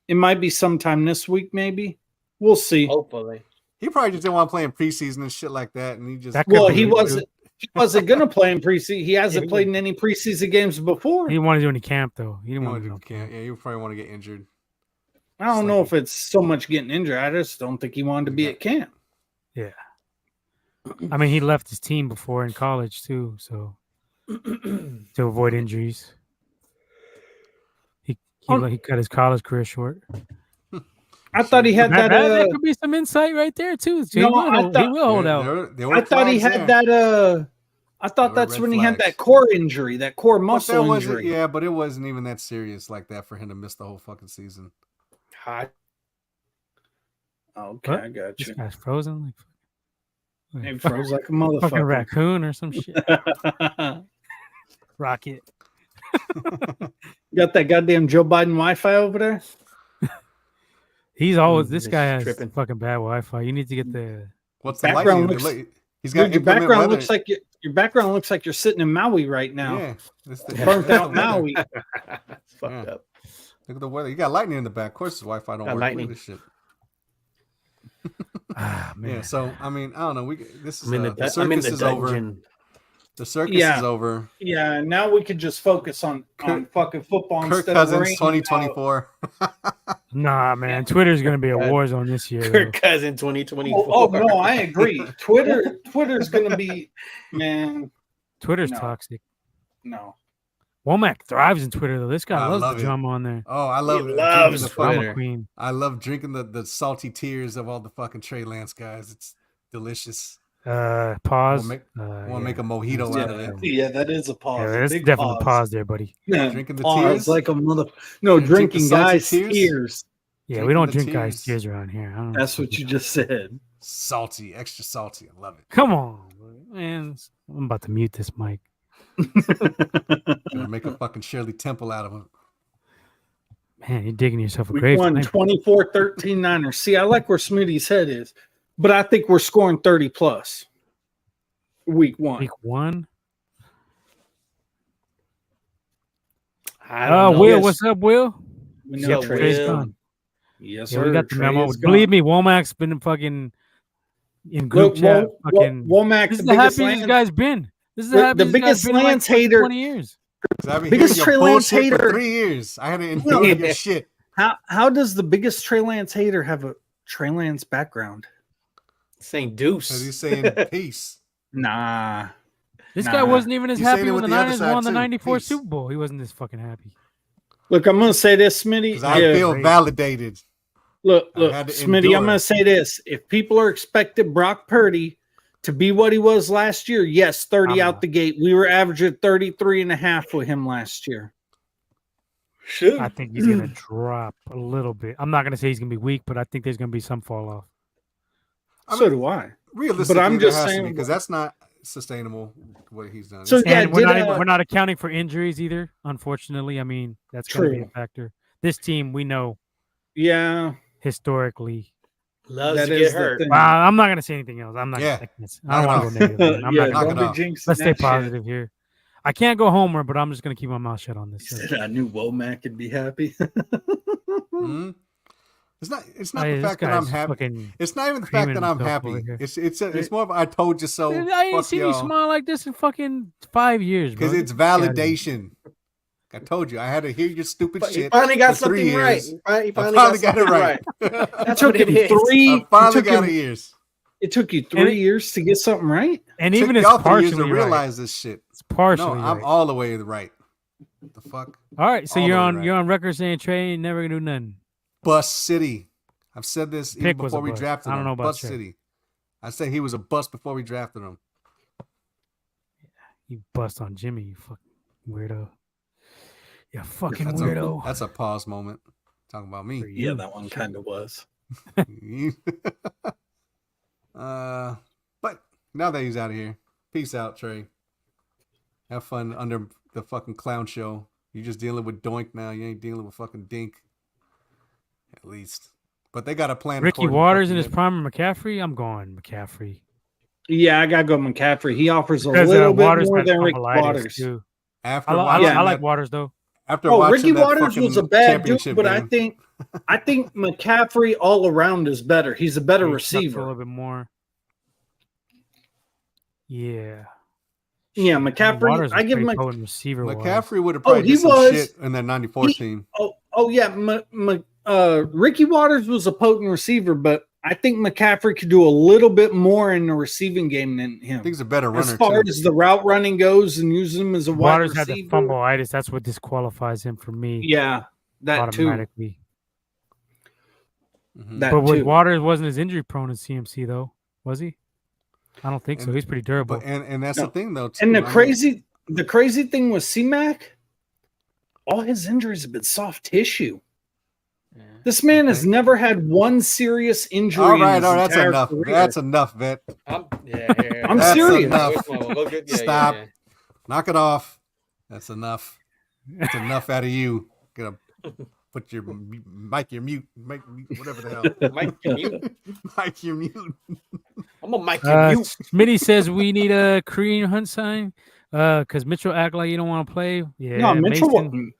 It might be sometime this week, maybe. We'll see. Hopefully. He probably just didn't want to play in preseason and shit like that, and he just That could Well, be he it, wasn't. He wasn't going to play in preseason. He hasn't he played in any preseason games before. He didn't want to do any camp though. He You didn't know, want to do you can't. Yeah, you probably want to get injured. I don't know if it's so much getting injured. I just don't think he wanted to be at camp. I mean, he left his team before in college too, so to avoid injuries. He cut his college career short. I thought he had that. That could be some insight right there too. So No, he I thought- will hold out. There were I thought he flags had there. that. I thought There were that's red when he had flags. that core injury, that core But that muscle wasn't- injury. Yeah, but it wasn't even that serious like that for him to miss the whole fucking season. Hot. Okay, What? I got This you. guy's frozen. Like, He froze like a Fucking motherfucker. raccoon or some shit. Rocket. Got that goddamn Joe Biden Wi-Fi over there? He's always this Just guy has tripping. fucking bad Wi-Fi. You need to get the What's the Background lighting? looks- He's got Dude, your inclement background weather. looks like your background looks like you're sitting in Maui right now. Yeah, this the, Burnt that's out the weather. Maui. It's fucked Yeah. up. Look at the weather. You got lightning in the back. Of course, the Wi-Fi don't Got work. lightning. Look at this shit. man. Yeah. So I mean, I don't know. This is I'm in the the circus is over. dungeon. The circus Yeah. is over. Yeah, now we could just focus on fucking football Kirk instead Cousins, of worrying 2024. Nah, man. Twitter's gonna be a God. war zone this year. Kirk though. Cousin 2024. Oh no, I agree. Twitter's gonna be, man. Twitter's No. toxic. No. Womack thrives in Twitter though. This guy I loves love the it. drama on there. Oh, I love He it. loves Drinking the fucking- Twitter. Drama queen. I love drinking the salty tears of all the fucking Trey Lance guys. It's delicious. Pause. Want to yeah. make a mojito out of it. Yeah, that is a pause. Yeah, a that's big definitely a pause there, buddy. Yeah, Drinking the pause tears? like a mother. No, You drink the drinking salty guys' tears? tears. Yeah, Drinking we don't the drink guys' tears. tears around here. I don't know. That's what you just said. Salty, extra salty. I love it. Come on, man. I'm about to mute this mic. Gonna make a fucking Shirley Temple out of him. Man, you're digging yourself a We grave. won tonight. 24-13 Niners. See, I like where Smitty's head is, but I think we're scoring 30 plus. Week 1. Week 1. I don't know. Will, Yes. what's up, Will? We Yo, know Trey. Trey's Will. gone. Yes, Yeah, sir. we got the Trey memo. is Believe gone. me, Womack's been fucking in group Look, chat. Fucking. Womack, This is the the biggest happiest this Lance, guy's been. This is The- the the happiest biggest this guy's been in Lance like hater- 20 years. 'Cause I've been Biggest hearing Trey your Lance bullshit for hater. 3 years. I had to endure Yeah. your shit. how does the biggest Trey Lance hater have a Trey Lance background? Saying Because deuce. he's saying peace. Nah. This Nah. guy wasn't even as He's saying happy it when with the the other Niners side, won the too. 94 Peace. Super Bowl. He wasn't this fucking happy. Look, I'm gonna say this, Smitty. Because I Yeah. feel Great. validated. Look, I had to Smitty, endure. I'm going to say this. If people are expecting Brock Purdy to be what he was last year, yes, 30 I'm out not. the gate. We were averaging 33.5 with him last year. Should. I think he's gonna drop a little bit. I'm not gonna say he's gonna be weak, but I think there's gonna be some fall off. I So mean, do I. Realistically, I'm there just has to saying- be, because that's not sustainable what he's done. So, yeah, And we're did, we're not accounting for injuries either. Unfortunately, I mean that's gonna be a True. factor. This team, we know Yeah. historically. Loves That to is get the hurt. thing. I'm not gonna say anything else. I'm not. Yeah. I don't Knock want it to go negative. Man. I'm yeah, not knock gonna, it don't off. be jinxing let's stay that shit. positive here. I can't go homer, but I'm just gonna keep my mouth shut on this. He said, I knew Womack would be happy. Mhm. It's not Hey, the this fact that I'm guy's happy. fucking- It's not even the fact creaming that I'm himself over happy. here. It's more of a I told you so. I ain't Fuck seen you y'all. smile like this in fucking 5 years, bro. Because it's Get outta here. validation. I told you I had to hear your stupid But he shit. finally got for 3 something right. years. He I finally finally got it something right. That's took what it him is. three. I finally took got him- it years. It took you And 3 years to get something right. And Took even it's y'all 3 years partially to right. realize this shit. It's partially No, I'm right. all the way right. What the fuck? All right, so all you're the way on right. you're on record saying Trey ain't never gonna do nothing. Bust City. I've said this even Pick was a before we bust. drafted him. I don't know about Bust Trey. City. I said he was a bust before we drafted him. You bust on Jimmy, you fucking weirdo. You fucking That's weirdo. That's a pause moment. Talking about For me. you. Yeah, that one kind of was. But now that he's out of here, peace out, Trey. Have fun under the fucking clown show. You're just dealing with Doink now. You ain't dealing with fucking Dink. At least. But they got a plan. Ricky according to Waters in fucking his prime or McCaffrey? I'm going McCaffrey. Yeah, I gotta go McCaffrey. He offers a Because little bit Waters more had than Ricky spondylitis, Waters. too. After I watching like that- Waters though. After Oh, watching Ricky that Waters was a fucking bad dude, championship but I game, think McCaffrey all around is better. He's a better He sucks a receiver. little bit more. Yeah. Yeah, Shit, McCaffrey. Waters I was give pretty Mc, potent receiver. McCaffrey would have Oh, probably he did some was. shit in that 94 He- team. oh yeah. Ricky Waters was a potent receiver, but I think McCaffrey could do a little bit more in the receiving game than him. I think he's a better As runner far too. as the route running goes and using him as a wide Waters had receiver. the fumbleitis. That's what disqualifies him for me Yeah, that too. automatically. Mhm. That But with too. Waters wasn't as injury prone as CMC though, was he? I don't think so. And- He's pretty durable. But and that's No. the thing though. Too. And I the mean, crazy thing with C-Mac, all his injuries have been soft tissue. This man has never had one serious injury. All right, in his all right, that's entire enough. career. That's enough, Vet. I'm I'm serious. Stop. Knock it off. That's enough. That's enough out of you. Gonna put your mic, your mute, whatever the hell. Mike, you mute. Mic, your mute. I'm gonna mic you mute. Smitty says we need a Korean Hunt sign because Mitchell act like you don't want to play. Yeah, No, Mitchell. Mason,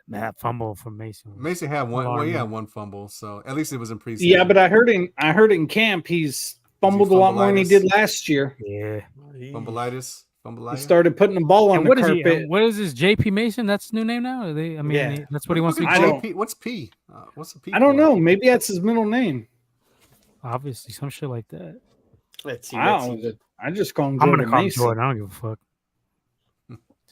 that fumble from Mason. Mason had one. Well, he had one fumble, so at least it was in preseason. Yeah, but I heard in camp he's fumbled a lot more than he did last year. Yeah, fumbleitis. He started putting the ball on the carpet. What is this? JP Mason? That's his new name now. That's what he wants to be called. What's P? What's the P? I don't know. Maybe that's his middle name. Obviously, some shit like that. Let's see. I just call him. I'm gonna call him Jordan. I don't give a fuck.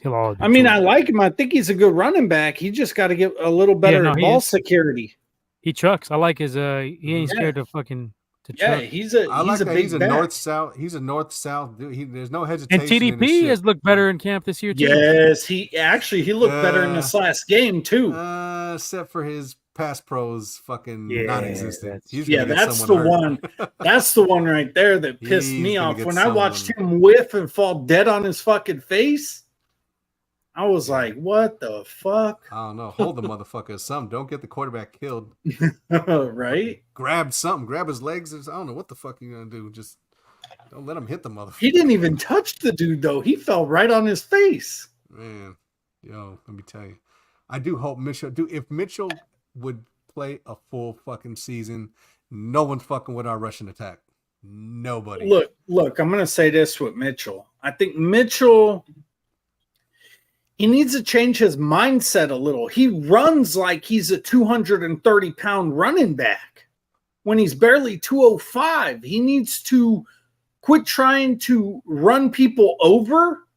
He'll always. I mean, I like him. I think he's a good running back. He just got to get a little better at ball security. He trucks. I like his. He ain't scared to fucking. Yeah, he's a north-south. He's a north-south dude. There's no hesitation. And TDP has looked better in camp this year too. Yes, he looked better in this last game too. Except for his pass pros, fucking non-existent. That's the one. That's the one right there that pissed me off when I watched him whiff and fall dead on his fucking face. I was like, what the fuck? I don't know. Hold the motherfucker. Don't get the quarterback killed. Right? Grab something. Grab his legs. I don't know what the fuck you're going to do. Just don't let him hit the motherfucker. He didn't even touch the dude, though. He fell right on his face. Man. Yo, let me tell you. I do hope Mitchell... if Mitchell would play a full fucking season, no one's fucking with our rushing attack. Nobody. Look, I'm going to say this with Mitchell. I think Mitchell... He needs to change his mindset a little. He runs like he's a 230-pound running back when he's barely 205. He needs to quit trying to run people over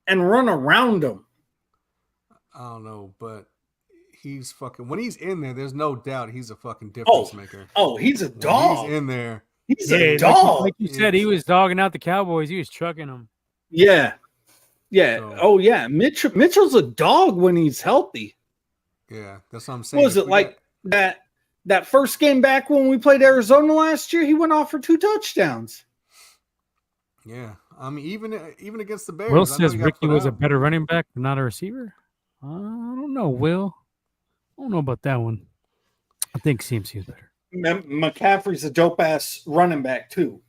and run around them. I don't know, but he's fucking... When he's in there, there's no doubt he's a fucking difference maker. Oh, he's a dog. When he's in there. He's a dog. Like you said, he was dogging out the Cowboys. He was trucking them. Yeah. Yeah. So, Mitchell's a dog when he's healthy. Yeah, that's what I'm saying. Was it like that first game back when we played Arizona last year? He went off for 2 touchdowns. Yeah, I mean, even against the Bears. Will says Ricky was a better running back, but not a receiver. I don't know, Will. I don't know about that one. I think CMC is better. McCaffrey's a dope ass running back too.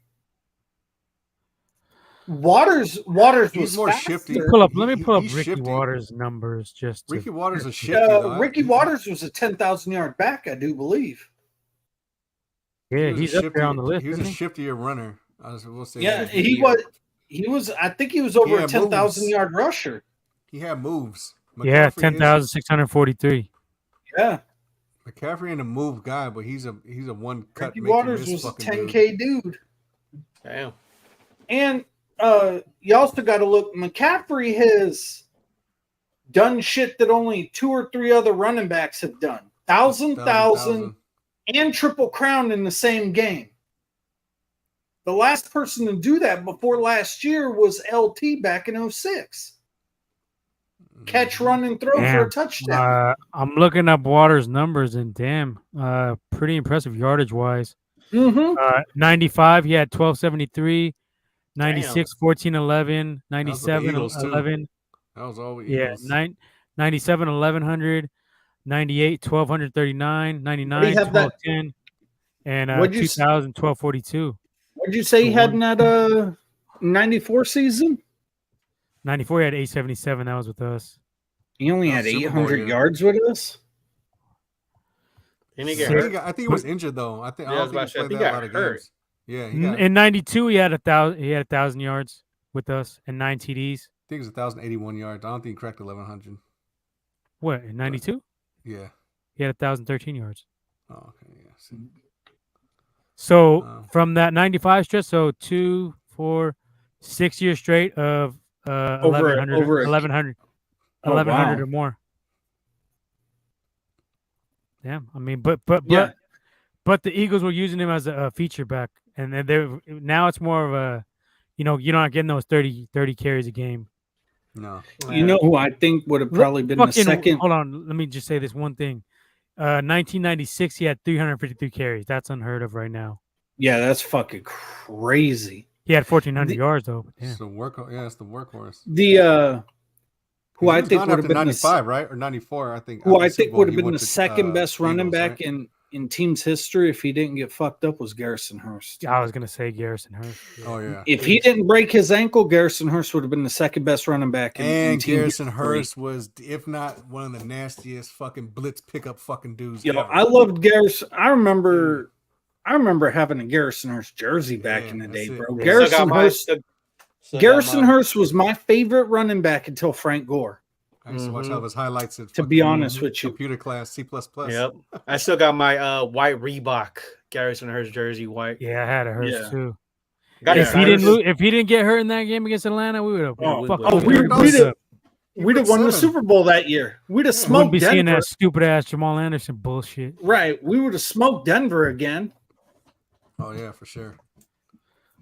Waters was more faster. shifty. Let me pull up Ricky shifty. Waters' numbers. Ricky Waters is shifty. Ricky Waters was a 10,000-yard back, I do believe. Yeah, he's up there on the list. He was a shiftier runner. We'll say he was. I think he was over a 10,000-yard rusher. He had moves. McCaffrey 10,643. Yeah. McCaffrey ain't a move guy, but he's a one cut. Ricky Waters was a 10K dude. Damn. And you also got to look. McCaffrey has done shit that only 2 or 3 other running backs have done. 1,000, and Triple Crown in the same game. The last person to do that before last year was LT back in 06. Catch, run, and throw for a touchdown. I'm looking up Waters' numbers, and pretty impressive yardage wise. 95, he had 1273. 96, 14, 11, 97, 11. That was all we Eagles. 97, 1100, 98, 1239, 99, 1210, and 2000, 1242. What did you say he had in that 94 season? 94, he had 877. That was with us. He only had 800 yards with us? I think he was injured, though. I think he played that a lot of games. Yeah, in 92 he had 1,000 yards with us and 9 TDs. I think it was 1,081 yards. I don't think he cracked 1,100. What, in 92? Yeah. He had 1,013 yards. Oh, okay, yeah. So from that 95 stretch, so 2, 4, 6 years straight of 1,100 or more. Damn, I mean, but the Eagles were using him as a feature back. And then now it's more of a, you're not getting those 30 carries a game. No. You know who I think would have probably been the second? Hold on. Let me just say this one thing. 1996, he had 353 carries. That's unheard of right now. Yeah, that's fucking crazy. He had 1,400 The- yards though. But It's damn. the work. Yeah, it's the workhorse. The who He I was think gone would have after been 95, right? Or 94, I think. who after I the Super think Bowl, would have he been went the to, second best running Eagles, back right? in team's history if he didn't get fucked up was Garrison Hurst. I was gonna say Garrison Hurst. Oh yeah. If he didn't break his ankle, Garrison Hurst would have been the second best running back in And team Garrison history. Hurst was, if not one of the nastiest fucking blitz pickup fucking dudes Yo, ever. I loved Garrison. I remember having a Garrison Hurst jersey back Yeah, in the that's day, it. bro. Yeah. Garrison Hurst. Still got Garrison mine. Hurst was my favorite running back until Frank Gore. I used to watch all of his highlights at To be fucking honest with you, computer class, C++. Yep. I still got my white Reebok Garrison Hurst jersey, white. Yeah, I had a Hurst Yeah. too. Got If it he didn't signed. if he didn't get hurt in that game against Atlanta, we would have. Oh, we fucking would. we'd carried have Bosa. won the 7. Super Bowl that year. We'd have We smoked wouldn't be seeing Denver. that stupid ass Jamal Anderson bullshit. Right, we would have smoked Denver again. Oh yeah, for sure.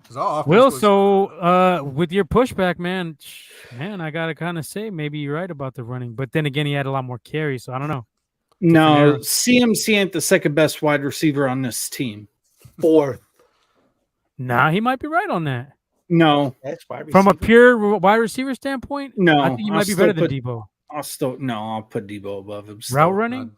'Cause our offense Will, was- so with your pushback, man, I gotta kind of say maybe you're right about the running, but then again, he had a lot more carries, so I don't know. No, era. CMC ain't the second best wide receiver on this team. Fourth. Nah, he might be right on that. No, That's wide From a receiver. pure wide receiver standpoint, no. I think he I'll might be still better than put- Debo. I'll put Debo above him. still. Route running,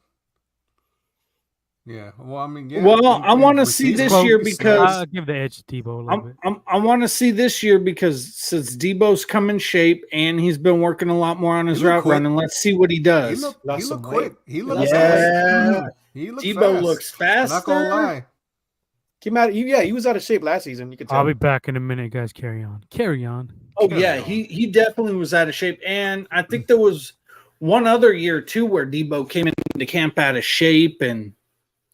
Yeah. Well, I mean, yeah. Well, and- I and wanna see receivers, this year he's because- I'll give the edge to Debo a little bit. I want to see this year because since Debo's come in shape and he's been working a lot more on his He look route quick. running, let's see what he He does. looked Lost some quick. weight. He lost looked some fast. Yeah, He looked Debo fast. looks I'm faster. not gonna lie. Came out. Yeah, he was out of shape last season. You could tell. I'll be back in a minute, guys. Carry on. Carry on. Oh Carry yeah, on. he definitely was out of shape, and I think there was one other year too where Debo came into camp out of shape, and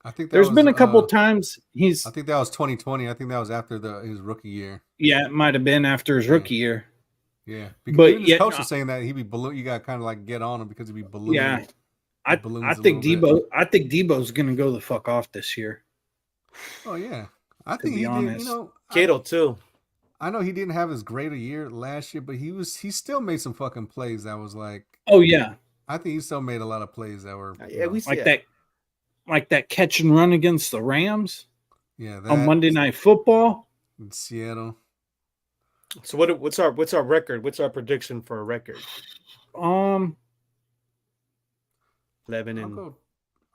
I think that there's was, been a couple times he's I think that was 2020. I think that was after his rookie year. yeah, it might have been after his rookie year. Yeah, But because even his yet- coach was saying that he'd be balloon. You got kind of like get on him because he'd be ballooning. Yeah, I balloons a think little bit. Debo's gonna go the fuck off this year. Oh yeah, I To think be he did. honest. You know, Kittle too. I know he didn't have as great a year last year, but he still made some fucking plays that was like. Oh yeah, I think he still made a lot of plays that were. Yeah, we like see that catch and run against the Rams Yeah, that on Monday Night Football. in Seattle. So what's our record? What's our prediction for a record? 11 I'll and go.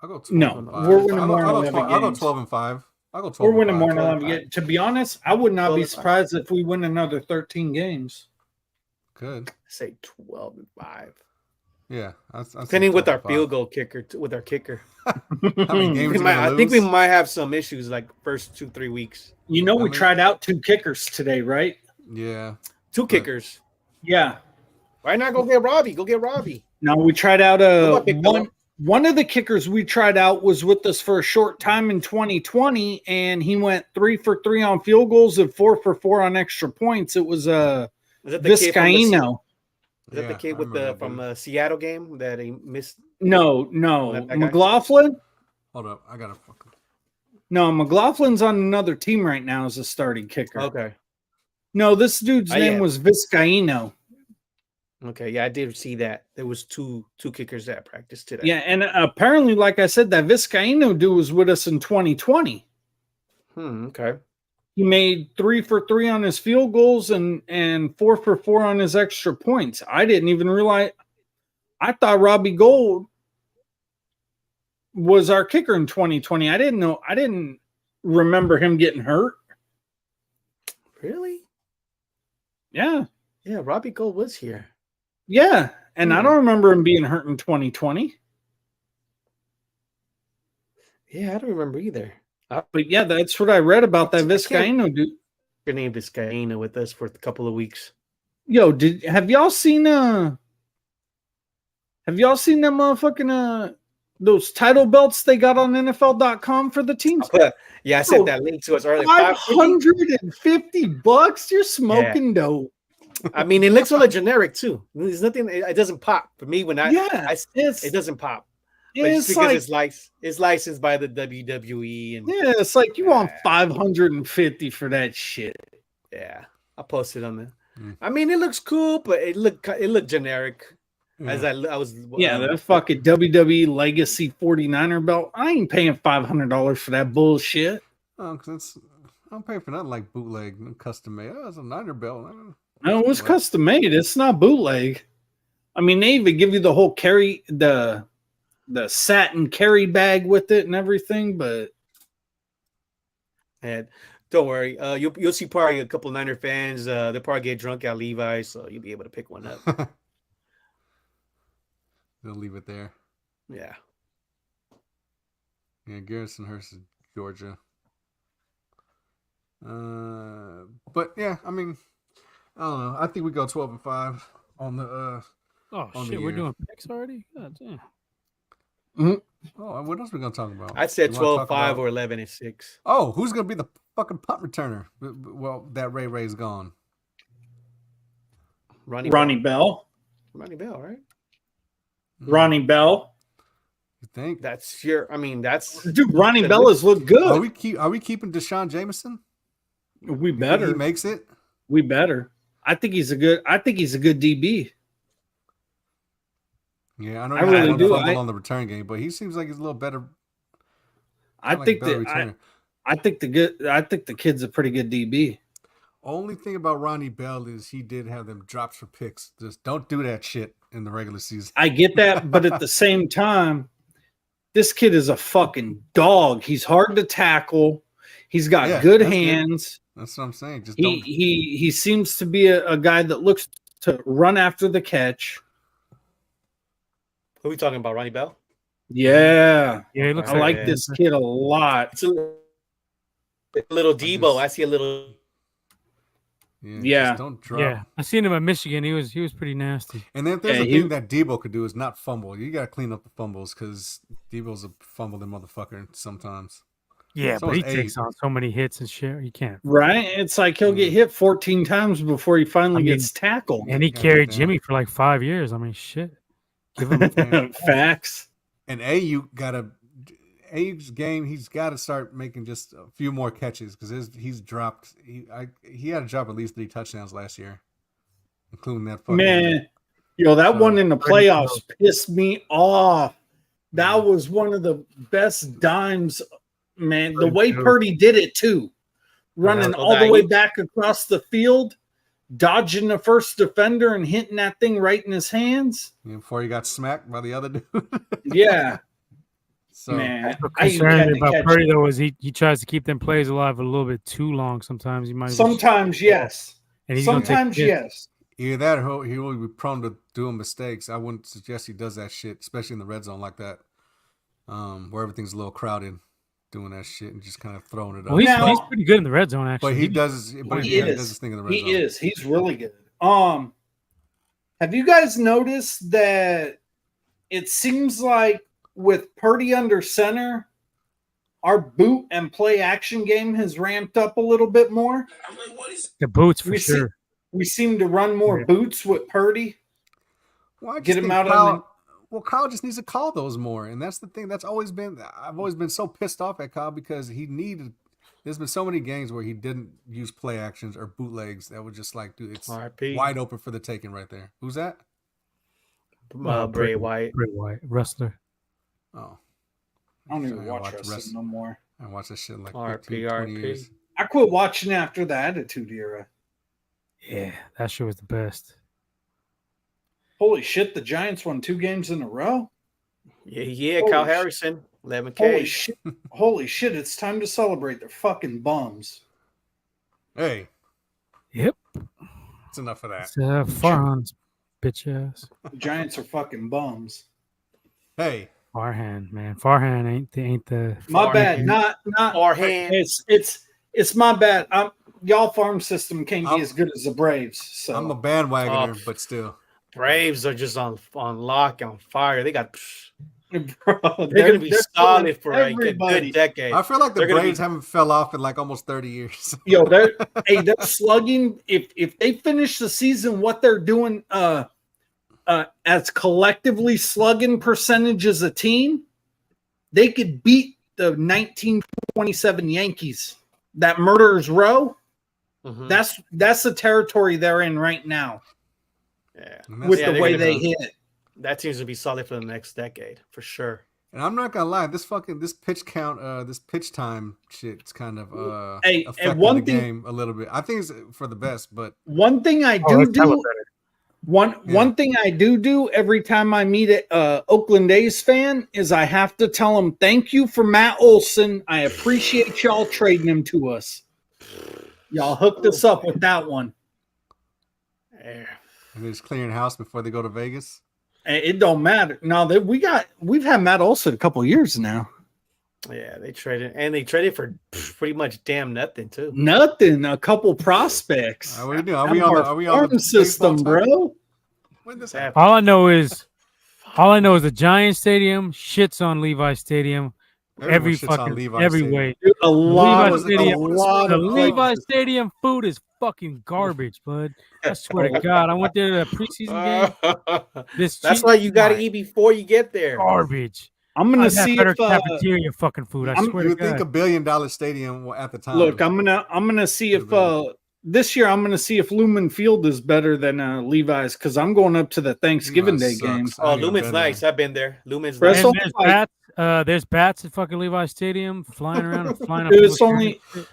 I'll go 12 No, and 5. we're winning I'll more go, than I'll go 11 12, I'll go games. 12 and 5. I'll go 12. We're and winning 5. more than 12 11. and Yeah, to be honest, I would not 12 be and 5. surprised if we win another 13 games. Good. say 12 and 5. Yeah. I'd say Depending with 12 our and 5. field goal kicker, with our kicker. How many games We you might, gonna I think we lose? might have some issues like first 2-3 weeks. You know, I we mean- tried out 2 kickers today, right? Yeah. Two kickers. Yeah. Why not go get Robbie? Go get Robbie. No, we tried out about Big one. Bill? One of the kickers we tried out was with us for a short time in 2020, and he went 3 for 3 on field goals and 4 for 4 on extra points. It was Is that the kid from the, Vizcaíno. is that the Yeah, kid I with remember the that from dude. the Seattle game that he missed? No, That guy? McLaughlin. Hold up. I gotta fucking. No, McLaughlin's on another team right now as a starting kicker. Okay. No, this dude's name yeah. was Vizcaíno. Okay. Yeah, I did see that. There was two kickers at practice today. Yeah, and apparently, like I said, that Vizcaíno dude was with us in 2020. Okay. He made 3 for 3 on his field goals and 4 for 4 on his extra points. I didn't even realize. I thought Robbie Gold was our kicker in 2020. I didn't know. I didn't remember him getting hurt. Really? Yeah, Yeah, Robbie Gold was here. yeah, and I don't remember him being hurt in 2020. Yeah, I don't remember either. But yeah, that's what I read about that I can't- Vizcaíno dude. Your name is Vizcaíno with us for a couple of weeks. Yo, have y'all seen that motherfucking those title belts they got on NFL.com for the teams? Yeah, I sent Oh, that link to us earlier. $550? You're smoking dope. I mean, it looks a little generic too. There's nothing. It doesn't pop for me when It's it doesn't pop. But it's it's because like it's licensed by the WWE and yeah, it's like you want 550 for that shit. yeah. I posted on there. Mm. I mean, it looks cool, but it looked generic. As I was, that fucking WWE Legacy 49er belt. I ain't paying $500 for that bullshit. Oh, because I'm paying for nothing like bootleg and custom made. Oh, it's a Niner belt. No, it was custom made. It's not bootleg. I mean, they even give you the whole the satin carry bag with it and everything, but and don't worry, you'll see probably a couple Niner fans. They'll probably get drunk at Levi's, so you'll be able to pick one up. They'll leave it there. Yeah. Yeah, Garrisonhurst is Georgia. But yeah, I mean, I don't know. I think we go 12-5 on the Oh on the shit, we're year. doing picks already. God damn. Oh, what else are we gonna talk about? I said You wanna talk 12-5 about- or 11-6. Oh, who's gonna be the fucking punt returner? Well, that Ray's gone. Ronnie Bell. Bell. Ronnie Bell, right? Ronnie Bell. You think? That's your. I mean, that's Dude, Ronnie Bell has looked good. Are we keeping Deshaun Jameson? We You think better. he makes it. We better. I think he's a good DB. Yeah, I know I he had really one do. fumble on the return game, but he seems like he's a little better. I like think a better that returner. I think the kid's a pretty good DB. Only thing about Ronnie Bell is he did have them drops for picks. Just don't do that shit in the regular season. I get that, but at the same time, this kid is a fucking dog. He's hard to tackle. He's got Yeah, good that's good. hands. That's what I'm saying. Just He don't. he seems to be a guy that looks to run after the catch. who are we talking about? Ronnie Bell. Yeah, Yeah, he looks I like yeah. this kid a lot. It's a little Debo. I see a little. Yeah. Just don't drop. Yeah, I seen him at Michigan. He was pretty nasty. And then if there's Yeah, a he- thing that Debo could do is not fumble. You got to clean up the fumbles because Debo's a fumbling motherfucker sometimes. Yeah, So but he is takes Abe. on so many hits and shit. You can't. Right? It's like he'll get hit 14 times before he finally I mean, gets tackled. And he God carried damn. Jimmy for like 5 years. I mean, shit. Give him. Facts. And Abe's game, he's got to start making just a few more catches because he's dropped. He had to drop at least 3 touchdowns last year, including that fucking Man, that one in the pretty playoffs pissed me off. That was one of the best dimes, man. The way Purdy did it too, running all the way back across the field, dodging the first defender and hitting that thing right in his hands. before he got smacked by the other dude. Yeah, So man. What I even concerns had me to about catch Purdy it. though is he tries to keep them plays alive a little bit too long. Sometimes he might. Sometimes yes. And he's gonna take Sometimes hits. yes. either that or he will be prone to doing mistakes. I wouldn't suggest he does that shit, especially in the red zone like that, where everything's a little crowded. Doing that shit and just kind of throwing it up. Well, he's, Now- he's pretty good in the red zone actually. But he does. But He he is. does his thing in the red He zone. is. He's really good. Have you guys noticed that it seems like with Purdy under center, our boot and play action game has ramped up a little bit more? the boots for We see- sure. We seem to run more boots with Purdy. Well, I just Get him think out on Kyle, well, Kyle just needs to call those more, and that's the thing. That's always been. I've always been so pissed off at Kyle because he needed. There's been so many games where he didn't use play actions or bootlegs that were just like, dude, it's RP. wide open for the taking right there. Who's that? Bray Wyatt. Bray Wyatt, wrestler. Oh, I don't even Sorry, I watch watch wrestling wrestling. no more. I watched that shit in like RP, 15, 20 RP. years. I quit watching after the Attitude Era. Yeah, that shit was the best. Holy shit, the Giants won 2 games in a row. Yeah, Holy Kyle shit. Harrison, 11K. Holy shit. Holy shit, it's time to celebrate. They're fucking bums. Hey, Yep. it's enough of that. It's Farhan's bitch ass. The Giants are fucking bums. Hey, Farhan, man. Farhan ain't the. My bad. Not Farhan. It's my bad. Y'all farm system can't be I'm- as good as the Braves. So I'm a bandwagoner, Oh. but still. Braves are just on lock, on fire. They got. Bro, They're going to be they're solid killing for like a everybody. good decade. I feel like the They're gonna Braves be- haven't fell off in like almost 30 years. Yo, they're slugging. If they finish the season, what they're doing as collectively slugging percentage as a team, they could beat the 1927 Yankees. That murderers row. Mhm. That's the territory they're in right now Yeah. And that's- with Yeah, the they're way gonna they be- hit. That seems to be solid for the next decade for sure. And I'm not gonna lie, this pitch count, this pitch time shit's kind of Hey, and affecting one the thing- game a little bit. I think it's for the best, but One thing I Oh, do that's hella do better. one thing I do every time I meet a Oakland A's fan is I have to tell them thank you for Matt Olson. I appreciate y'all trading him to us. Y'all hooked us up with that one. Yeah. and they're just clearing house before they go to Vegas. It don't matter. No, we've had Matt Olson a couple years now. Yeah, they traded for pretty much damn nothing too. Nothing. A couple prospects. What are we doing? Are Out we of on our the? Are we on the farm system, baseball topic? bro? When this Yeah. happen? All I know is the Giants Stadium shits on Levi Stadium. Everyone Every shits on fucking Levi's every Stadium. way. Dude, a lot of Stadium- a The lot of Levi places. Stadium food is fucking garbage, bud. I swear to God, I went there to a preseason game. This That's cheap- why you got to my eat before you get there. garbage. I'm gonna I've had see better if cafeteria fucking food. I I'm- swear You to would think God. $1 billion stadium at the time. look. I'm gonna see if this year I'm gonna see if Lumen Field is better than Levi's because I'm going up to the Thanksgiving Day Levi's game. sucks. I Oh, ain't even Lumen's been there. nice. I've been there. Lumen's Bro, nice. it's And only there's bats at fucking Levi Stadium flying around and flying up. Dude, it's people's only heads.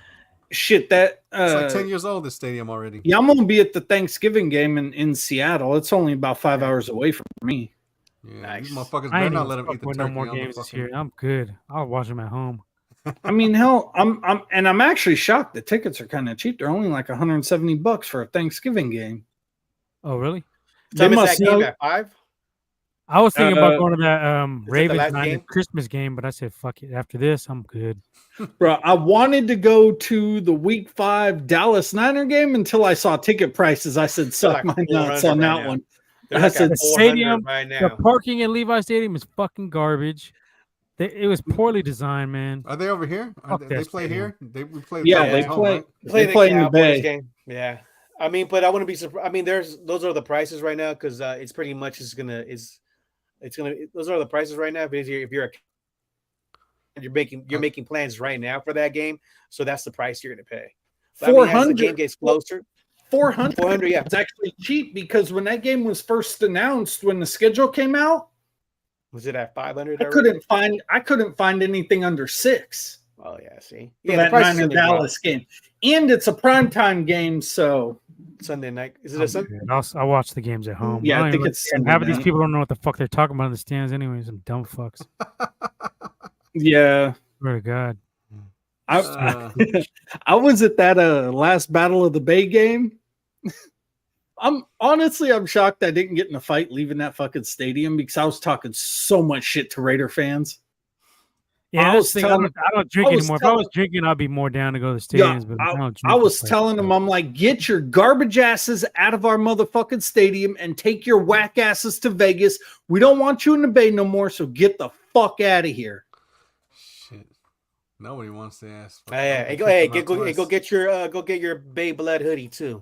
shit that It's like 10 years old, this stadium already. yeah, I'm gonna be at the Thanksgiving game in Seattle. It's only about 5 hours away from me. Yeah, Nice. these motherfuckers I better ain't not even let them eat fuck the with turkey no more on the games this fucking- year. I'm good. I'll watch them at home. I mean, hell, I'm actually shocked. The tickets are kind of cheap. They're only like $170 for a Thanksgiving game. Oh, really? Time is that must game know- at 5? I was thinking about Uh, going to that the Ravens last Niners game? Christmas game, but I said fuck it. After this, I'm good. Bro, I wanted to go to the Week 5 Dallas Niner game until I saw ticket prices. I said, suck like my nuts 400 on right that now. one. They're I like said at the 400 stadium, right The now. parking at Levi Stadium is fucking garbage. It was poorly designed, man. Are they over here? Fuck They that play stadium. here? We play Yeah, Falcons they home, play. right? Play They play in the Cowboys Bay. game. Yeah. I mean, but I wouldn't be surprised. I mean, those are the prices right now because it's pretty much those are the prices right now. Because if you're making plans right now for that game, so that's the price you're going to pay. But, I mean, as the 400. game gets closer, 400. 400. Yeah, It's actually cheap because when that game was first announced, when the schedule came out, was it at 500? I couldn't find anything under $6 Oh yeah, see, for yeah, the that price is Niner going to drop. Dallas game, and it's a primetime game, so Sunday night. Is it I'm a Sunday? good. I'll watch the games at home. Yeah, I don't think even- it's Sunday half of these night. people don't know what the fuck they're talking about in the stands, anyways. Some dumb fucks. yeah. Swear to God. Uh, I was at that last Battle of the Bay game. I'm shocked I didn't get in a fight leaving that fucking stadium because I was talking so much shit to Raider fans. Yeah, I I was telling- I don't drink I was anymore. If I telling- was drinking, I'd be more down to go to the Yeah, stadiums. But I don't drink. I was like telling that. them, I'm like, get your garbage asses out of our motherfucking stadium and take your whack asses to Vegas. We don't want you in the Bay no more, so get the fuck out of here. shit. Nobody wants to ask. Yeah, hey, go get your Bay Blood hoodie too.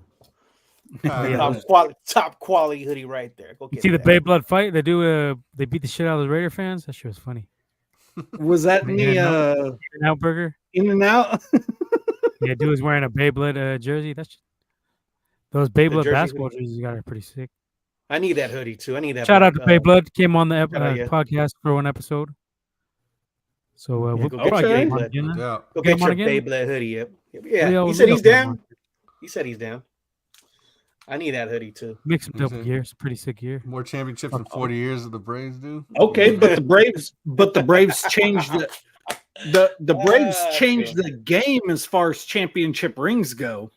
Yeah. Top quality hoodie right there. Go You get see the that. Bay Blood fight? They beat the shit out of the Raider fans. That shit was funny. Was that in the In-N-Out Burger. In and Out? Yeah, dude was wearing a Beyblade jersey. Those Beyblade jersey basketball jerseys you got are pretty sick. I need that hoodie too. I need that. Shout out to Beyblade. Came on the shout out, yeah. podcast for one episode. So we'll go get probably your get him on Beyblade. again, then. Yeah. Go Get get him on your again? Beyblade hoodie. Yep. Yeah, Leo- he said Leo he's put him down. on. He said he's down. I need that hoodie too. Make some dope Mhm. gear. It's a pretty sick gear. More championships in 40 years of the Braves do. Okay, but the Braves changed the Braves changed the game as far as championship rings go.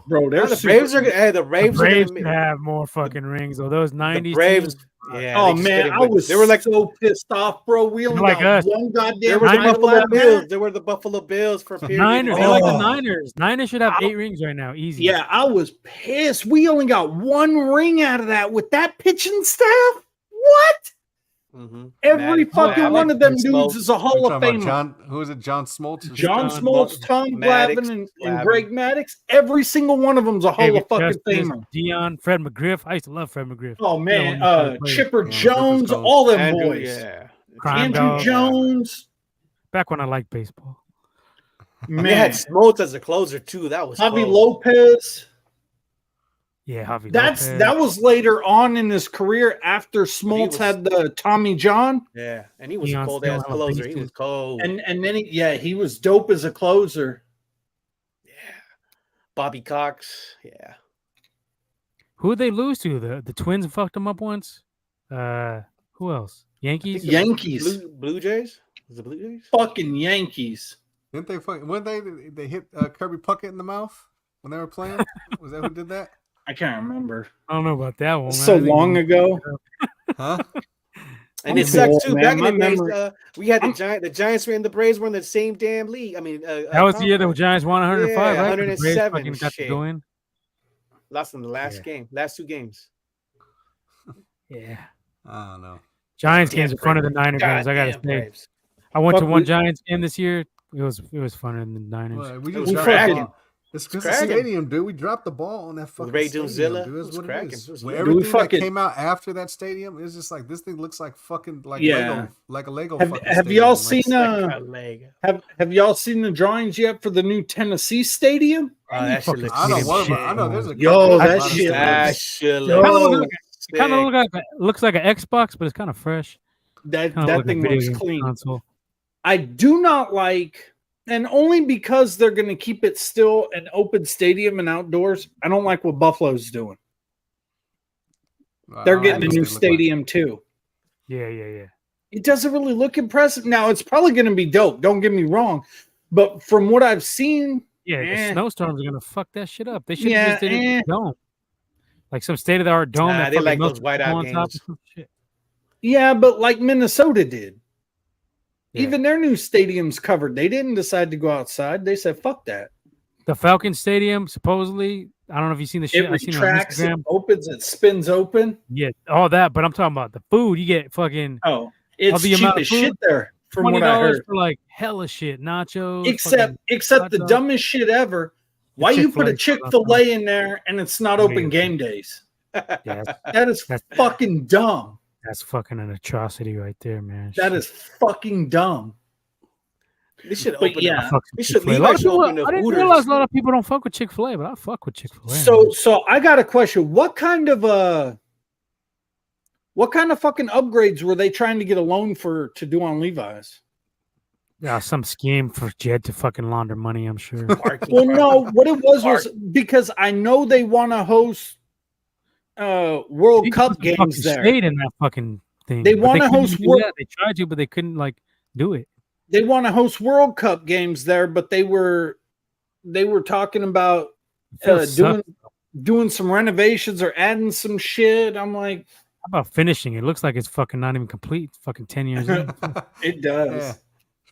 Bro, they're the super- Braves are. Hey, the The Braves, Braves are should gonna, have more fucking rings. Though those the '90s Braves. teams, Yeah. Oh they just man, couldn't I win. was They were like so pissed off, bro. We only like got us. one they goddamn were the title Buffalo out there. Bills. They were the Buffalo Bills for a the period. Niners. of They're like the Oh. Niners. Niners should have I- 8 rings right now, easy. Yeah, I was pissed. We only got one ring out of that with that pitching staff. What? Mhm. Every Maddox, fucking Maddox, one of them Smoltz. dudes is a We're Hall of talking about Famer. John, who is it? John Smoltz? or John something? Smoltz, Tom Maddox, Glavine, and Glavine. Greg Maddox. Every single one of them's a Hall David of fucking Justice, Famer. Dion, Fred McGriff. I used to love Fred McGriff. Oh man, You know, when he played. Chipper Yeah, Jones, Griffith's all them Andrew, boys. yeah. Crime Andrew Dog. Jones, Back when I liked baseball. They man, had Smoltz as a closer too. That was Javi close. Lopez. Yeah, Javi That Lopez. was later on in his career after Smoltz had the Tommy John, Yeah, and he was a Deion cold still ass hella closer. He beasted. was cold. and then he was dope as a closer. Yeah, Bobby Cox. Yeah, Who did they lose to? The Twins fucked them up once. Who else? I Yankees. think Yankees, Blue Jays. Was it Blue Jays? fucking Yankees. Didn't they fucking when they hit Kirby Puckett in the mouth when they were playing? Was that who did that? I can't remember. I don't know about that one. So long ago. Huh? And I'm it sucks old, too. man. Back in My the days, memory- we had the Giants and the Braves were in the same damn league. I mean, That was the year the Giants won 105, Yeah, right? The Braves 107 fucking got to shit. go in. lost in the last Yeah. game, last 2 games. Yeah. I don't know. Giants games are fun of the Niner games. I gotta Goddamn say, Braves. I went to Fuck, one we- Giants game this year. It was funner than the Niners. Well, we It just was dropped cracking. the ball. It's because the cracking. stadium, dude. We dropped the ball on that fucking Ray stadium, Doomzilla, dude. it That's was what cracking. it is. It was When lit. everything fucking- that came out after that stadium is just like this thing looks like fucking like Yeah. Lego, like a Lego. Have fucking y'all stadium. seen Like a leg. have y'all seen the drawings yet for the new Tennessee stadium? Oh, that shit fucking looks I know Shit. one of I know there's a Yo, couple of that a lot of shit stadiums. That shit Yo. looks Kind of sick. looks like an Xbox, but it's kind of fresh. That Kinda that look like thing video looks game clean. console. I do not like, and only because they're going to keep it still an open stadium and outdoors. I don't like what Buffalo's doing. I They're don't know getting a what new they look like. stadium too. Yeah. It doesn't really look impressive. Now it's probably going to be dope. Don't get me wrong, but from what I've seen, Yeah, the Eh. snowstorms are gonna fuck that shit up. They should have Yeah, just did it in a dome, like some state of the art dome. Nah, that they fucking like melts those the snow whiteout on top games. of some shit. yeah, but like Minnesota did. Yeah. Even their new stadium's covered. They didn't decide to go outside. They said, "Fuck that." The Falcon Stadium, supposedly, I don't know if you've seen the shit. It I've seen it on retracts, it Instagram. opens, it spins open. Yeah, all that. But I'm talking about the food. You get fucking Oh, it's the cheap amount of as shit food, there, from what I $20 heard. for like hella shit, nachos. Except hot the dogs. dumbest shit ever. Why you put a Chick-fil-A Chick-fil-A in there and it's not open Yeah. game days? Yeah, That is That's- fucking dumb. that's fucking an atrocity right there, man. That Shit. is fucking dumb. They should But open. yeah. I fuck with We should Chick-fil-A. leave A lot our of show people- open to I didn't Hooters. realize a lot of people don't fuck with Chick-fil-A, but I fuck with Chick-fil-A. So I got a question. What kind of fucking upgrades were they trying to get a loan to do on Levi's? yeah, some scheme for Jed to fucking launder money, I'm sure. Parking. Well, no, what it was because I know they want to host World They Cup put some fucking games there. shade in that fucking thing. They but wanna couldn't host do World- that. They tried to, but they couldn't like do it. They want to host World Cup games there, but they were talking about It feels sucks. doing some renovations or adding some shit. I'm like, How about finishing? It looks like it's fucking not even complete. It's fucking 10 years in. it does. Yeah.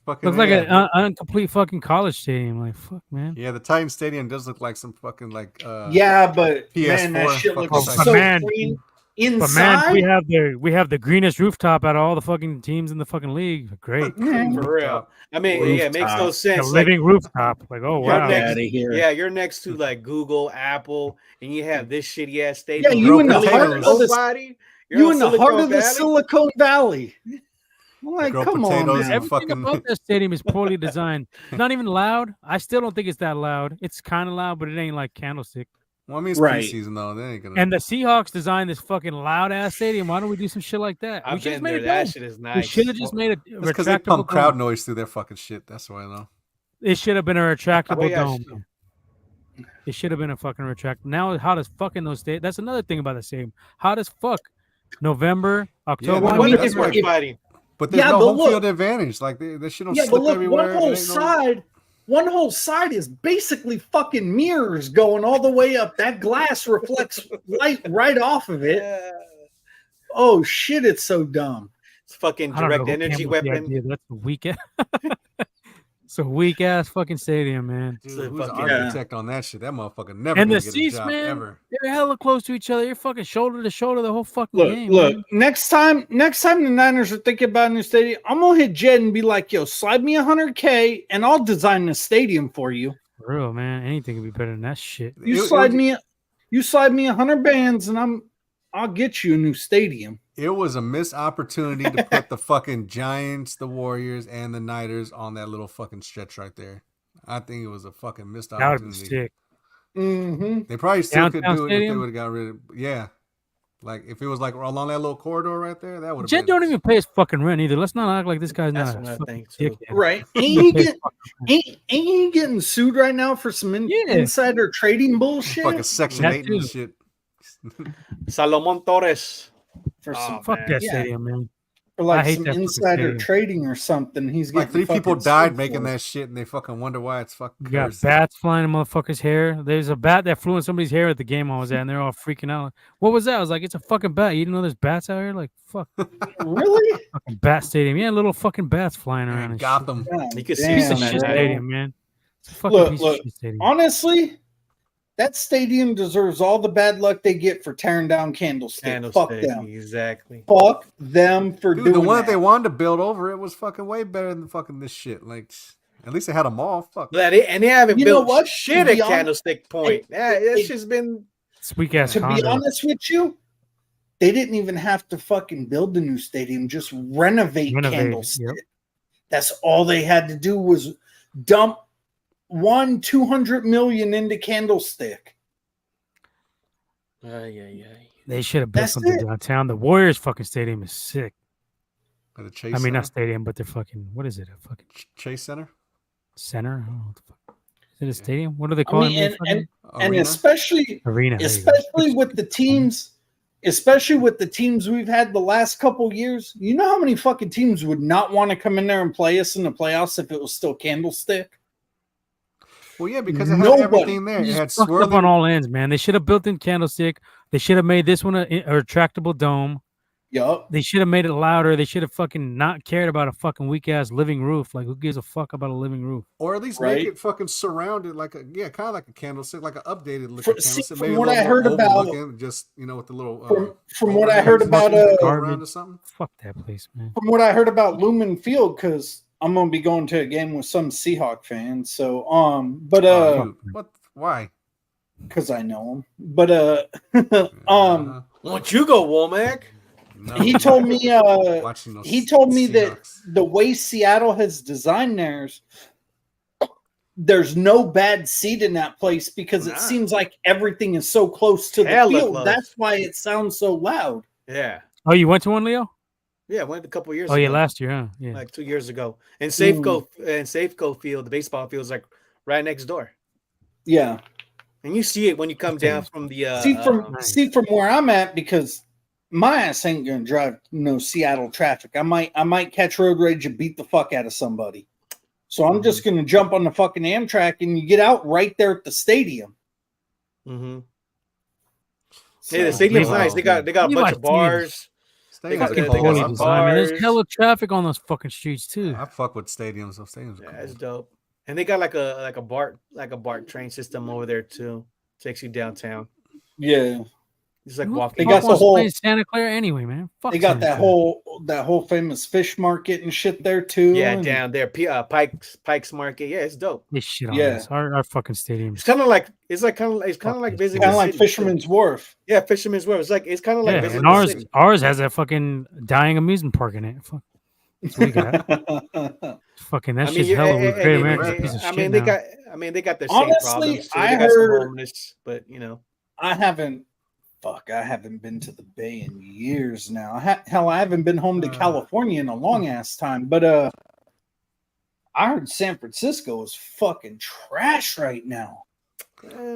Fucking Looks like yeah. an incomplete fucking college stadium. Like, fuck, man. Yeah, the Titan Stadium does look like some fucking like Yeah, but man, PS4 that shit fucking looks size. so Man, clean. But Inside, man, we have the greenest rooftop out of all the fucking teams in the fucking league. Great. For real. I mean, yeah, it makes no Rooftop. The sense. Like, living rooftop. Like, oh You're wow. next- out of here. yeah, you're next to like Google, Apple, and you have this shitty ass Yeah, stadium. you in the Grow heart potatoes. of the Nobody. You're you on in the heart Silicon of the Valley? Silicon Valley. I'm like, Grow come on, potatoes man. and Everything fucking- about that stadium is poorly designed. Not even loud. I still don't think it's that loud. It's kind of loud, but it ain't like Candlestick. Well, I mean, it's Right. preseason though. They ain't gonna. And the Seahawks designed this fucking loud ass stadium. Why don't we do some shit like that? We I've just been made there. a That dome. shit is We nice. should have just made a That's because they retractable pump crowd dome. noise through their fucking shit. That's why I know. It should have been a retractable yeah, dome. shit. It should have been a fucking retract. Now it's hot as fuck in those states. That's another thing about the stadium. Hot as fuck. November, October. Well, I What mean, is that's this why- one fighting? But there's Yeah, no but home look- field advantage. Like they shit don't Yeah, but slip look, everywhere. one whole side is basically fucking mirrors going all the way up. That glass reflects light right off of it. Oh shit, it's so dumb. It's fucking I don't know direct who energy came up with the weapon. idea. That's a weak ass. It's a weak ass fucking stadium, man. Dude, It's a who's the fucking- architect on that shit? That motherfucker never And gonna the get seats, a job man, ever. they're hella close to each other. You're fucking shoulder to shoulder the whole fucking Look, game. look. man. Next time the Niners are thinking about a new stadium, I'm gonna hit Jed and be like, "Yo, slide me $100K, and I'll design the stadium for you. For real, man. Anything could be better than that shit. You slide me 100 bands, and I'll get you a new stadium." It was a missed opportunity to put the fucking Giants, the Warriors, and the Niners on that little fucking stretch right there. I think it was a fucking missed That would be opportunity. sick. Mm-hmm. They probably still could Downtown do it if they Stadium? would have got rid of. Yeah, like if it was like along that little corridor right there, that would have Jet been. don't even pay his fucking rent either. Let's not act like this guy's That's not a another fucking thing, too. dickhead. Right? Ain't He he pays get, fucking rent. ain't he getting sued right now for some Yeah. insider trading bullshit? Fucking Section That 8 and too. shit. Salomon Torres. For some, Fuck that yeah. stadium, man. for I like hate some that fucking insider stadium. trading or something. He's Like getting 3 people fucking died sued making for it. that shit, and they fucking wonder why it's fucking You got cursed. bats flying in motherfuckers' hair. There's a bat that flew in somebody's hair at the game I was at, and they're all freaking out. What was that? I was like, it's a fucking bat. You didn't know there's bats out here? Like, fuck. Really? Fucking bat stadium. Yeah, little fucking bats flying around. Man, And Gotham. God You can see shit. Piece of some damn, shit at bro. night. stadium, man. It's a fucking Look, piece look. of shit stadium. Honestly, that stadium deserves all the bad luck they get for tearing down Candlestick. Fuck Candlestick, them. exactly. Fuck them for Dude, doing the one that that. they wanted to build over it was fucking way better than fucking this shit. Like, at least they had a mall. Fuck. And they haven't You know built what? shit To be at honest- Candlestick Point. Yeah, it's just been. It's weak ass To be condo. honest with you, they didn't even have to fucking build a new stadium, just renovate Candlestick. Yep. That's all they had to do was dump 200 million into Candlestick. They should have built That's something it. downtown. The Warriors fucking stadium is sick. At the Chase I mean, Center? not stadium, but they're fucking. What is it? A fucking Chase Center? center? I don't know what the fuck. Is it a stadium? What do they I call mean, it? and Arena? especially Arena. There you go. especially with the teams, we've had the last couple years. You know how many fucking teams would not want to come in there and play us in the playoffs if it was still Candlestick? Well, yeah, because it had Nobody. everything there. It Just had fucked up on swirling. all ends, man. They should have built in Candlestick. They should have made this one a retractable dome. Yup. They should have made it louder. They should have fucking not cared about a fucking weak ass living roof. Like, who gives a fuck about a living roof? Or at least Right. make it fucking surrounded like a kind of like a candlestick, like an updated looking See, candlestick. from Maybe what a I little heard more about- oval looking, just with the little. From what I heard overhangs about, that go garbage. around or something. Fuck that place, man. From what I heard about Lumen Field, because I'm gonna be going to a game with some Seahawk fans. So What? Why? because I know him. But Uh-huh. Won't you go, Womack? No. he told me Watching those he told me that Seahawks. the way Seattle has designed theirs, there's no bad seat in that place because it Nah. seems like everything is so close to the Hella field. close. That's why it sounds so loud. Yeah. Oh, you went to one, Leo? Yeah, went a couple years Oh, ago. yeah, last year, huh? Yeah. Like 2 years ago. And Safeco Field, the baseball field is like right next door. Yeah. And you see it when you come down from the See from where I'm at, because my ass ain't gonna drive no Seattle traffic. I might catch road rage and beat the fuck out of somebody. So I'm just gonna jump on the fucking Amtrak and you get out right there at the stadium. Mm-hmm. So, Hey, the stadium's Levi- nice. They got a bunch Levi's of bars. Stadiums got- are they cool. got Poorly some designed, man. There's bars. hella traffic on those fucking streets too. I fuck with stadiums. Those stadiums are Yeah, cool. it's dope. And they got like a BART train system over there too. Takes you downtown. yeah, It's like Who the walking. They got fuck wants the to whole- play in Santa Clara anyway, man. Fuck they got Santa that Clara. whole famous fish market and shit there too. Yeah, and- down there, Pikes Market. Yeah, it's dope. This shit on Yeah. us. Our fucking stadiums. It's kind of like visiting kind the of like city, Fisherman's Wharf. too. Yeah, Fisherman's Wharf. It's kind of like Yeah, visiting and the ours city. ours has that fucking dying amusement park in it. Fuck. That's what we got. Fucking that shit's hella weird. Great America's a piece of shit now. They got their same Honestly, problems too. I They got some heard- homeless, but you know, I haven't been to the Bay in years now. Hell, I haven't been home to California in a long ass time. But I heard San Francisco is fucking trash right now.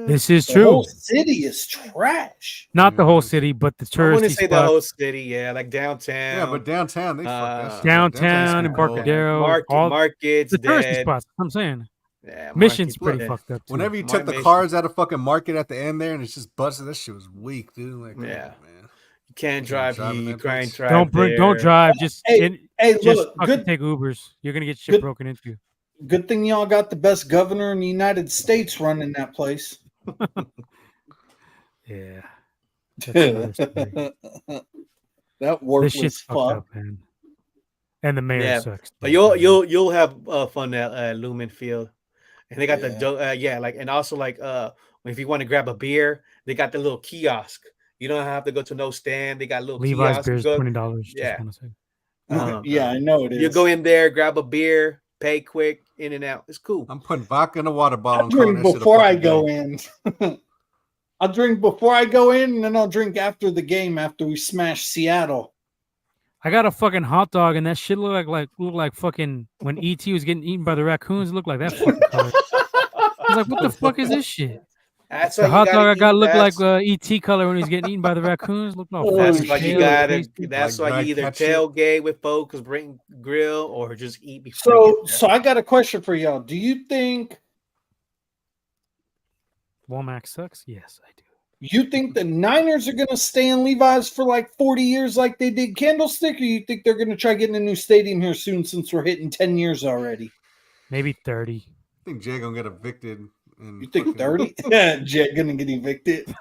This is The true. whole city is trash. Not the whole city, but the I wouldn't touristy say the spots. whole city. Yeah, like downtown. Yeah, but downtown they fuck that shit up. Downtown Downtown's and cool. Embarcadero, all markets, the touristy dead. spots. I'm saying Yeah, Mission's markets pretty dead. fucked up. Too. Whenever you took the Mission. cars out of fucking market at the end there and it's just busted, that shit was weak, dude. Like, come Yeah. on, man. You can't drive. drive in You that can't bitch. drive. Don't there. drive. Just Hey, Hey, just look, fucking good take Ubers. You're gonna get shit good- broken into. good thing y'all got the best governor in the United States running that place. Yeah. That's another story. That This worthless shit's fucked fuck. up, man. And the mayor Yeah, sucks. But too. you'll have fun at Lumen Field, and they got and also if you want to grab a beer, they got the little kiosk. You don't have to go to no stand. They got little Levi's kiosks. beer's Go- $20. Yeah. Just wanna say. Yeah, I know it is. You go in there, grab a beer, pay quick, in and out. It's cool. I'm putting vodka in a water bottle. I'll and calling drink that shit a before I fucking go day. in. I'll drink before I go in, and then I'll drink after the game after we smash Seattle. I got a fucking hot dog, and that shit look like fucking when ET was getting eaten by the raccoons. It looked like that fucking color. I was like, what the fuck is this shit? That's The why you hot dog gotta I got eat- look like that's- ET color when he's getting eaten by the raccoons. Looked all That's fucking That's why you pale, gotta. tasty. That's Like why you dry either ketchup. tailgate with folks, bring grill, or just eat before. you get there. So I got a question for y'all. Do you think Womack sucks. Yes, I do. the Niners are going to stay in Levi's for like 40 years like they did Candlestick, or you think they're going to try getting a new stadium here soon since we're hitting 10 years already? Maybe 30. I think Jay gonna get evicted. And You think fucking- 30? Yeah, Jed going to get evicted.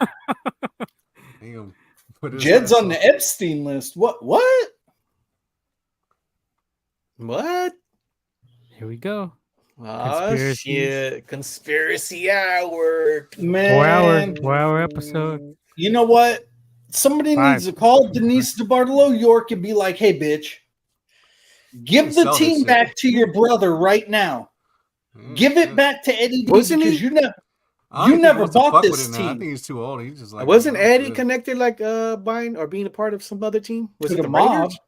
he gonna put his Jed's ass on the Epstein list. What? What? Here we go. Oh Conspiracies. shit! Conspiracy hour. Man. 4-hour episode. You know what? Somebody 5. needs to call Denise DeBartolo York and be like, hey, bitch, give can the sell this team shit. back to your brother right now. Mm, Give it shit. back to Eddie D Wasn't because he- I don't you think he never wants to bought fuck with this it now. I team. think he's too old. He's just like Wasn't "No, Eddie good." connected like buying or being a part of some other team? Was To it the the mob. Raiders?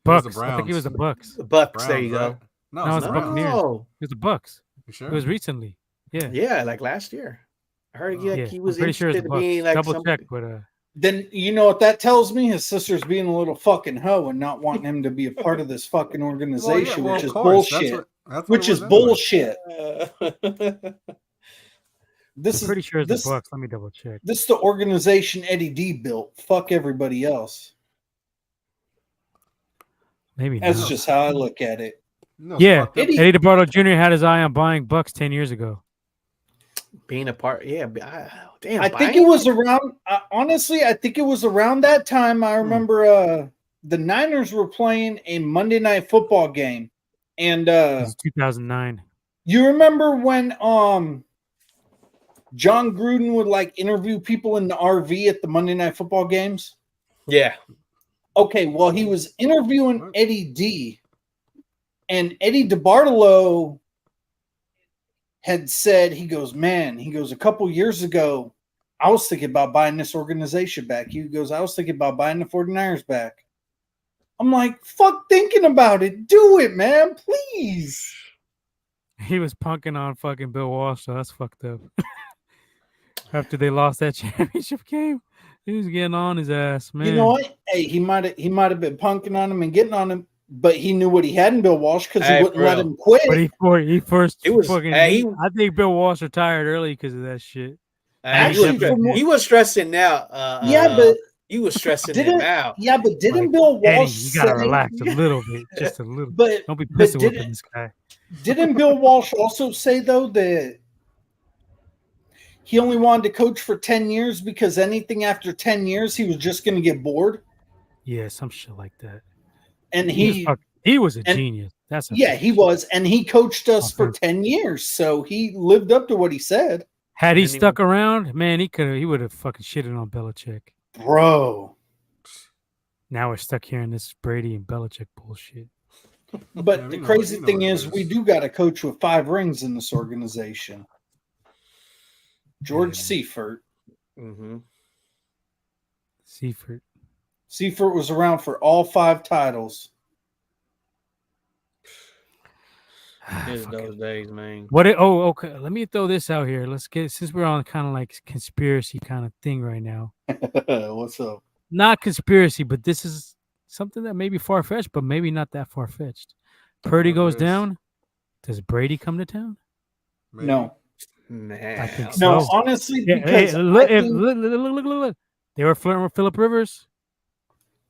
Bucks. the I think it was the Bucks. The Bucks. Browns, there you go. right? No, No, it's it's the the Buccaneers. Browns. Oh, It was the Bucks. You sure? It was recently. Yeah. yeah, like last year. I heard Oh. he was I'm pretty sure it's interested the in Bucks. being like Double some. check, but Then you know what that tells me? His sister's being a little fucking hoe and not wanting him to be a part of this fucking organization, well, which of is course. bullshit. That's what Which it is was anyway. bullshit. This I'm pretty is sure it's this, the Bucks. Let me double check. this is the organization Eddie D built. Fuck everybody else. Maybe That's not. just how I look at it. No, Yeah, fucked up. Eddie- Eddie DeBartolo Jr. had his eye on buying Bucks 10 years ago. being a part, yeah. Damn, I think it was around. Honestly, I think it was around that time. I remember the Niners were playing a Monday Night Football game, and It was 2009. you remember when John Gruden would like interview people in the RV at the Monday Night Football games? Yeah. Okay, well, he was interviewing Eddie D, and Eddie DeBartolo had said, he goes, a couple years ago, I was thinking about buying this organization back. He goes, I was thinking about buying the 49ers back. I'm like, fuck thinking about it. Do it, man, please. He was punking on fucking Bill Walsh, so that's fucked up. After they lost that championship game, he was getting on his ass, man. You know what? Hey, he might have been punking on him and getting on him, but he knew what he had in Bill Walsh because he Hey, wouldn't let bro. him quit. But he first It was- fucking. hey, I think Bill Walsh retired early because of that shit. Actually, he was stressing out. Yeah, but he was stressing didn't- him out. yeah, but didn't Like, Bill Eddie, Walsh you gotta say- relax a little bit, just a little. But Don't be but pistol didn't- whipping this guy. Didn't Bill Walsh also say though that he only wanted to coach for 10 years because anything after 10 years he was just going to get bored? Yeah, some shit like that. And He was a genius. That's a yeah, he was, and he coached us for Okay. 10 years, so he lived up to what he said. Had he And he stuck around, man, he would have fucking shitted on Belichick. Bro. Now we're stuck here in this Brady and Belichick bullshit. But Yeah, the we know- crazy we know thing what it is, is. we do got a coach with 5 rings in this organization. George Yeah. Seifert. Mm-hmm. Seifert. Seifert was around for all 5 titles. Here's Fucking- those days, man. okay. Let me throw this out here. Let's get, since we're on kind of like conspiracy kind of thing right now. What's up? Not conspiracy, but this is something that may be far fetched, but maybe not that far fetched. Purdy Whatever goes it is. down. Does Brady come to town? Maybe. No. Man. I think No, so. honestly, Yeah, because hey, look, I think- look. They were flirting with Phillip Rivers.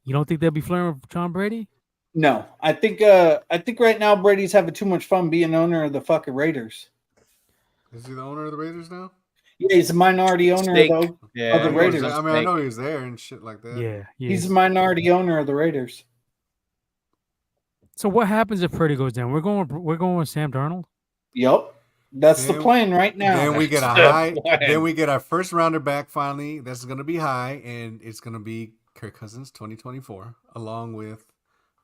You don't think they'll be flirting with John Brady? no, I think right now Brady's having too much fun being owner of the fucking Raiders. Is he the owner of the Raiders now? Yeah, he's a minority owner Steak. of the, Yeah, the I know he was Raiders. there- I mean, I know he was there and shit like that. Yeah. he's a minority owner of the Raiders. So what happens if Purdy goes down? We're going with Sam Darnold. Yep. That's the Then- plan right now. Then we get a That's the high. plan. Then we get our first rounder back finally. That's going to be high, and it's going to be Kirk Cousins 2024, along with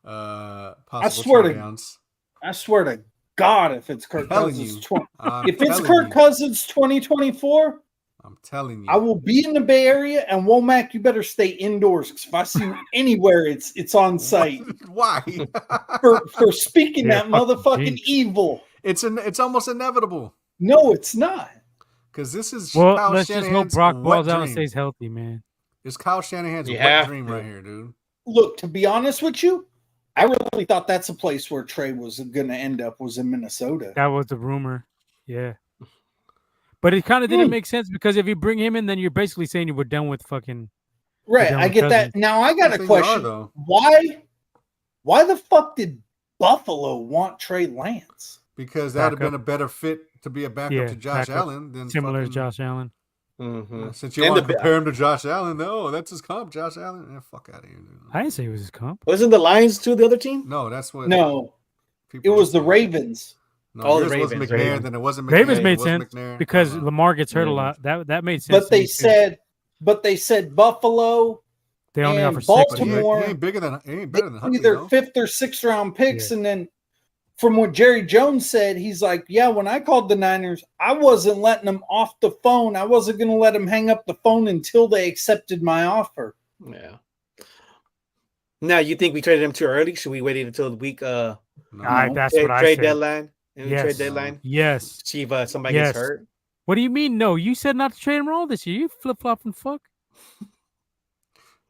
possible swear to- trade downs. I swear to God if it's Kirk Telling Cousins. you. I'm If it's telling Kirk you. Cousins 2024, I'm telling you. I will be in the Bay Area, and Womack, you better stay indoors. 'Cause if I see you anywhere, it's on site Why? for speaking Yeah, that fucking motherfucking jinx. evil. It's almost inevitable No, it's not. because this is Well, Kyle let's just hope Shanahan's Brock wet balls out and dream. stays healthy, man. It's Kyle Shanahan's You wet have dream to. right here, dude. Look, to be honest with you, I really thought that's a place where Trey was going to end up was in Minnesota. That was the rumor. Yeah. But it kind of didn't make sense because if you bring him in, then you're basically saying you were done with fucking. Right, done I with get that. Cousins. Now I got I a think you are, question. though. Why the fuck did Buffalo want Trey Lance? Because that would have Backup. been a better fit to be a backup Yeah, to Josh backup. Allen than Similar to fucking, Josh Allen. Mhm. Since you And want to the- compare him to Josh Allen, no, that's his comp, Josh Allen. Fuck out of here, dude. I didn't say he was his comp. Wasn't the Lions too the other team? No, that's what. No, it people was the say. Ravens. No, Oh, the yours was Ravens, McNair, Ravens. then it wasn't McNair. Ravens it made was sense McNair. because I don't know. Lamar gets hurt a Ravens. lot. That made sense. But to me, they too. said Buffalo they only and offer 6. But he Baltimore. ain't bigger than he ain't better than Huntley, Either though. 5th or 6th round picks, and then from what Jerry Jones said, he's like, yeah, when I called the Niners, I wasn't letting them off the phone. I wasn't going to let them hang up the phone until they accepted my offer. Yeah. Now you think we traded him too early? Should we wait until the week No. That's trade, what I trade said. deadline? Maybe Yes. trade deadline? Yes. See if somebody Yes. gets hurt. What do you mean? No, you said not to trade him all this year. You flip flopping fuck.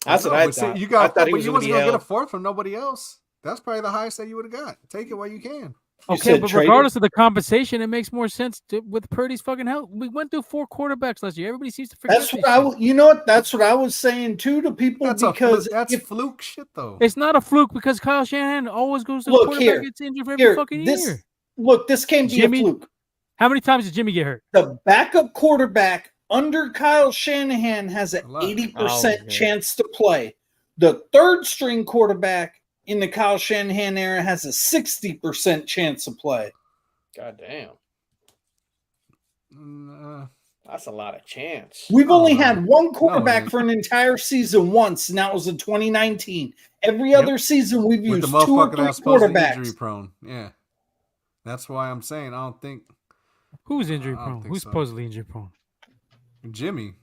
That's No, what I but see, thought. you I got, thought he but was you going to wasn't be gonna get a held. fourth from nobody else. That's probably the highest that you would have got. Take it while you can. You Okay, said but trade regardless of the compensation, it makes more sense with Purdy's fucking health. We went through 4 quarterbacks last year. Everybody seems to forget. That's this what shit. you know what? That's what I was saying too to people That's a because fluke. That's if fluke shit, though. It's not a fluke because Kyle Shanahan always goes to the Look quarterback here, gets injured for every fucking this year. look, this can't be Jimmy? a fluke. How many times did Jimmy get hurt? The backup quarterback under Kyle Shanahan has an A lot. 80% Oh, yeah. chance to play. The third string quarterback in the Kyle Shanahan era has a 60% chance to play. God damn. That's a lot of chance. We've only no. had one No, it quarterback ain't. for an entire season once, and that was in 2019. Every Yep. other season, we've With the used 2 or motherfucker 3 that's supposed to be injury quarterbacks. prone. Yeah. That's why I'm saying I don't think Who's injury I don't prone? think Who's so. supposedly injury prone? Jimmy.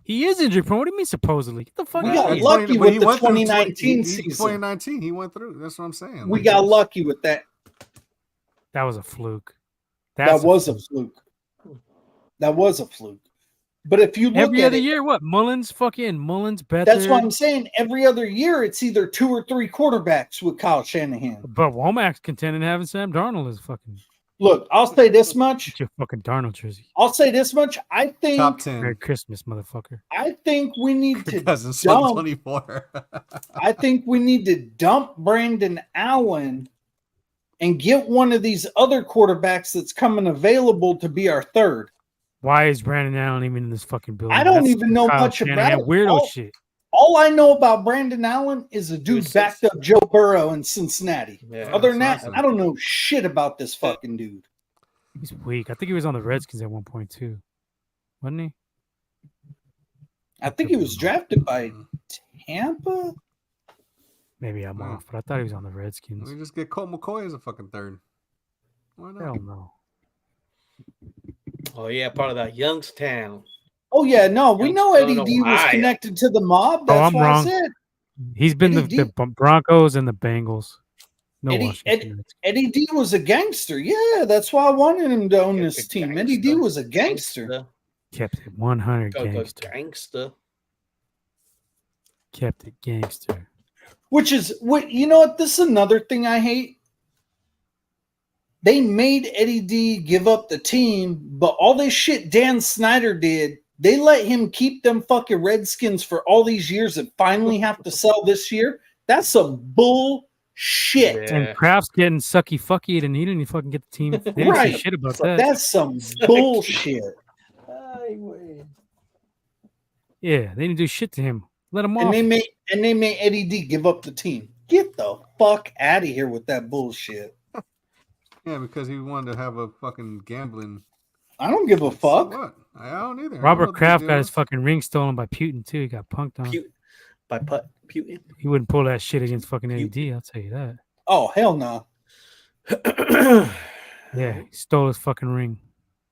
He is injury prone. What do you mean supposedly? Get the fuck We out got of here. lucky but with he the went through 2019 season. 2019, he went through. That's what I'm saying. We Like, got it's- lucky with that. That was a fluke. That That's was a fluke. That was a fluke. But if you look Every at other it, year, what? Mullins, Beathard. that's what I'm saying. Every other year, it's either 2 or 3 quarterbacks with Kyle Shanahan. But Womack's contending having Sam Darnold as fucking Look, I'll say this much. get your fucking Darnold jersey. I'll say this much. I top think 10. Merry Christmas, motherfucker. we need to Cousins dump. 24. I think we need to dump Brandon Allen and get one of these other quarterbacks that's coming available to be our third. Why is Brandon Allen even in this fucking building? I don't That's even know Kyle much Shanahan about it. weirdo shit. All I know about Brandon Allen is a dude Dude, backed up Joe Burrow in Cincinnati. Yeah. Other than that, Awesome. I don't know shit about this fucking dude. He's weak. I think he was on the Redskins at one point too, wasn't he? I think he was drafted by Tampa. Maybe I'm Hmm. off, but I thought he was on the Redskins. We just get Colt McCoy as a fucking third. Why not? Hell no. Oh, yeah, part of that Youngstown. Oh yeah, no, we know Eddie Youngstown, D was Ohio. connected to the mob. That's I'm why wrong. I said He's been Eddie the Broncos and the Bengals. No Eddie- Washington. Eddie- Redskins. Eddie D was a gangster. Yeah, that's why I wanted him to own Yeah, this the team. Eddie D gangster. was a gangster. Kept it 100 Go gangster. gangster. Kept it gangster. Which is what you know what? This is another thing I hate. They made Eddie D give up the team, but all this shit Dan Snyder did, they let him keep them fucking Redskins for all these years and finally have to sell this year. That's some bullshit. Yeah. And Kraft's getting sucky fucky, and he didn't even fucking get the team. They didn't say Right. shit about that. That's some bullshit. Yeah, they didn't do shit to him. Let him off. And they made Eddie D give up the team. Get the fuck out of here with that bullshit. Yeah, because he wanted to have a fucking gambling. I don't give a So fuck. what? I don't either. I don't know Robert what the Kraft deal got his is. fucking ring stolen by Putin too. He got punked on. By Putin. He wouldn't pull that shit against fucking Eddie D. I'll tell you that. Oh hell no. Yeah, he stole his fucking ring.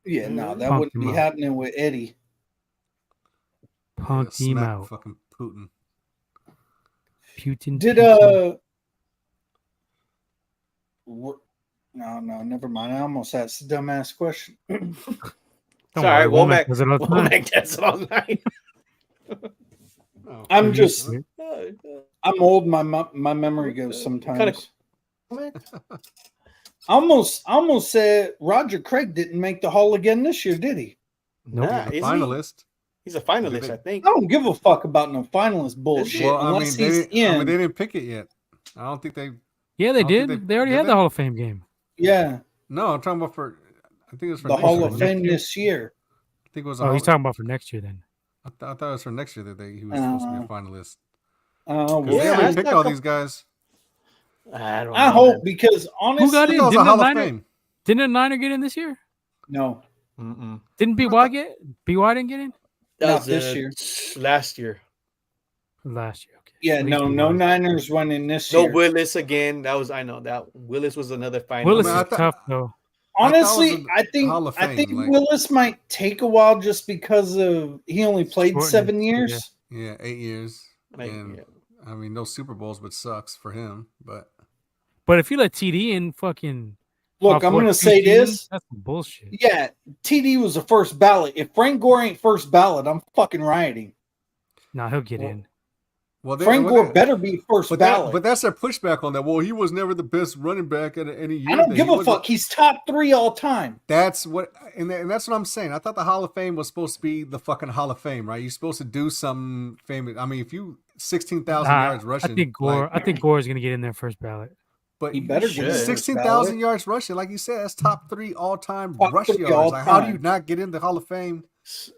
Yeah, no, that Punked wouldn't be him out. happening with Eddie. Punked him Smack out. fucking Putin. Putin. Did Putin. No, never mind. I almost asked a dumbass question. Don't Sorry, worry, Womack does it all the time. Womack does it all night. Oh, I'm You're just, used to it. I'm old. My memory goes sometimes. Womack? Almost said Roger Craig didn't make the Hall again this year, did he? Nope. Nah, the isn't he? finalist. He's a finalist, Did they- I think. I don't give a fuck about no finalist bullshit Well, I mean, unless he's they didn't pick it yet. I don't think they. Yeah, I they don't think did. They already did had they? the Hall of Fame game. Yeah, No, I'm talking about for. I think it was for the next Hall year. of wasn't it? Fame this year. I think it was. Oh, he's talking about for next year then. I thought it was for next year that he was supposed to be a finalist. Well, Because they Yeah, already it's picked not all com- these guys. I don't know. I hope man. because honestly, Who got I in? thought it was Didn't a Hall the of Niner? Fame. Didn't a Niner get in this year? no, Mm-mm. Didn't BY get? BY didn't get in That Not was this year. Last year. last year. Okay. yeah, At least no BY. Niners winning this No year. Willis again. That was that Willis was another finalist. Willis I is thought- tough though. I thought it was Honestly, in I think Hall of Fame, like- Willis might take a while just because of he only played Shortened, 7 years. Yeah, 8 years. Like, and yeah. I mean, no Super Bowls, which sucks for him. But But if you let TD in, fucking Look, off I'm what, going to 2 say seasons, this. That's some bullshit. Yeah, TD was the first ballot. If Frank Gore ain't first ballot, I'm fucking rioting. Nah, he'll get Well, in. well, Frank Gore better be first ballot. but that's their pushback on that. Well, he was never the best running back at any year. I don't that give he a wasn't- fuck. He's top 3 all time. That's what, and that's what I'm saying. I thought the Hall of Fame was supposed to be the fucking Hall of Fame, right? You're supposed to do something famous. I mean, if you 16,000 yards rushing, I think Gore. I think Gore is gonna get in there first ballot. but He better get get first 16,000 yards rushing, like you said, that's top 3 all time Top rush 3 yards. all Like, how do you time. not get in the Hall of Fame?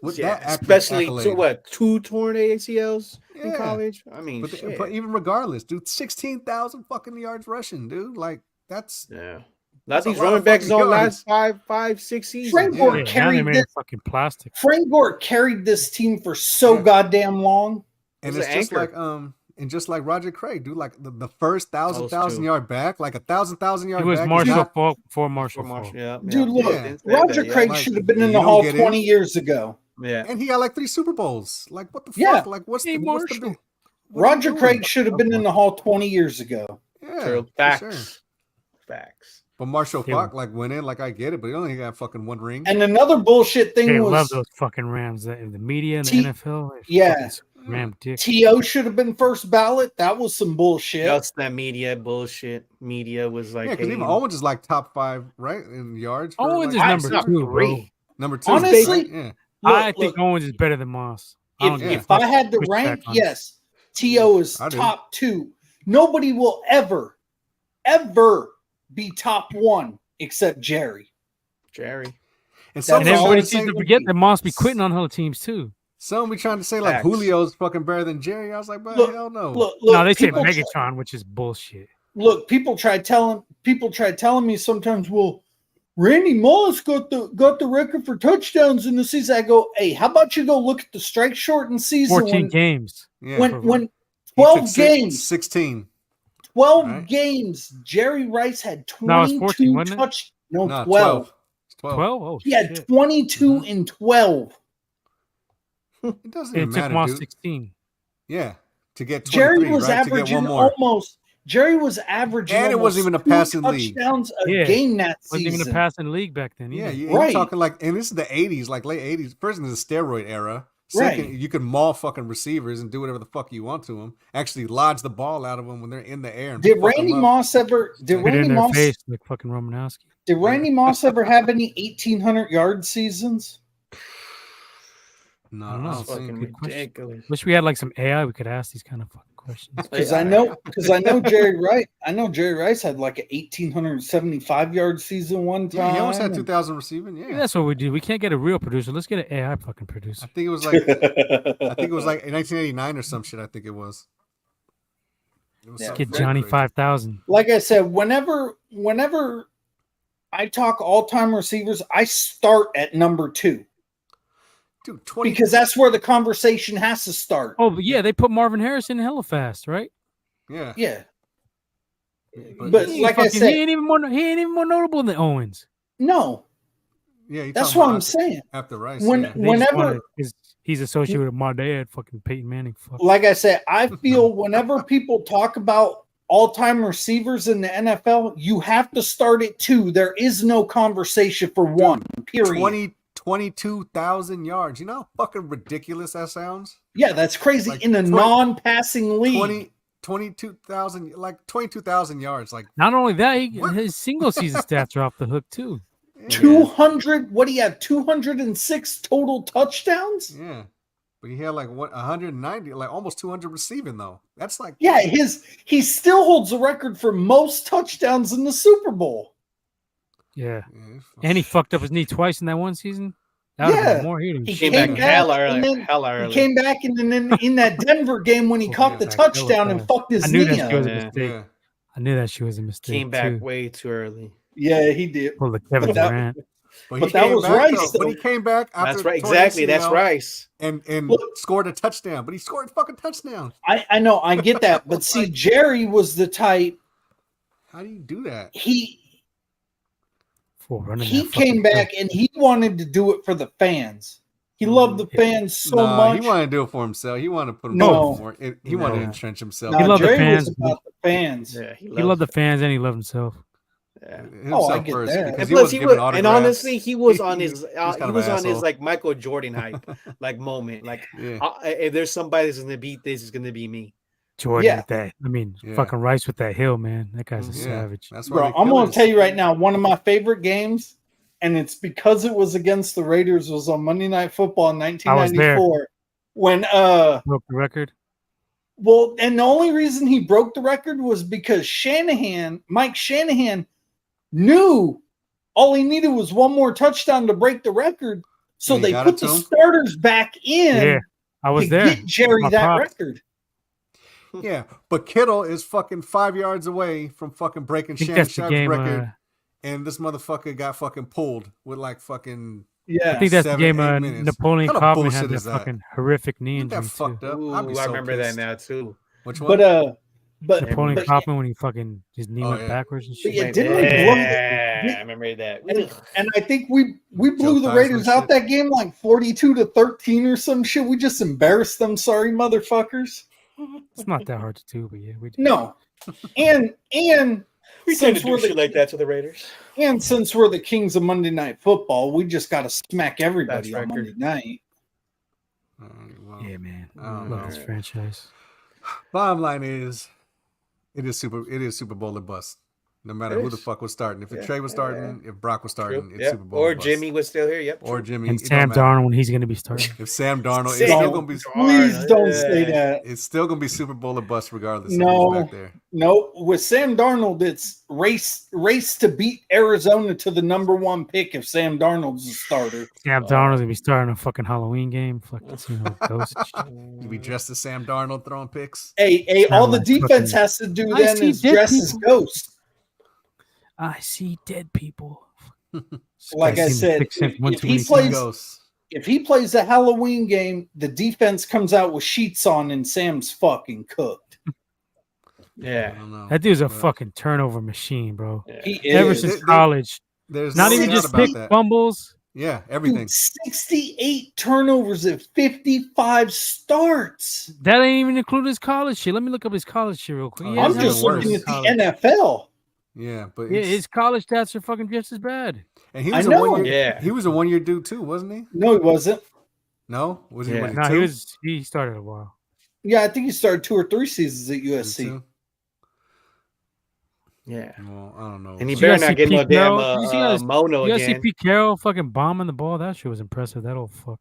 With Yeah, that especially accolade. so what 2 torn ACLs in Yeah. college. I mean, But, shit. but even regardless, dude, 16,000 fucking yards rushing, dude. Like that's yeah. That's Not a these lot running of backs fucking on yards. last 5-6 seasons. Frank Yeah. Gore Yeah, now they carried made this. it fucking plastic. Frank Gore carried this team for so Yeah. goddamn long. and Who's it's the just anchor? like and just like Roger Craig, dude. Like the first Those thousand two. yard back, like a thousand He yard was back. is Marshall not- Falk before Marshall For Marshall, Falk. yeah, Dude, look, Yeah. Didn't say Roger that, yeah. Craig Like, should have been in you the don't Hall get 20 in? years ago. Yeah. and he got like 3 Super Bowls. Like what the fuck? Yeah. Like what's Hey, the what's the Marshall. big? what are you Roger doing? Craig should have been in the Hall 20 years ago. Yeah, True. for Facts. sure. Facts. But Marshall They Falk like went in. Like I get it, but he only got fucking 1 ring. And another bullshit thing They was love those fucking Rams. The media and the T- NFL. they yeah. fucking Ram dick. T.O. should have been first ballot. That was some bullshit. That's that media bullshit. Media was like, Yeah, because hey, even Owens is like top 5, right, in yards. for, Owens like, is That's number not 2, bro. three. number 2. Honestly, right? Yeah. I Look, think Owens is better than Moss. I don't give a if fuck. I had to Push rank, back on it. yes, T.O. is I do. top 2. Nobody will ever be top 1 except Jerry. Jerry. And some And That's all everybody it's seems to gonna forget be. that Moss be quitting on other teams too. Some be trying to say like Facts. Julio's fucking better than Jerry. I was like, bro, Look, hell no. Look, No, they say people try- Megatron, which is bullshit. Look, people try telling me sometimes, well, Randy Moss got the record for touchdowns in the season. I go, hey, how about you go look at the strike shortened season 14 games. Yeah. when He 12 took games, 16. 12 right? games, Jerry Rice had No, it's 22 14, wasn't it? No, No, 12. It's 12. 12? Oh, He had shit. 22 and 12. It doesn't And even it took matter, Moss dude. 16. Yeah. To get 23, Jerry was right? To get averaging one more. almost. Jerry was averaging, And it wasn't even a almost 2 passing league. touchdowns a Yeah. game that Wasn't season. even a passing league back then. Yeah, either. you're Right. talking like, and this is the 80s, like late 80s. First, in the steroid era. Second, Right. you can maul fucking receivers and do whatever the fuck you want to them. Actually, lodge the ball out of them when they're in the air. And Did fuck 'em Randy up. Moss ever? Did Put it in Randy their Moss? face like fucking Romanowski. Did Randy Moss ever have any 1,800-yard seasons? No, I don't know. I don't It's think. Fucking good question. ridiculous. Wish we had like some AI we could ask these kind of fucking questions. Because I know Jerry Rice. I know Jerry Rice had like an 1,875-yard season one time. Yeah, he almost had 2,000 receiving. Yeah, Yeah, that's what we do. We can't get a real producer. Let's get an AI fucking I producer. think it was like in 1989 or some shit. I think it was. It was Yeah. something Get very Johnny crazy. 5,000. Like I said, whenever I talk all-time receivers, I start at number 2 Dude, 20. because that's where the conversation has to start. Oh, but yeah, they put Marvin Harrison hella fast, right? Yeah, Yeah, but, but He like I fucking- said, he ain't even more notable than Owens. No, Yeah, you that's talking what about I'm saying. after Rice. When- Yeah. They just Whenever- wanted, he's associated with my dad, fucking Peyton Manning. Fuck. Like I said, I feel whenever people talk about all-time receivers in the NFL, you have to start at 2. There is no conversation for 1. Period. 22,000 yards. You know how fucking ridiculous that sounds? Yeah, that's crazy Like in a 20 non-passing league. 22,000 yards. Like, Not only that, What? his single season stats are off the hook too. yeah. 200. What do you have? 206 total touchdowns. Yeah. But he had like 190, like almost 200 receiving though. That's like Yeah, he still holds the record for most touchdowns in the Super Bowl. Yeah, Yeah, and he fucked up his knee twice in that one season. That would have Yeah. been more. He He Came came back back hella and early. then Hella He early. came back and then in that Denver game when he Oh, caught yeah, the back hella touchdown and fast. fucked his I knew knee that up. shit was a Yeah. mistake. yeah. I knew that shit was a mistake Came back too. way too early. Yeah, he did. Pulled the Kevin But that- Durant. But But that came was back, Rice, though. But though. he came back after That's right. torn Exactly. That's ACL Rice. and Look. scored a touchdown. But he scored a fucking touchdown. I know, I get that, but see, Jerry was the type. How do you do that? He For he running that came fucking back and he wanted to do it for the fans. He loved the fans so Nah, much. he wanted to do it for himself. He wanted to put No. himself more. He wanted to No. entrench himself. Nah, He loved the Jerry fans. was about the fans. Yeah, He loved the fans and he loved himself. Yeah. Himself Oh, I get first, that. because And he plus, was he giving was, and autographs. honestly, he was on He- his, he was kind he of was an on his asshole. like Michael Jordan hype, like moment. Like, Yeah. if there's somebody that's gonna beat this, it's gonna be me. Jordan Yeah. with that. I mean, Yeah. fucking Rice with that hill, man. That guy's a Mhm. Yeah. savage. That's why Bro, they I'm kill gonna us. tell you right now, one of my favorite games, and it's because it was against the Raiders, was on Monday Night Football in I was there. 1994. When Broke the record. well, and the only reason he broke the record was because Mike Shanahan, knew all he needed was one more touchdown to break the record. So And he they got put it to the him? starters back in Yeah, I was to there. get Jerry My that pops. record. Yeah, but Kittle is fucking 5 yards away from fucking breaking I think Shannon that's the Sharp's game. record, and this motherfucker got fucking pulled with like fucking. Yeah. I think that's the 7, game. 8 minutes. Napoleon What kind of Kaufman bullshit had that is that? fucking horrific knee Ain't that injury too. fucked up? Ooh, I'd be so I remember pissed. that now too. Which one? But Napoleon but, Kaufman when he fucking his knee Oh, went yeah. backwards and But shit. yeah, didn't we blow the- Yeah, I remember that. and I think we blew the Joe Raiders Theismann out shit. that game like 42-13 or some shit. We just embarrassed them, sorry motherfuckers. It's not that hard to do, but yeah, we did. No. And We tend to since do we're shit the like that to the Raiders. and since we're the kings of Monday Night Football, we just got to smack everybody That's on record. Monday night. Well, Yeah, man. I don't Love know. this franchise. Bottom line is, it is Super Bowl or bust. No matter It who the is. fuck was starting. If Yeah, Trey was starting, if Brock was starting, it's Yep. Super Bowl Or bust. Jimmy was still here. Yep. Or true. Jimmy. And it don't Sam matter. Darnold when he's going to be starting. If Sam Darnold, it's Sam still Don't. gonna be. Please don't Yeah. say that. It's still gonna be Super Bowl or bust regardless. Of No. who's back there. No, with Sam Darnold, it's race to beat Arizona to the number 1 pick if Sam Darnold's a starter. Sam Darnold's gonna be starting a fucking Halloween game. Fucking seeing how it goes. You be dressed as Sam Darnold throwing picks. Hey, all the like defense fucking- has to do I then see is dead dress as people. ghosts. I see dead people. Like I said, if he plays- Ghosts. If he plays a Halloween game, the defense comes out with sheets on and Sam's fucking cooked. I Yeah. don't know. That dude's a But fucking turnover machine, bro. He Ever is. since There- college, There's not no even doubt just about pick that. fumbles. Yeah, everything. Dude, 68 turnovers at 55 starts. That ain't even include his college shit. Let me look up his college shit real quick. Oh, He I'm he's hasn't just even included looking his at the college. NFL. Yeah, but Yeah, it's- his college stats are fucking just as bad. and he I was a know. 1 year. Yeah. He was a 1 year dude too, wasn't he? No, he wasn't. No, was he? Yeah. Was he No, two? he started a while. Yeah, I think he started 2 or 3 seasons at Was he USC. two? Yeah. Well, I don't know. And he You better guys see not get no Pete damn Carroll? You see guys- mono You guys see again. Pete Carroll fucking bombing the ball? That shit was impressive. That old fuck.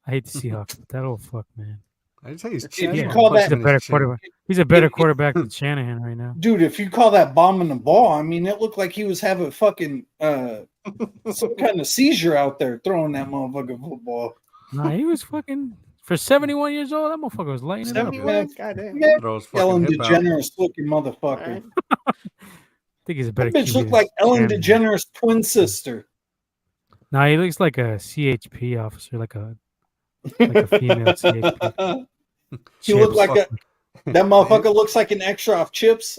I hate the Seahawks, but that old fuck, man. I just tell you, his If chin. you was call that- He's a punching better his chin. quarterback. He's a better If- quarterback than Shanahan right now. Dude, if you call that bombing the ball, I mean, it looked like he was having fucking some kind of seizure out there throwing that motherfucking football. Nah, he was fucking for 71 years old. That motherfucker was lighting it up. 71? Goddamn. Yeah, Throws fucking Ellen hip out. DeGeneres looking motherfucker. Alright. I think he's a better. That bitch QB looked than like Ellen Shanahan. DeGeneres' twin sister. Nah, he looks like a CHP officer, like a female CHP. He looked Chips. like that motherfucker looks like an extra off Chips.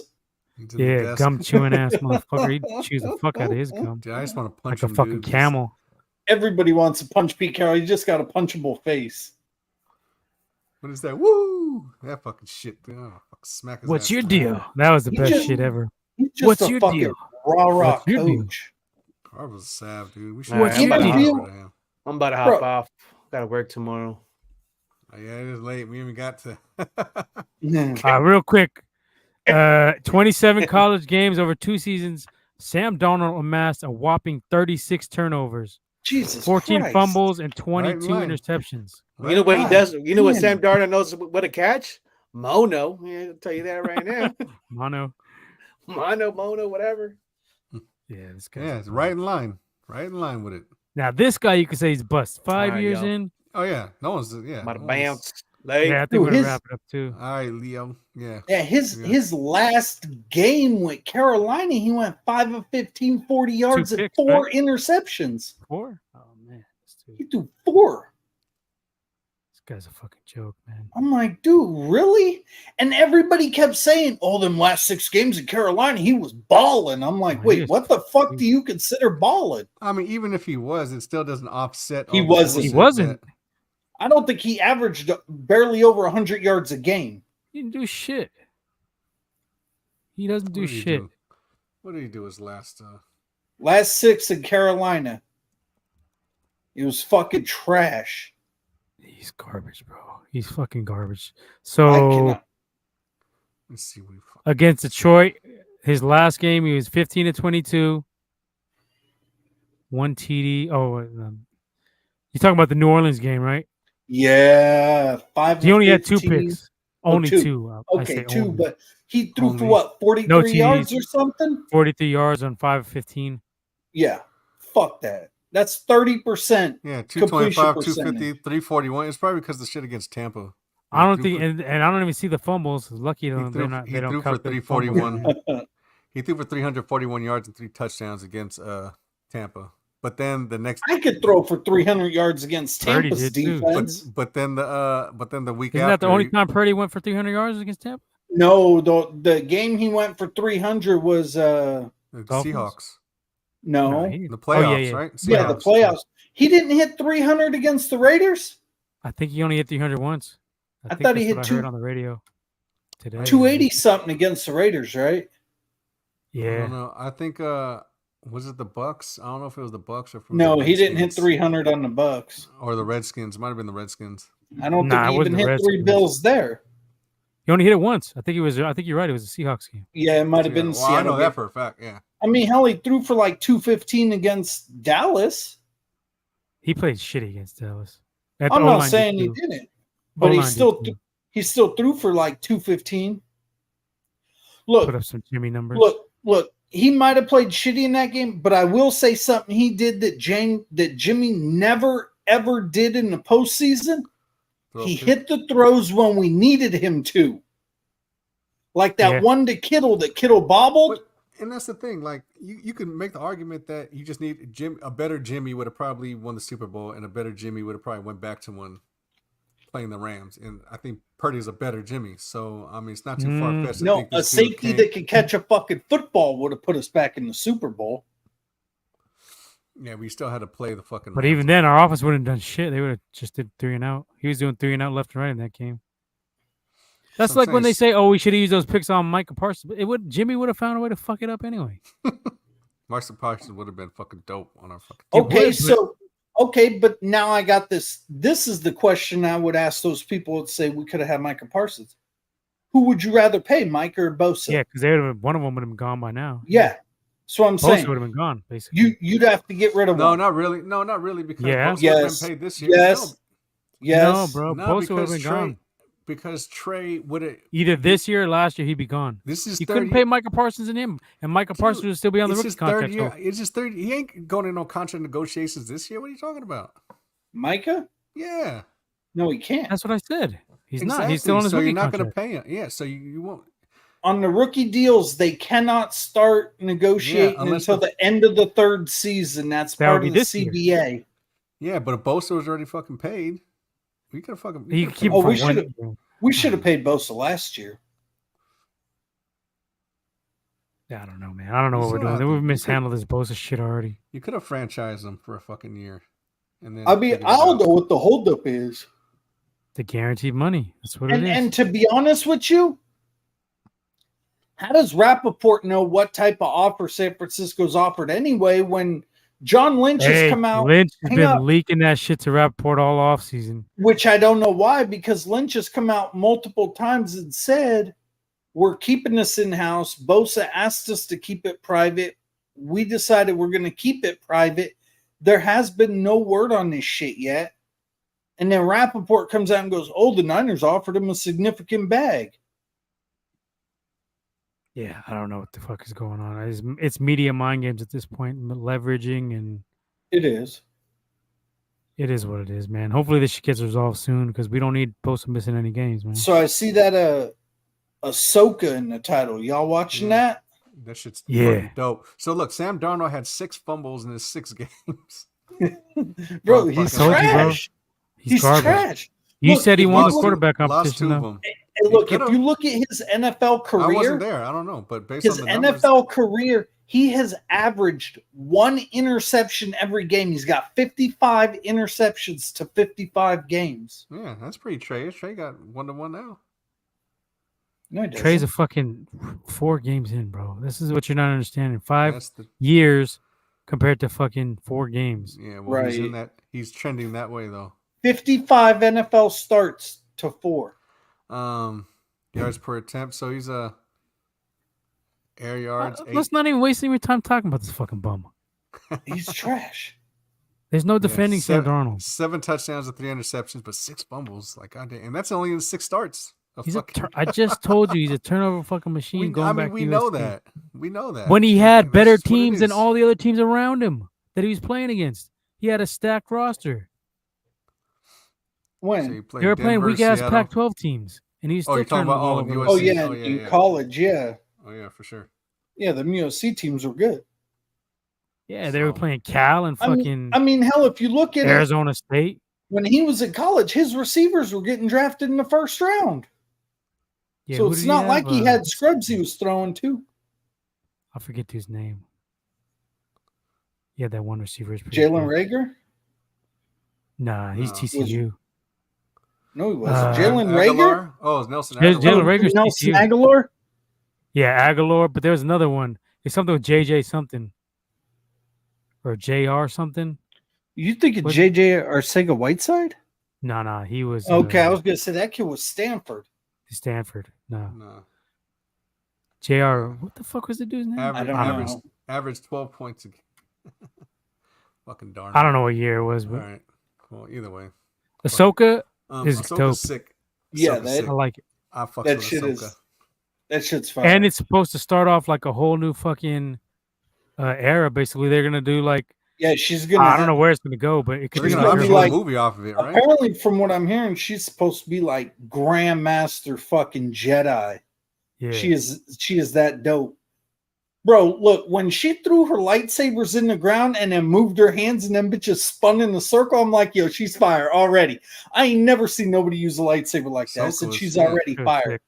He's in the Yeah, desk. gum chewing ass motherfucker. He chews the fuck out of his gum. Dude, I just want to punch Like a him, fucking dude. camel. Everybody wants to punch Pete Carroll. He just got a punchable face. What is that? Woo! That fucking shit. Dude. Oh, fuck, smack his What's ass. your deal? That was the He best just- shit ever. He's just What's a your fucking deal? rah-rah What's your deal? coach. Carver was sad, dude. We should All right, What's your deal? I'm about to Bro. hop off. Gotta work tomorrow. Oh, yeah, it is late. We even got to. Real quick. 27 college games over 2 seasons. Sam Darnold amassed a whopping 36 turnovers, Jesus 14 Christ. fumbles, and Right in 22 line. interceptions. You know what he God does? You know what damn. Sam Darnold knows what to catch? Mono. Yeah, I'll tell you that right now. Mono. Mono, whatever. Yeah, this guy. Yeah, it's right in line. Right in line with it. Now, this guy, you could say he's bust. 5 Alright, years yo. in. Oh, yeah. No one's. Yeah. About to no one's- bounce. Late. Yeah, I think Dude, we're going to his- wrap it up, too. All right, Leo. Yeah. Yeah, his Yeah. his last game with Carolina, he went 5 of 15, 40 yards and picks, 4 right? interceptions. 4? Oh, man. He threw 4. This guy's a fucking joke, man. I'm like, dude, really? And everybody kept saying, oh, them last 6 games in Carolina, he was balling. I'm like, Oh, he wait, is- what the fuck do you consider balling? I mean, even if he was, it still doesn't offset. He all the wasn't. He bullshit wasn't. that- I don't think he averaged barely over 100 yards a game. He didn't do shit. He doesn't What do did he shit. do? What did he do his last? Last 6 in Carolina, it was fucking trash. He's garbage, bro. He's fucking garbage. I So cannot. Let's see. What he fuck- against Detroit, his last game, he was 15 to 22, 1 TD. Oh, you're talking about the New Orleans game, right? Yeah, 5 He of only had 2 15. picks. Only two. 2. I Okay, say 2, only. but he threw for Only. what, 43 TDs. yards or something? 43 yards on 5 of 15. Yeah, fuck that. That's 30%. Yeah, Completion 225, percentage. 250, 341. It's probably because the shit against Tampa. I don't He think, threw and I don't even see the fumbles. Lucky for- them, he threw, they're not. he They don't threw for count the fumbles. 341. He threw for 341 yards and 3 touchdowns against Tampa. But then the next, I could throw for 300 yards against Purdy Tampa's did too. defense. but then the week Isn't that after, the only time Purdy went for 300 yards against Tampa? No, the game he went for 300 was the Dolphins? Seahawks, No, he- the playoffs, yeah. right? yeah, the playoffs. He didn't hit 300 against the Raiders. I think he only hit 300 once. I think thought he that's hit what I heard two- on the radio today. 280 something against the Raiders, right? I Yeah. don't know. I think was it the Bucks? I don't know if it was the Bucks or if it was No, the he didn't hit Redskins. 300 on the Bucks. Or the Redskins. Might have been the Redskins. I don't Nah, think it he wasn't even the hit 3 Redskins. bills there. He only hit it once. I think you're right. It was a Seahawks game. Yeah, it might have Yeah, been well, I Seattle. know that for a fact. Yeah. I mean, hell, he threw for like 215 against Dallas. He played shitty against Dallas. At the I'm not O-line saying he too. didn't, but O-line did too. he still threw for like 215. Put Look, up some Jimmy numbers. look. He might have played shitty in that game, but I will say something he did that Jimmy never ever did in the postseason. Throw He pick. hit the throws when we needed him to, like that Yeah. one to Kittle that Kittle bobbled. But, and that's the thing. Like you can make the argument that you just need a better Jimmy would have probably won the Super Bowl, and a better Jimmy would have probably went back to one playing the Rams. And I think Purdy is a better Jimmy. So I mean, it's not too far fetched. No, a safety that could catch a fucking football would have put us back in the Super Bowl. Yeah, we still had to play the fucking. But Rams. even then, our offense wouldn't have done shit. They would have just did 3 and out. He was doing 3 and out left and right in that game. That's what I'm like when saying. they say, "Oh, we should have used those picks on Micah Parsons." Jimmy would have found a way to fuck it up anyway. Marcus Parsons would have been fucking dope on our fucking. It Okay, would, but now I got this. This is the question I would ask those people that say we could have had Micah Parsons. Who would you rather pay, Micah or Bosa? Yeah, because they would have. One of them would have been gone by now. Yeah. So I'm Bosa saying would have been gone basically. you'd have to get rid of No, one. not really. No, not really. Because Yeah. Bosa Yes. would have been paid this year. Yes. Yes. No, bro. No, Bosa would have because been Trey, gone. because Trey would have. Either this year or last year, he'd be gone. This is You 30, couldn't pay Micah Parsons and him, and Micah Parsons would still be on the it's rookie his third contract. year. So It's his 30. He ain't going in no contract negotiations this year. What are you talking about? Micah? Yeah, No, he can't. that's what I said. He's not. exactly. He's still on his so rookie you're not contract. going to pay him. Yeah, so you won't. On the rookie deals, they cannot start negotiating unless until the end of the third season. That's That part would of be the this year. CBA. Yeah, but if Bosa was already fucking paid, we could have fucking. You can keep Oh, him we for one should've- year. We should have paid Bosa last year. Yeah, I don't know, man. I don't know You what we're still doing. have Then to- we've you mishandled this Bosa shit already. You could have franchised them for a fucking year, and then I mean, figured it I don't out. know what the holdup is. The guaranteed money. That's what it is. And to be honest with you, how does Rappaport know what type of offer San Francisco's offered anyway when John Lynch has come out? Lynch has hang been up. leaking that shit to Rappaport all off season. Which I don't know why, because Lynch has come out multiple times and said, we're keeping this in-house. Bosa asked us to keep it private. We decided we're going to keep it private. There has been no word on this shit yet. And then Rappaport comes out and goes, oh, the Niners offered him a significant bag. Yeah, I don't know what the fuck is going on. It's media mind games at this point, leveraging, and It is. it is what it is, man. Hopefully this shit gets resolved soon because we don't need Bosa missing any games, man. So I see that Ahsoka in the title. Y'all watching that? That shit's Yeah. fucking dope. So look, Sam Darnold had 6 fumbles in his 6 games. Bro, Oh, he's fucking trash. He's garbage. trash. You Look, said he if won you the look- quarterback Lost 2 competition, of though. them. And look, He if could've. you look at his NFL I wasn't career, there. I don't know, but based his on the numbers, NFL career, he has averaged 1 interception every game. He's got 55 interceptions to 55 games. yeah, that's pretty Trey. Trey got 1-1 now. No, he Trey's a doesn't. fucking 4 games in, bro. This is what you're not understanding. 5 That's the years compared to fucking 4 games. yeah. Well, he's in Right. that. He's trending that way though. 55 NFL starts to 4. Yards per attempt. So he's air yards. Let's not even waste any time talking about this fucking bum. He's trash. There's no defending Sam 7 Darnold. touchdowns and 3 interceptions, but 6 fumbles. Like goddamn, and that's only in 6 starts. I just told you he's a turnover fucking machine. Going back to we know USC. that. We know that. When he And had that's better just what it teams than is. all the other teams around him that he was playing against, he had a stacked roster. So When? he played They were playing Denver, weak ass Seattle. Pac-12 teams, and he was still you're talking turning the about ball all of over. USC. Oh, yeah, Oh, yeah, in yeah. college, yeah. Oh yeah, for sure. Yeah, the USC teams were good. Yeah, they were So- playing Cal and fucking I mean, hell, if you look at it, Arizona State. when he was at college, his receivers were getting drafted in the first round. Yeah, So who it's did he not like have? he had scrubs he was throwing to. I forget his name. Yeah, that one receiver is pretty Jalen good. Rager? Nah, he's No. TCU. No, he wasn't. Uh, Jalen Rager? Aguilar? Oh, it's Nelson There's Aguilar. Jalen Rager's Nelson TCU. Aguilar? Yeah, Aguilar, but there was another one. It's something with JJ something. Or JR something. You think of Was- JJ Arcega Whiteside? No, he was Okay, I was going to say that kid was Stanford. Stanford. No. No. JR, what the fuck was the dude's name? Average, don't average, know. average 12 points a game. Fucking darn. I don't know what year it was, All but right. Well, either way. Ahsoka, It's Ahsoka's dope. sick. Yeah, Ahsoka's that- sick. I like it. I fucks That with shit Ahsoka. is that shit's fire. And it's supposed to start off like a whole new fucking era. Basically, they're gonna do like yeah, she's gonna. I don't know where it's gonna go, but it could They're be She's gonna gonna like, be make a like- movie off of it, right? Apparently, from what I'm hearing, she's supposed to be like Grandmaster fucking Jedi. yeah. She is that dope. Bro, look, when she threw her lightsabers in the ground and then moved her hands and them bitches spun in a circle, I'm like, yo, she's fire already. I ain't never seen nobody use a lightsaber like that. I said Ahsoka she's was- yeah. already It was fire. sick.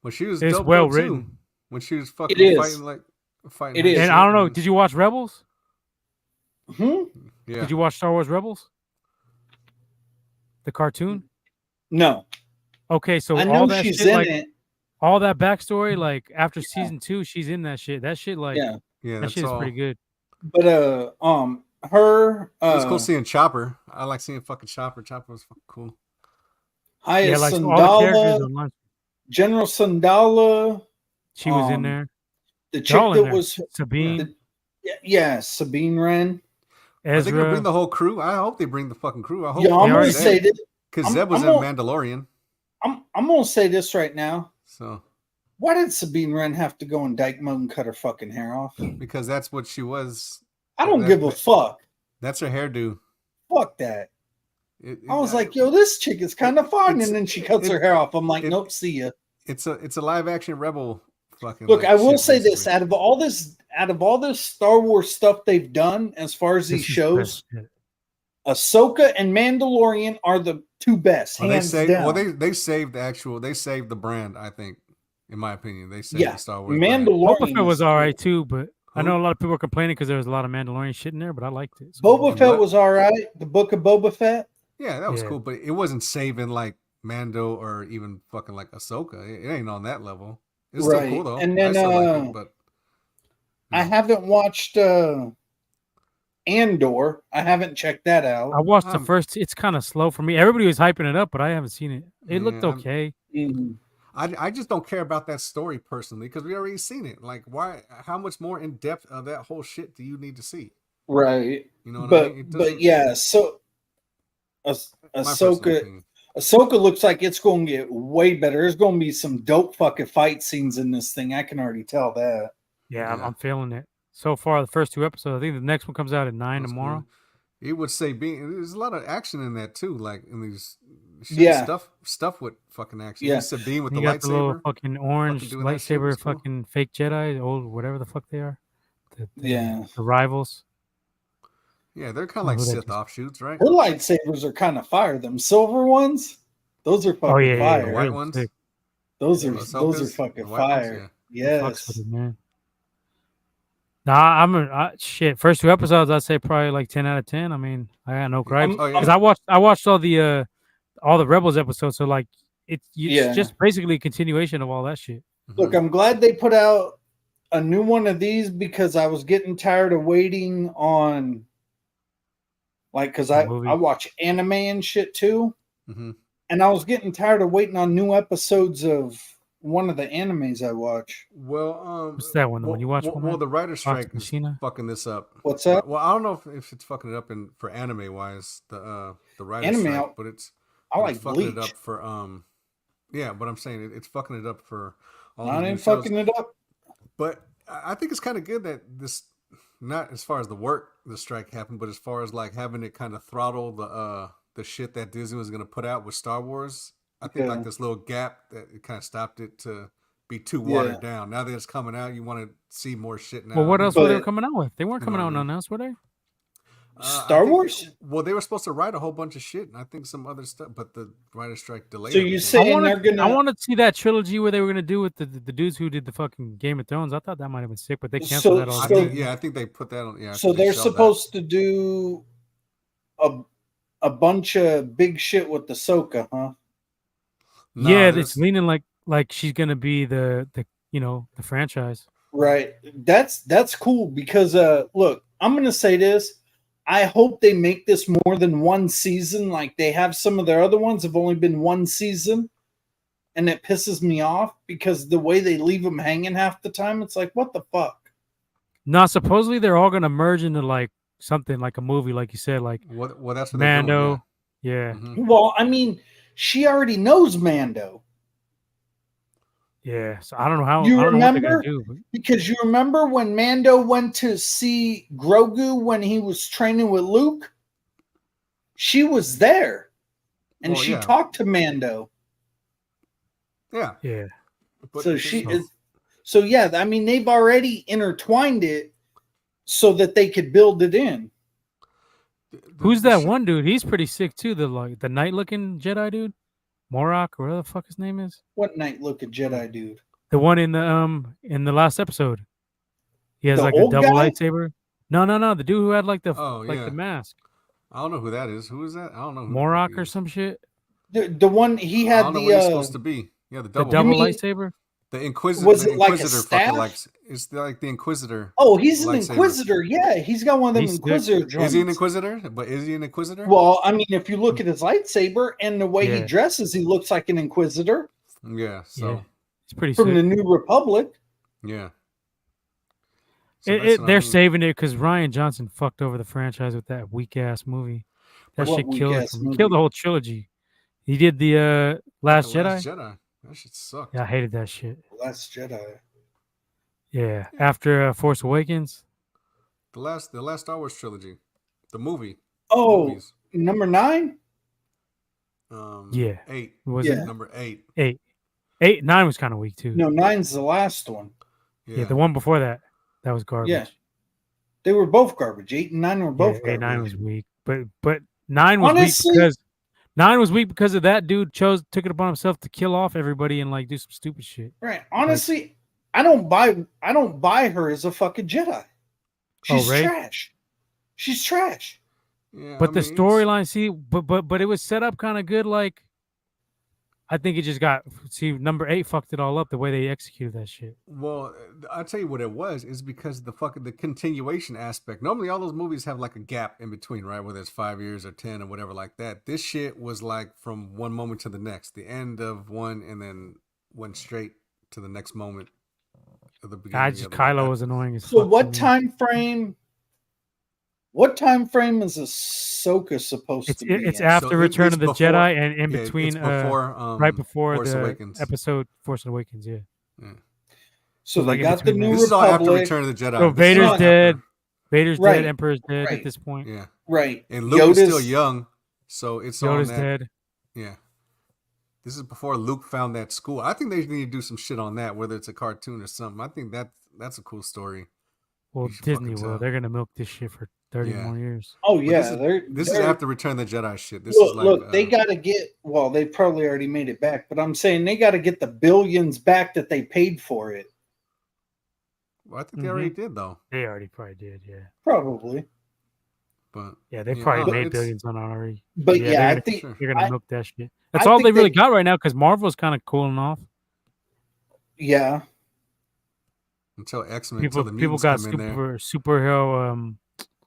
Well, she was It's dope well too. written. When she was fucking It is. fighting like fighting. It her is. And shit I don't know. Did you watch Rebels? Hmm? Yeah. Did you watch Star Wars Rebels? The cartoon? No. Okay, so I all know that she's shit, in like it. all that backstory, like after season 2, she's in that shit. That shit, like Yeah. Yeah, that that's shit is all. pretty good. But her It was cool seeing Chopper. I like seeing fucking Chopper. Chopper was fucking cool. Yeah, Highest like all the characters Sandala, online. General Sandala, She was in um, there. the They're chick all in that there. was Sabine, yeah, Sabine Wren. Are they gonna Ezra. bring the whole crew? I hope they bring the fucking crew. I hope Yeah, I'm they gonna already say that because I'm- Zeb was I'm in gonna- Mandalorian. I'm gonna say this right now. So Why did Sabine Wren have to go in dyke mode and cut her fucking hair off? because that's what she was. I don't That- give a fuck. That's her hairdo. Fuck that. It- I was it- like, yo, this chick is kind of fun, It's- and then she cuts it- her hair off. I'm like, it- nope, see ya. it's a live action Rebel. Fucking Look, like, I will shit, say this: basically. out of all this Star Wars stuff they've done, as far as these This is shows, best shit. Ahsoka and Mandalorian are the two best, Well, they hands saved. down. Well, they saved the brand. I think in my opinion. They saved Yeah, the Star Wars brand. Boba Mandalorian Fett was is all cool. right too, but I Who? know a lot of people were complaining because there was a lot of Mandalorian shit in there, but I liked it. So, Boba And Fett what? was all right. The Book of Boba Fett. Yeah, that was Yeah. cool, but it wasn't saving like Mando or even fucking like Ahsoka. It ain't on that level. It's still cool Right. though. And I then still like it, but I haven't watched Andor. I haven't checked that out. I watched the I'm- first. It's kind of slow for me. Everybody was hyping it up, but I haven't seen it. It looked Yeah, okay. Mhm. I just don't care about that story personally because we already seen it. Like, why? How much more in depth of that whole shit do you need to see? Right. You know what I But mean? It but doesn't- yeah, so my personal opinion. Ahsoka looks like it's going to get way better. There's going to be some dope fucking fight scenes in this thing. I can already tell that. Yeah, Yeah. I'm feeling it. So far, the first 2 episodes. I think the next one comes out at 9 That's tomorrow. cool. It would say there's a lot of action in that too, like in these Yeah. stuff with fucking action. Yeah. Yeah. Sabine with You the got the little lightsaber. fucking orange doing that shit was lightsaber, cool. fucking fake Jedi, old whatever the fuck they are. Yeah. The rivals. Yeah, they're kind Oh, of like who that Sith just- offshoots, right? Her lightsabers are kind of fire. Them silver ones, those are fucking Oh yeah, fire. The white they're ones? sick. Those are Ahsoka's, fucking the white ones, fire. It fucks with Yes. it, man. Nah, shit. First 2 episodes, I'd say probably like 10 out of 10. I mean, I got no gripes Oh, yeah. because I watched all the Rebels episodes. So like, it's Yeah. just basically a continuation of all that shit. Look, I'm glad they put out a new one of these because I was getting tired of waiting on, like, because The I movie. watch anime and shit too, Mm-hmm. and I was getting tired of waiting on new episodes of one of the animes I watch. Well, What's that one? The one you watch? Well, the writer strike is Machina? fucking this up. What's that? Well, I don't know if it's fucking it up for anime wise, the writer Anime, strike, but it's I but like it's fucking it Bleach. up for yeah. But I'm saying it's fucking it up for all Not these new even shows. fucking it up. But I think it's kind of good that this, not as far as the strike happened, but as far as like having it kind of throttle the shit that Disney was going to put out with Star Wars. I think Yeah. like this little gap that it kind of stopped it to be too watered Yeah. down. Now that it's coming out, you want to see more shit now. Well, what else were they But- coming out with? They weren't You coming know out what I mean? unannounced, were they? I Star think Wars? Well, they were supposed to write a whole bunch of shit, and I think some other stuff, but the writer strike delayed. So you everything. say- Saying they're gonna- I wanted to see that trilogy where they were gonna do with the dudes who did the fucking Game of Thrones. I thought that might have been sick, but they canceled So- that I already. think, I think they put that on. Yeah, I So think they they're shelved that. supposed to do a bunch of big shit with the Ahsoka, huh? No, Yeah, there's- it's leaning like she's gonna be the the franchise. Right. That's cool because look, I'm gonna say this. I hope they make this more than one season. Like they have some of their other ones have only been one season, and it pisses me off because the way they leave them hanging half the time, it's like, what the fuck? No, supposedly they're all gonna merge into like something like a movie, like you said, like well, that's what Mando. They're Yeah, doing, yeah. Mhm. Well, I mean, she already knows Mando yeah. So I don't know how. You I don't know what they're remember? gonna do. But because you remember when Mando went to see Grogu when he was training with Luke? She was there, and Well, she yeah. talked to Mando. Yeah. yeah, But So the she thing is. So yeah, I mean they've already intertwined it so that they could build it in. who's that shit- one dude? He's pretty sick too. The night looking Jedi dude, Morak, or whatever the fuck his name is. What night look at Jedi dude? The one in the last episode. He has The like a old double guy? lightsaber. No. The dude who had like the Oh, like yeah. the mask. I don't know who that is. Who is that? I don't know. Who the fuck Morak he or is. some shit. The one he I had don't know what he's supposed the to be. Yeah, the The double. double mean- lightsaber. The Inquisitor. Was the it like a Inquisitor staff? fucking likes. It's like the Inquisitor. Oh, he's an lightsaber. Inquisitor. Yeah, he's got one of them He's sick. Inquisitor joints. Is he an Inquisitor? But is he an Inquisitor? Well, I mean, if you look at his lightsaber and the way he Yeah. dresses, he looks like an Inquisitor Yeah. So Yeah, it's pretty from sick. the New Republic. yeah. So that's what I They're mean. saving it because Ryan Johnson fucked over the franchise with that weak ass movie. That What shit killed it. weak-ass For me. movie? Killed the whole trilogy. He did the Last The Jedi. Last Jedi. That shit sucked. Yeah, I hated that shit. Last Jedi. Yeah, after Force Awakens. The last Star Wars trilogy, the movie. Oh, Movies. number 9. Yeah. 8. Was Yeah. it Number 8. 8? 9 was kind of weak too. No, 9's the last one. Yeah, the one before that was garbage. Yeah, they were both garbage. 8 and 9 were both yeah, 8, garbage. 9 was weak, but 9 was Honestly- weak because 9 was weak because of that dude took it upon himself to kill off everybody and like do some stupid shit. Right. Honestly, I don't buy her as a fucking Jedi. She's Rey? trash. She's trash. Yeah, But I the mean, storyline, but it was set up kind of good. Like, I think it just got number 8 fucked it all up the way they executed that shit. Well, I'll tell you what it was. Is because the continuation aspect. Normally, all those movies have like a gap in between, right? Whether it's 5 years or 10 or whatever like that. This shit was like from one moment to the next. The end of one, and then went straight to the next moment of the beginning. of the other Kylo one. was annoying as So fuck what to me. time frame? What time frame is Ahsoka supposed to be? It's in? after Return it's of the before- Jedi and in yeah, between, it's before, right before Force the Awakens. episode Force Awakens. Yeah. Yeah. So like they in got the between New that. This is all after Republic. Return of the Jedi. So This is Vader's all dead. after- Vader's Right. dead. Emperor's dead Right. at this point. Yeah, Right. and Luke is still Yoda's- young, so it's on Yoda's that. dead. Yeah. This is before Luke found that school. I think they need to do some shit on that, whether it's a cartoon or something. I think that's a cool story. Well, You should Disney fucking will. tell. They're gonna milk this shit for 30 Yeah. more years. Oh But yeah, this is they're- after Return of the Jedi shit. This look, is like look, they got to get. Well, they probably already made it back, but I'm saying they got to get the billions back that they paid for it. well, I think they already did though. They already probably did. Yeah. Probably, But Yeah, they Yeah, probably no, made it's- billions on it already. but Yeah, yeah, they're I gonna- think sure. They're gonna I- milk that shit. That's I all think they really they- got right now because Marvel's kind of cooling off. yeah. until X-Men, People until the people mutants got come in there. superhero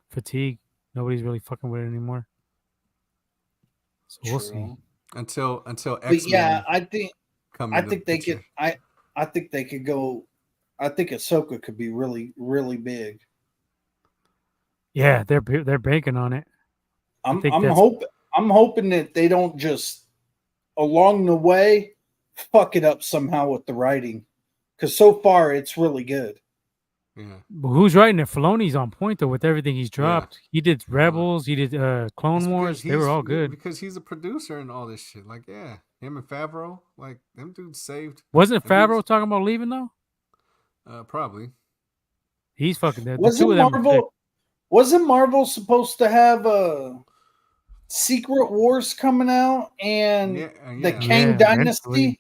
fatigue. Nobody's really fucking with it anymore. So we'll see. True. Until But X-Men yeah, I think come I into think the they picture. could. I think they could go. I think Ahsoka could be really really big. Yeah, they're banking on it. I'm think I'm that's- hoping that they don't just along the way fuck it up somehow with the writing, because so far it's really good. Yeah. But who's writing it? Filoni's on point though with everything he's Yeah. dropped. He did Rebels. He did Clone It's Wars. because They were he's- all good. because he's a producer and all this shit. Like, yeah, him and Favreau, like them dudes saved. Wasn't Them dudes- Favreau talking about leaving though? Probably. He's fucking dead. The Wasn't two of them. Marvel supposed to have a Secret Wars coming out and Yeah, the yeah. Kang Yeah, Dynasty? eventually.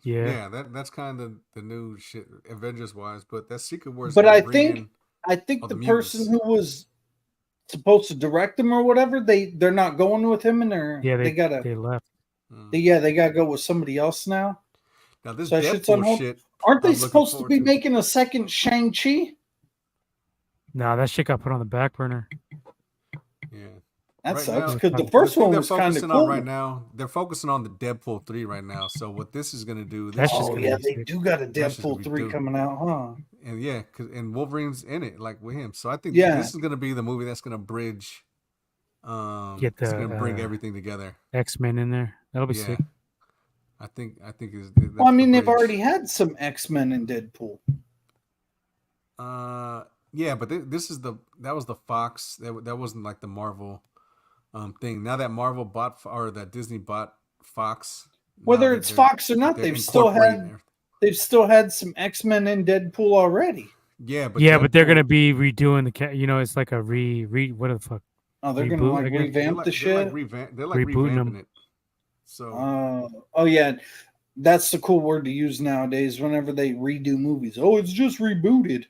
Yeah. Yeah, that's kind of the new shit, Avengers wise. But that Secret Wars. But gonna I bring think in I think all the the person mutants. who was supposed to direct them or whatever, they're not going with him, and they gotta they left. they gotta go with somebody else now. Now this So that shit's on Deadpool hold. shit. Aren't they I'm looking supposed to forward be to. making a second Shang-Chi? Nah, that shit got put on the back burner. Yeah. That Right sucks now- because the The first thing one they're was kind of focusing cool. on right now. They're focusing on the Deadpool 3 right now. So what this is gonna do? That's This just Oh gonna yeah, be they sick. do got a That's just gonna Deadpool be 3 dope. coming out, huh? and yeah, and Wolverine's in it, like with him. So I think Yeah. this is gonna be the movie that's gonna bridge. Get it's the, gonna bring everything together. X-Men in there. That'll be Yeah. sick. I think is. Well, I mean, they've already had some X-Men in Deadpool. Yeah, but that was the Fox. That wasn't like the Marvel thing. Now that Marvel bought or that Disney bought Fox, Whether now it's they're- Fox or not, they're they've still incorporating had everything. they've still had some X-Men in Deadpool already. Yeah, but But they're Deadpool- gonna be redoing it's like a what the fuck? Oh, they're Reboot, gonna I like guess. revamp the shit. They're like Rebooting revamping them. it. So Oh yeah, that's the cool word to use nowadays. Whenever they redo movies, oh, it's just rebooted.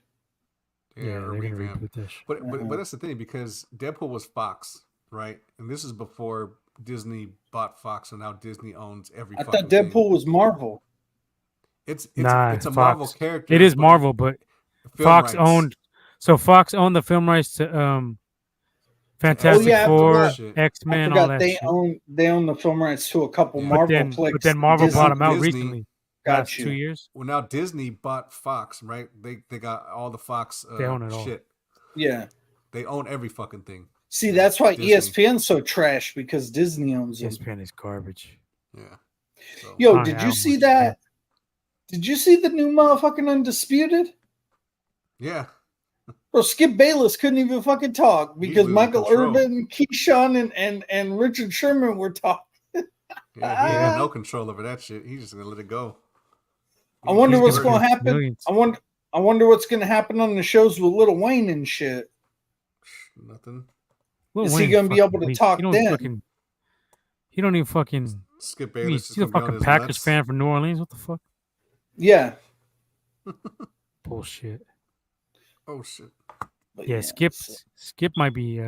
yeah, Yeah, or they're gonna revamp. reboot that shit. But Uh-huh. but that's the thing because Deadpool was Fox, right? And this is before Disney bought Fox, so now Disney owns every. I fucking thought thing. Deadpool was Marvel. It's Nah, a Fox. Marvel character. It is but Marvel, but film Fox rights. owned. So Fox owned the film rights to Fantastic Oh, yeah, I Four, forgot. X I Men, all forgot that they shit. own the film rights to a couple Yeah. Marvel But flicks. then Marvel Disney- bought them out Disney- recently. Got Last you. 2 years. Well, now Disney bought Fox, right? They got all the Fox They own it all. shit. Yeah. They own every fucking thing. See, that's why Disney. ESPN's so trash because Disney owns them. ESPN is garbage. Yeah. So, Yo, Oh, did yeah, you I see watched that? Did you see the new motherfucking Undisputed? yeah. Bro, Skip Bayless couldn't even fucking talk because losing Michael control. Irvin, Keyshawn, and Richard Sherman were talking. Yeah, he had no control over that shit. He's just gonna let it go. I wonder He's what's gonna going to make happen. millions. I wonder what's going to happen on the shows with Lil Wayne and shit. Nothing. Lil Is he Wayne's gonna be fucking able to weak. talk You don't then? fucking- He don't even fucking. Skip He's Bayless is a gonna be on fucking his Packers nuts. fan from New Orleans. What the fuck? Yeah. Bullshit. Oh shit. But Yeah, Skip might be.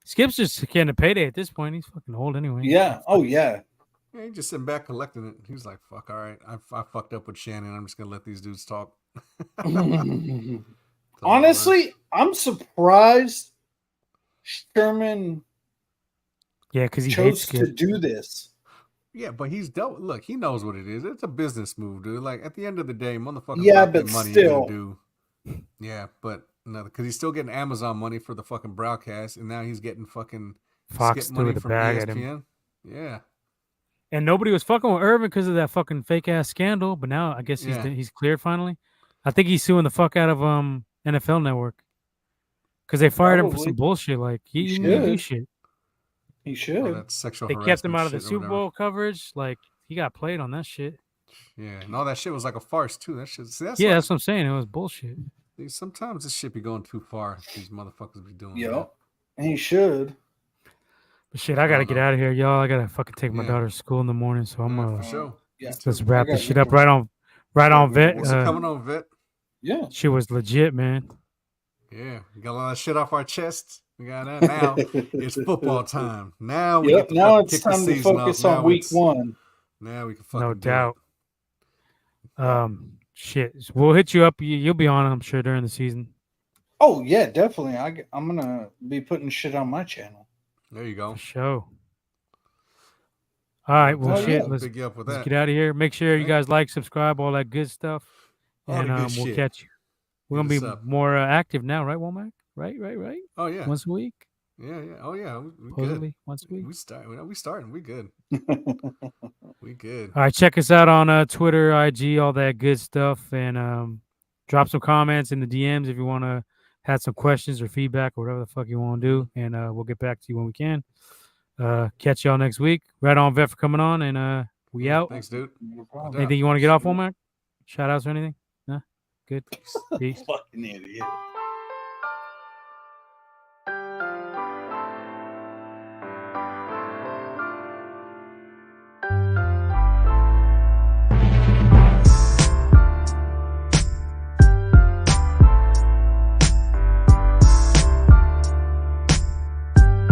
Skip's just getting a payday at this point. He's fucking old anyway. Yeah. Oh yeah. Yeah, he's just sitting back collecting it. He's like, "Fuck, all right, I fucked up with Shannon. I'm just gonna let these dudes talk." Honestly, I'm surprised Sherman Yeah, because he hates chose to Skip. do this. yeah, but he's dealt. Look, he knows what it is. It's a business move, dude. Like at the end of the day, motherfuckers Yeah, got their but money still. to do. Yeah, but no, because he's still getting Amazon money for the fucking broadcast, and now he's getting fucking Fox Skip money threw the from bag at him. ESPN. Yeah, And nobody was fucking with Irvin because of that fucking fake ass scandal. But now I guess Yeah. he's cleared finally. I think he's suing the fuck out of NFL Network because they fired him for Probably. some bullshit. Like he He didn't even do should. shit. He all should. that sexual They harassment kept him out of the shit or Super whatever. Bowl coverage. Like he got played on that shit. Yeah, and all that shit was like a farce too. That shit. See, that's Yeah, why- that's what I'm saying. It was bullshit. sometimes this shit be going too far. These motherfuckers be doing. Yep. He should. But shit, I gotta get know. out of here, y'all. I gotta fucking take my Yeah. daughter to school in the morning. So I'm Yeah, for sure. Yeah. let's too. wrap I this got shit up nothing. right on vet. What's it coming on, Vet? Yeah. She was legit, man. Yeah, we got a lot of shit off our chests. We got that now. It's football time. Now we Yep. get to Now fucking it's kick the time to season focus off. on Now week it's- one. Now we can fucking No do it. doubt. Shit. We'll hit you up. You'll be on, I'm sure, during the season. Oh yeah, definitely. I'm gonna be putting shit on my channel. There you go. For sure. All right. Well, Oh, shit. yeah. Let's Pick you up with Let's that. get out of here. Make sure you Right. guys like, subscribe, all that good stuff. All the And good we'll shit. catch you. We're Hit going us to be up. more active now, right, Womack? Right. Oh yeah. Once a week. Yeah. Oh yeah. We good. Supposedly, once a week. We starting. We good. We good. All right. Check us out on Twitter, IG, all that good stuff. And drop some comments in the DMs if you want to have some questions or feedback or whatever the fuck you want to do. And we'll get back to you when we can. Catch y'all next week. Right on, Vet, for coming on. And we out. Thanks, dude. No problem. doubt. Anything you want to get off, Womack? Shout outs or anything? No? Good. Peace. Fucking idiot.